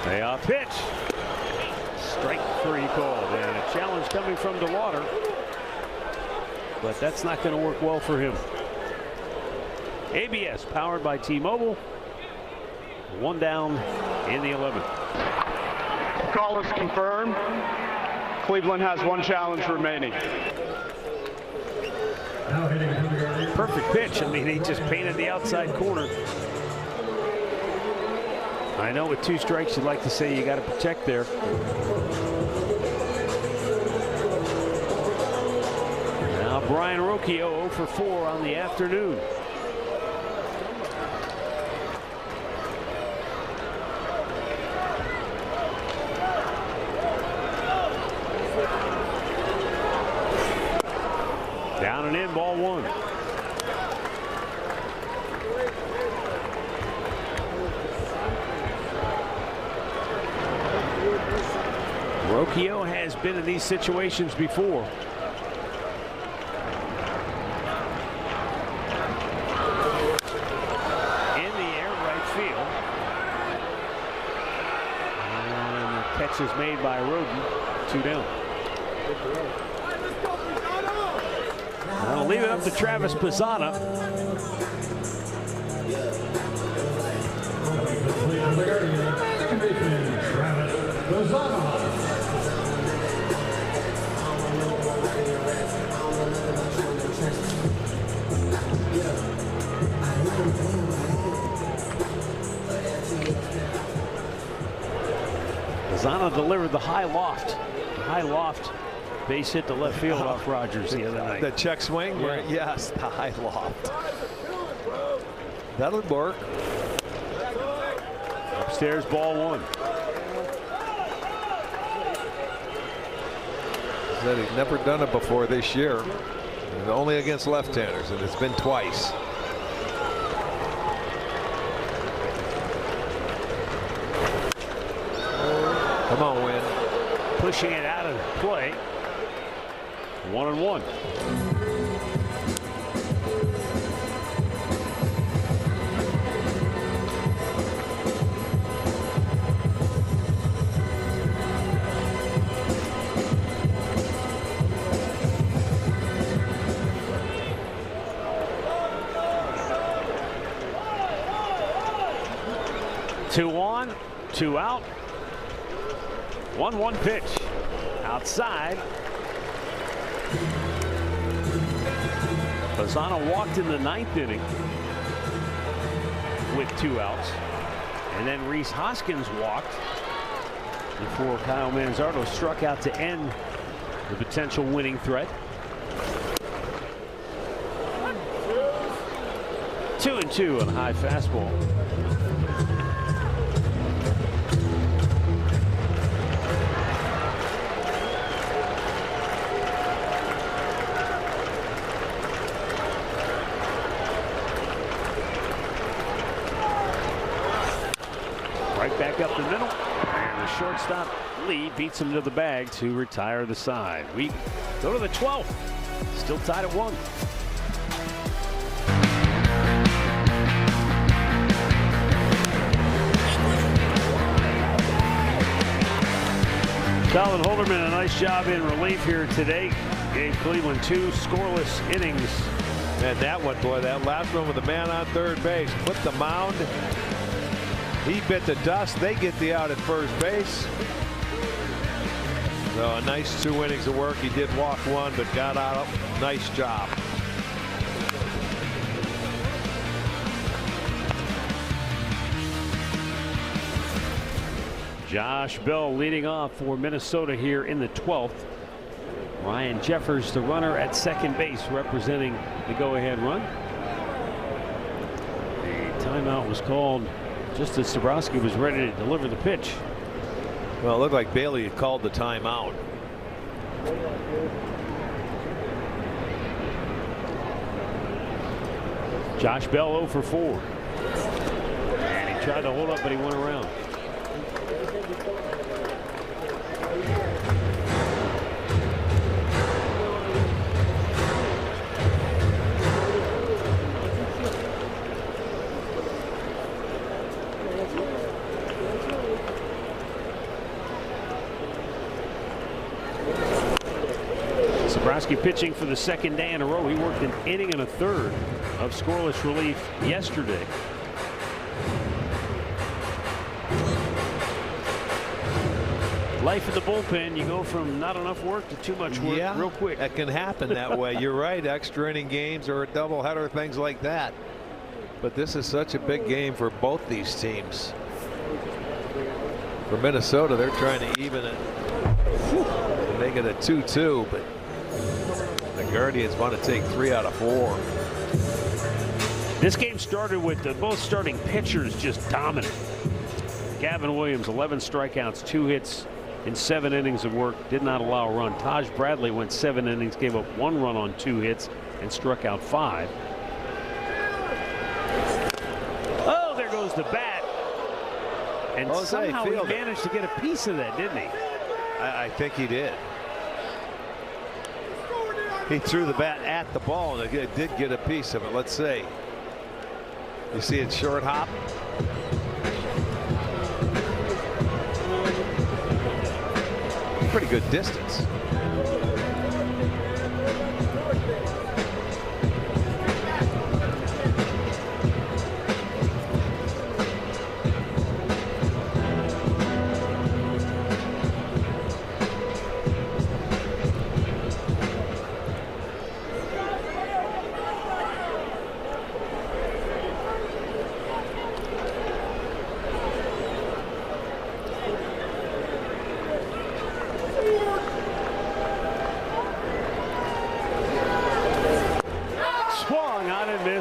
Payoff pitch. Strike 3 called, and a challenge coming from DeLauder. But that's not going to work well for him. ABS powered by T-Mobile. 1 down in the 11th. Call is confirmed. Cleveland has 1 challenge remaining. Perfect pitch. I mean, he just painted the outside corner. I know with 2 strikes, you'd like to say you got to protect there. Now Brian Rocchio 0 for 4 on the afternoon. Down and in, ball 1. Rocchio has been in these situations before. In the air, right field. And the catch is made by Roden. 2 down. I'll leave it up to Travis Pizzana. Pizzana delivered the high loft. Base hit to left field off Rogers the other night. The check swing? Yeah. Where, yes, the high loft. That'll work. Upstairs, ball 1. Said he's never done it before this year. And only against left-handers, and it's been twice. Come on, Win. Pushing it out of play. 1-1. Two on, 2 out. 1-1 pitch. Outside. Pizzana walked in the 9th inning with 2 outs. And then Rhys Hoskins walked before Kyle Manzardo struck out to end the potential winning threat. 2-2 on a high fastball. shortstop Lee beats him to the bag to retire the side. We go to the 12th. Still tied at 1. Colin Holderman, a nice job in relief here today. Gave Cleveland 2 scoreless innings. And that one, boy, that last one with the man on third base, flipped the mound. He bit the dust. They get the out at first base. So a nice 2 innings of work. He did walk 1, but got out. Nice job. Josh Bell leading off for Minnesota here in the 12th. Ryan Jeffers, the runner at second base, representing the go-ahead run. The timeout was called just as Sabrowski was ready to deliver the pitch. Well, it looked like Bailey had called the timeout. Josh Bell 0 for 4. And he tried to hold up, but he went around. Sabrowski pitching for the second day in a row. He worked an inning and a third of scoreless relief yesterday. Life in the bullpen, you go from not enough work to too much work real quick. That can happen that way. You're right. Extra inning games or a doubleheader, things like that. But this is such a big game for both these teams. For Minnesota, they're trying to even it, make it a 2-2, but the Guardians want to take 3 out of 4. This game started with both starting pitchers just dominant. Gavin Williams, 11 strikeouts, 2 hits in 7 innings of work, did not allow a run. Taj Bradley went 7 innings, gave up 1 run on 2 hits, and struck out 5. Oh, there goes the bat. And somehow he managed to get a piece of that, didn't he? I think he did. He threw the bat at the ball, and it did get a piece of it. Let's see. You see it short hop. Pretty good distance.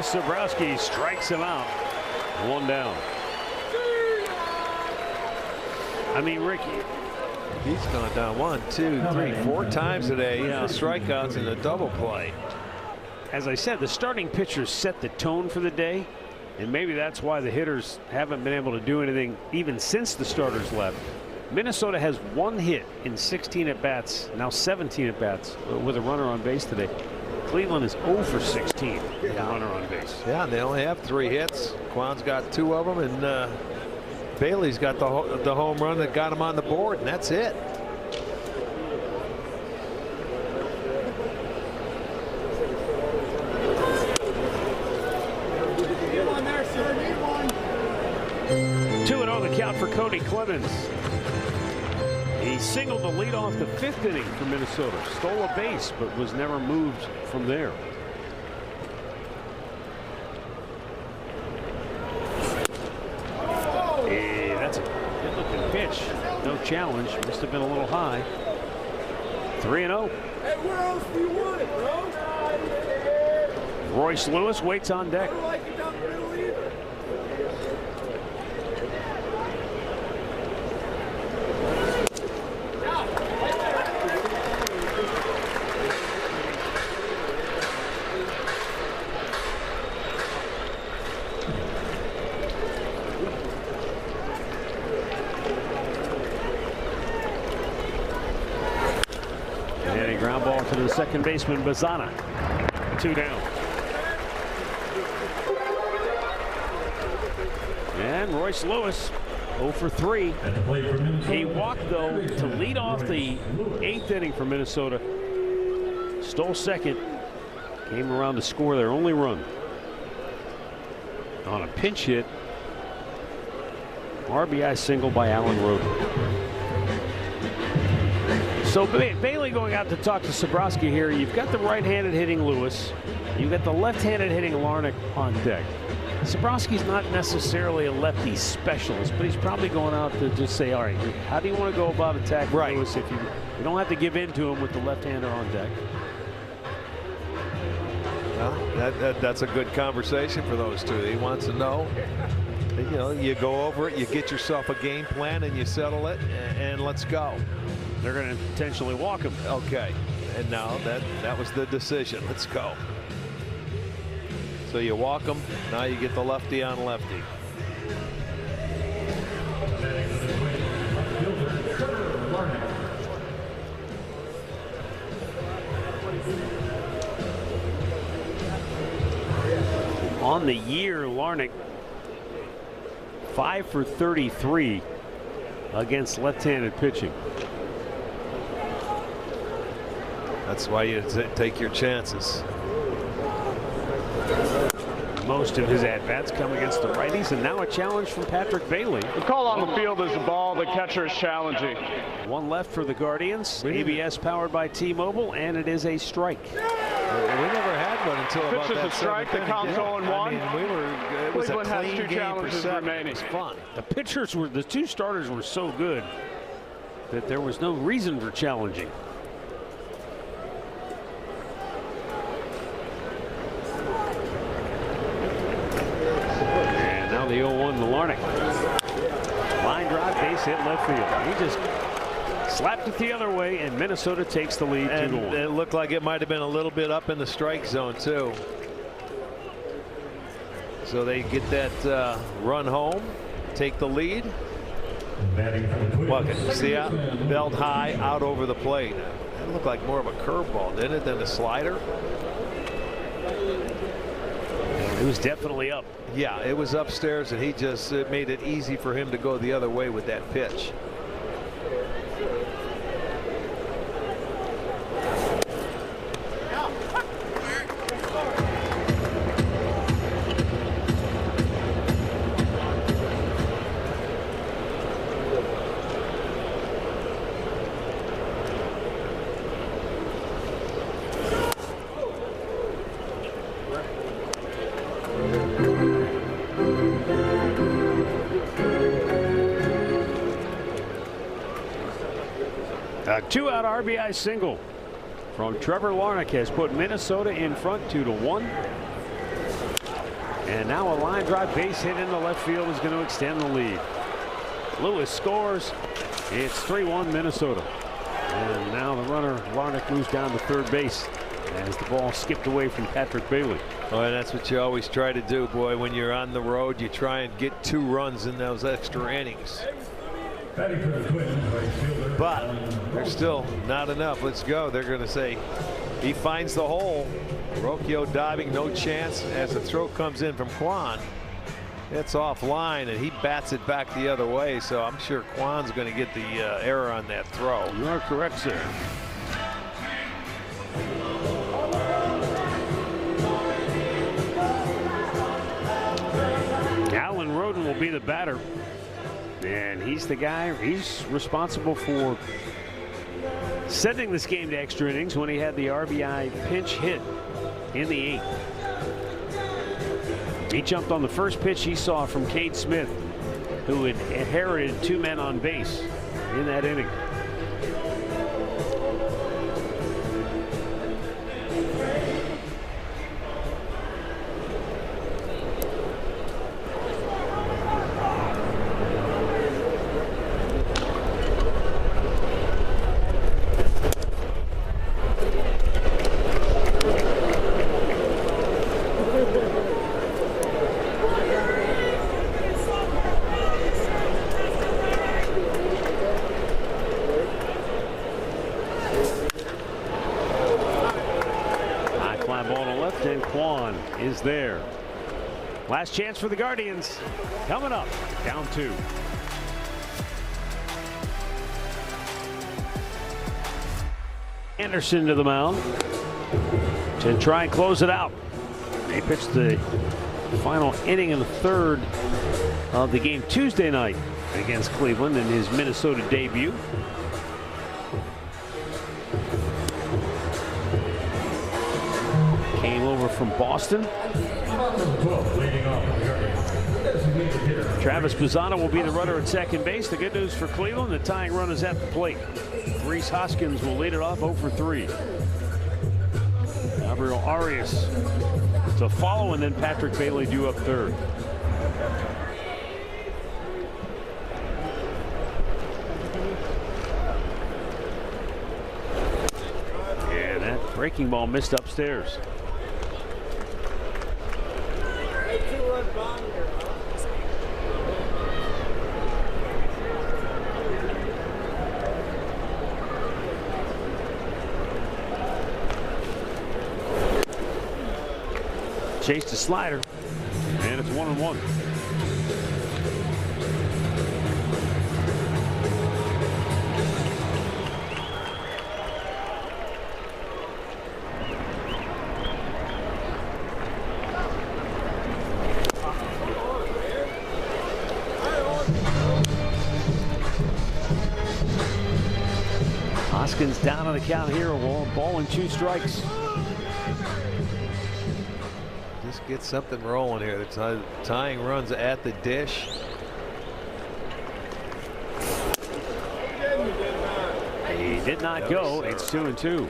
Sabrowski strikes him out. 1 down. I mean, Ricky, he's gone down 1, 2, 3, 4 times today. The strikeouts and the double play. As I said, the starting pitchers set the tone for the day, and maybe that's why the hitters haven't been able to do anything even since the starters left. Minnesota has 1 hit in 16 at bats, now 17 at bats with a runner on base today. Cleveland is 0 for 16 with a runner on base. Yeah, and they only have 3 hits. Quan's got 2 of them, and Bailey's got the home run that got him on the board, and that's it. Come on there, sir. Need one. 2-0 the count for Cody Clemens. He singled the lead off the 5th inning for Minnesota. Stole a base, but was never moved from there. Hey, that's a good-looking pitch. No challenge. Must have been a little high. 3-0. Hey, where else do you want it, bro? Royce Lewis waits on deck. I don't like it down the middle either. And a ground ball to the second baseman, Bazana. 2 down. And Royce Lewis 0 for 3. He walked, though, to lead off the 8th inning for Minnesota. Stole second. Came around to score their only run. On a pinch hit. RBI single by Alan Roden. So Bailey going out to talk to Sabrowski here. You've got the right-handed hitting Lewis. You've got the left-handed hitting Larnach on deck. Sabrowski's not necessarily a lefty specialist, but he's probably going out to just say, all right, how do you want to go about attacking Lewis if you don't have to give in to him with the left-hander on deck? Well, that's a good conversation for those two. He wants to know. You know, you go over it, you get yourself a game plan, and you settle it, and let's go. They're going to intentionally walk him. Okay, and now that was the decision. Let's go. So you walk him. Now you get the lefty on lefty. On the year, Larnach 5 for 33 against left-handed pitching. That's why you take your chances. Most of his at-bats come against the righties, and now a challenge from Patrick Bailey. The call on the field is the ball the catcher is challenging. One left for the Guardians. ABS powered by T-Mobile, and it is a strike. We never had one until about Pitch is that a strike. The count's 0-1. I mean, it was a Cleveland has clean 2 game challenges for 7. remaining. It was fun. The 2 starters were so good that there was no reason for challenging. And now the 0-1 to Larnach. Line drive, base hit, left field. He just slapped it the other way, and Minnesota takes the lead 2-1. It looked like it might have been a little bit up in the strike zone too. So they get that run home, take the lead. Look, see that belt high out over the plate. That looked like more of a curveball, didn't it, than a slider? It was definitely up. Yeah, it was upstairs, and he just made it easy for him to go the other way with that pitch. A 2-out RBI single from Trevor Larnach has put Minnesota in front 2-1. And now a line drive base hit into left field is going to extend the lead. Lewis scores. It's 3-1 Minnesota. And now the runner Larnach moves down to third base as the ball skipped away from Patrick Bailey. Oh, and that's what you always try to do, boy. When you're on the road, you try and get 2 runs in those extra innings. But there's still not enough. Let's go. They're going to say he finds the hole. Rocchio diving, no chance. As the throw comes in from Kwan, it's offline, and he bats it back the other way. So I'm sure Kwan's going to get the error on that throw. You are correct, sir. Alan Roden will be the batter. And he's the guy, he's responsible for sending this game to extra innings when he had the RBI pinch hit in the 8th. He jumped on the first pitch he saw from Cade Smith, who had inherited 2 men on base in that inning. Kwan is there. Last chance for the Guardians. Coming up, down 2. Anderson to the mound to try and close it out. He pitched the final inning of the 3rd of the game Tuesday night against Cleveland in his Minnesota debut. Came over from Boston. Travis Bazzana will be the runner at second base. The good news for Cleveland, the tying run is at the plate. Rhys Hoskins will lead it off 0 for 3. Gabriel Arias to follow, and then Patrick Bailey due up 3rd. And that breaking ball missed upstairs. Chased a slider, and it's 1-1. Hoskins down on the count here, ball and 2 strikes. Just get something rolling here. The tying runs at the dish. He did not go. It's 2-2.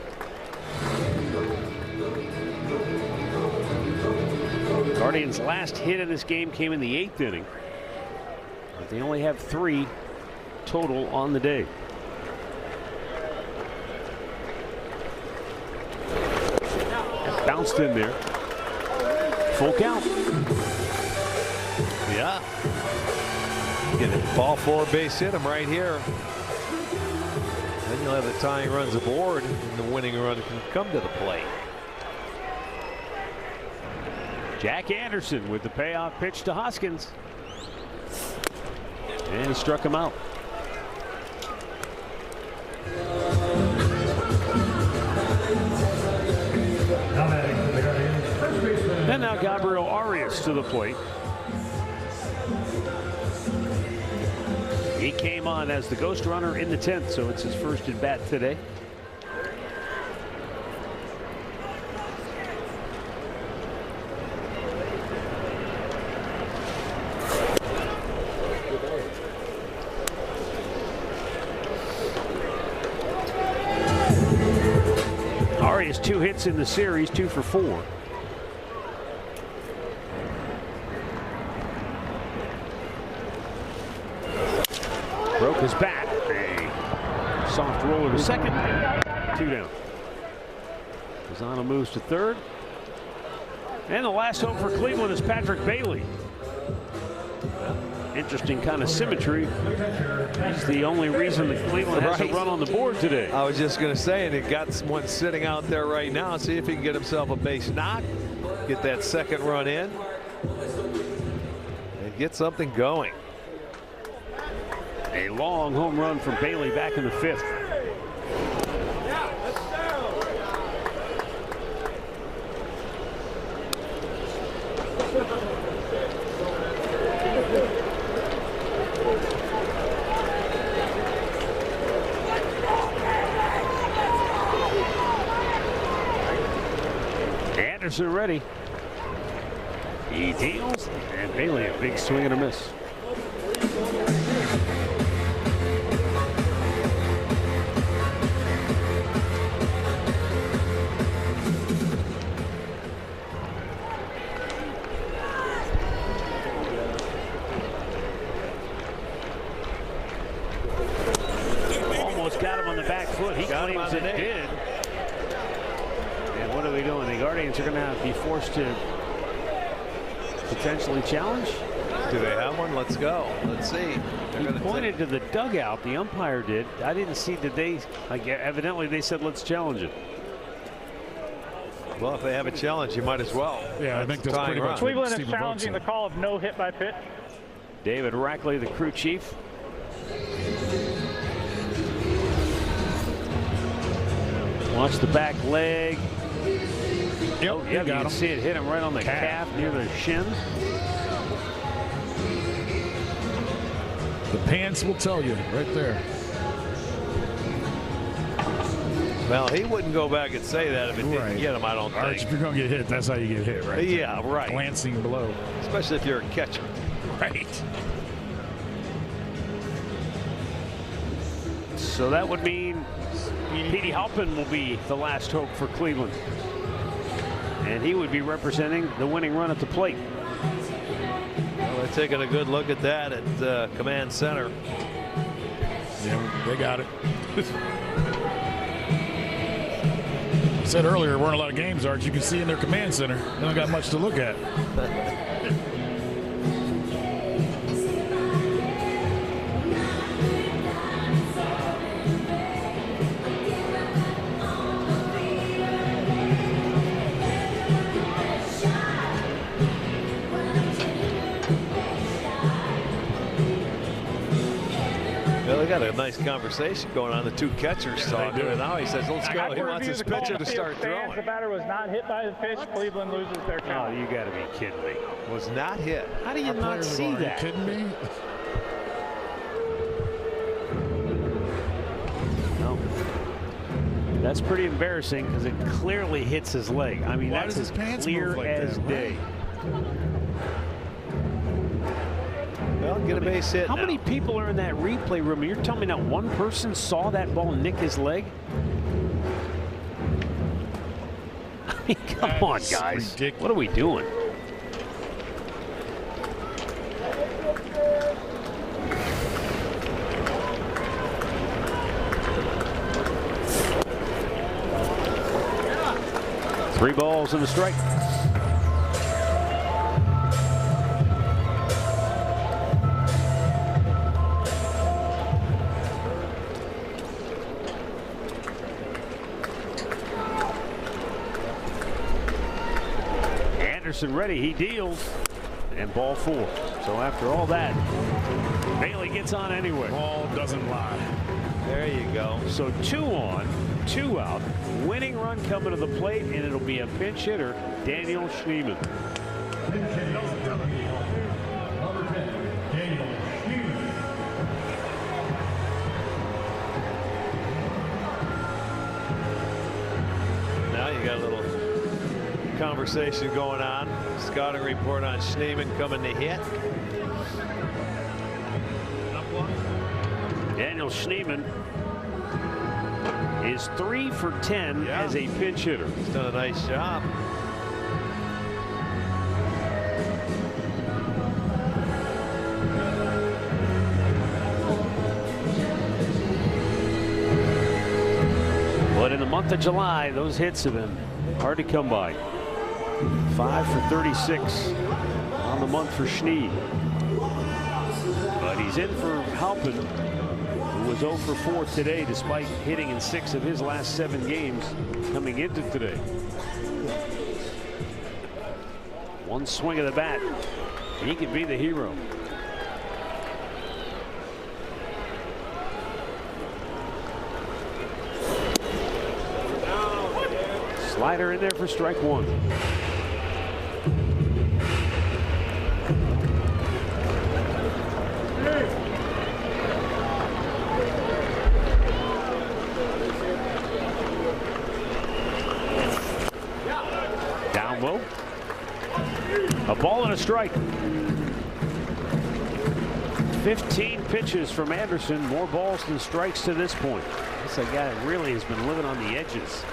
Guardians' last hit in this game came in the 8th inning. But they only have 3 total on the day. That bounced in there. Full count. Yeah. Get a ball 4 base hit him right here. Then you'll have the tying runs aboard, and the winning run can come to the plate. Jack Anderson with the payoff pitch to Hoskins. And he struck him out. And now Gabriel Arias to the plate. He came on as the ghost runner in the 10th, so it's his first at bat today. Arias 2 hits in the series, 2 for 4. Broke his bat. A soft roller to second. 2 down. Bazzana moves to 3rd. And the last hope for Cleveland is Patrick Bailey. Interesting kind of symmetry. He's the only reason that Cleveland has a run on the board today. I was just going to say, and it got one sitting out there right now. See if he can get himself a base knock, get that second run in, and get something going. A long home run from Bailey back in the 5th. Anderson ready. He deals, and Bailey a big swing and a miss. Almost got him on the back foot. He claims it did. And what are we doing? The Guardians are going to be forced to potentially challenge. Do they have one? Let's go. Let's see. He pointed to the dugout. The umpire did. I didn't see. Did they? Evidently, they said let's challenge it. Well, if they have a challenge, you might as well. Yeah, I think that's pretty much Cleveland is Stephen challenging the call of no hit by pitch. David Rackley, the crew chief. Watch the back leg. Yep, you can see it hit him right on the calf near the shin. The pants will tell you right there. Well, he wouldn't go back and say that if it didn't get him, I don't think. If you're going to get hit, that's how you get hit, right? Yeah, right. Glancing below. Especially if you're a catcher. Right. So that would mean Petey Halpin will be the last hope for Cleveland. And he would be representing the winning run at the plate. Well, they're taking a good look at that at command center. Yeah, they got it. I said earlier, there weren't a lot of games, Arch. You can see in their command center. They don't got much to look at. Well, they got a nice conversation going on. The two catchers talking. And now he says, let's go. He wants his pitcher to start throwing. The batter was not hit by the pitch. Cleveland loses their count. Oh, you got to be kidding me. Was not hit. How do you not see that? Are you kidding me? No. That's pretty embarrassing because it clearly hits his leg. I mean, that's as clear as day. Well, get a base hit. How many people are in that replay room? You're telling me not one person saw that ball nick his leg? I mean, come on, guys. Ridiculous. What are we doing? Three balls and a strike. Anderson ready, he deals, and ball four. So after all that, Bailey gets on anyway. Ball doesn't lie. There you go. So 2 on, 2 out, winning run coming to the plate, and it'll be a pinch hitter, Daniel Schneemann. Now you got a little conversation going on. Scouting report on Schneemann coming to hit. Daniel Schneemann is 3 for 10 as a pinch hitter. He's done a nice job. But in the month of July, those hits have been hard to come by. 5 for 36 on the month for Schnee. But he's in for Halpin, who was 0 for 4 today, despite hitting in 6 of his last 7 games coming into today. One swing of the bat, he could be the hero. Slider in there for strike 1. Down low. A ball and a strike. 15 pitches from Anderson, more balls than strikes to this point. This guy really has been living on the edges.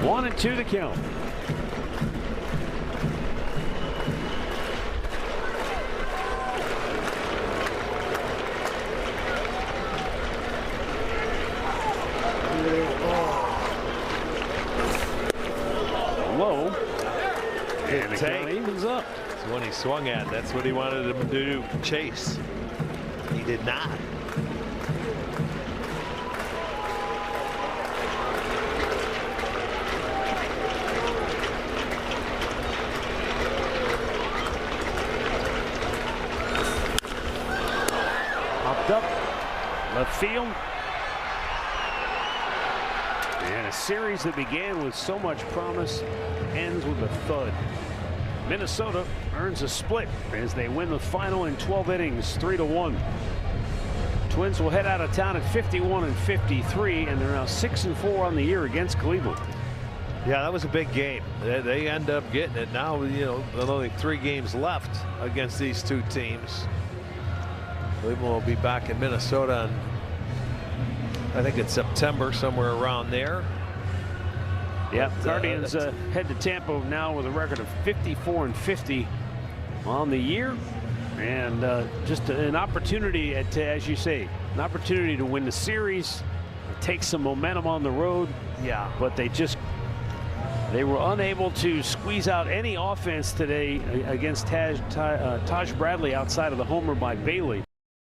One and 2 to count. Low. And the count evens up. when he swung at. That's what he wanted him to do, chase. He did not. Popped up left field. And a series that began with so much promise ends with a thud. Minnesota earns a split as they win the final in 12 innings, 3-1. Twins will head out of town at 51-53, and they're now 6-4 on the year against Cleveland. Yeah, that was a big game. They end up getting it. Now, you know, with only 3 games left against these two teams. Cleveland will be back in Minnesota on, I think it's September, somewhere around there. Yeah, Guardians head to Tampa now with a record of 54-50 on the year, and just an opportunity as you say, an opportunity to win the series, take some momentum on the road. Yeah, but they were unable to squeeze out any offense today against Taj Bradley outside of the homer by Bailey.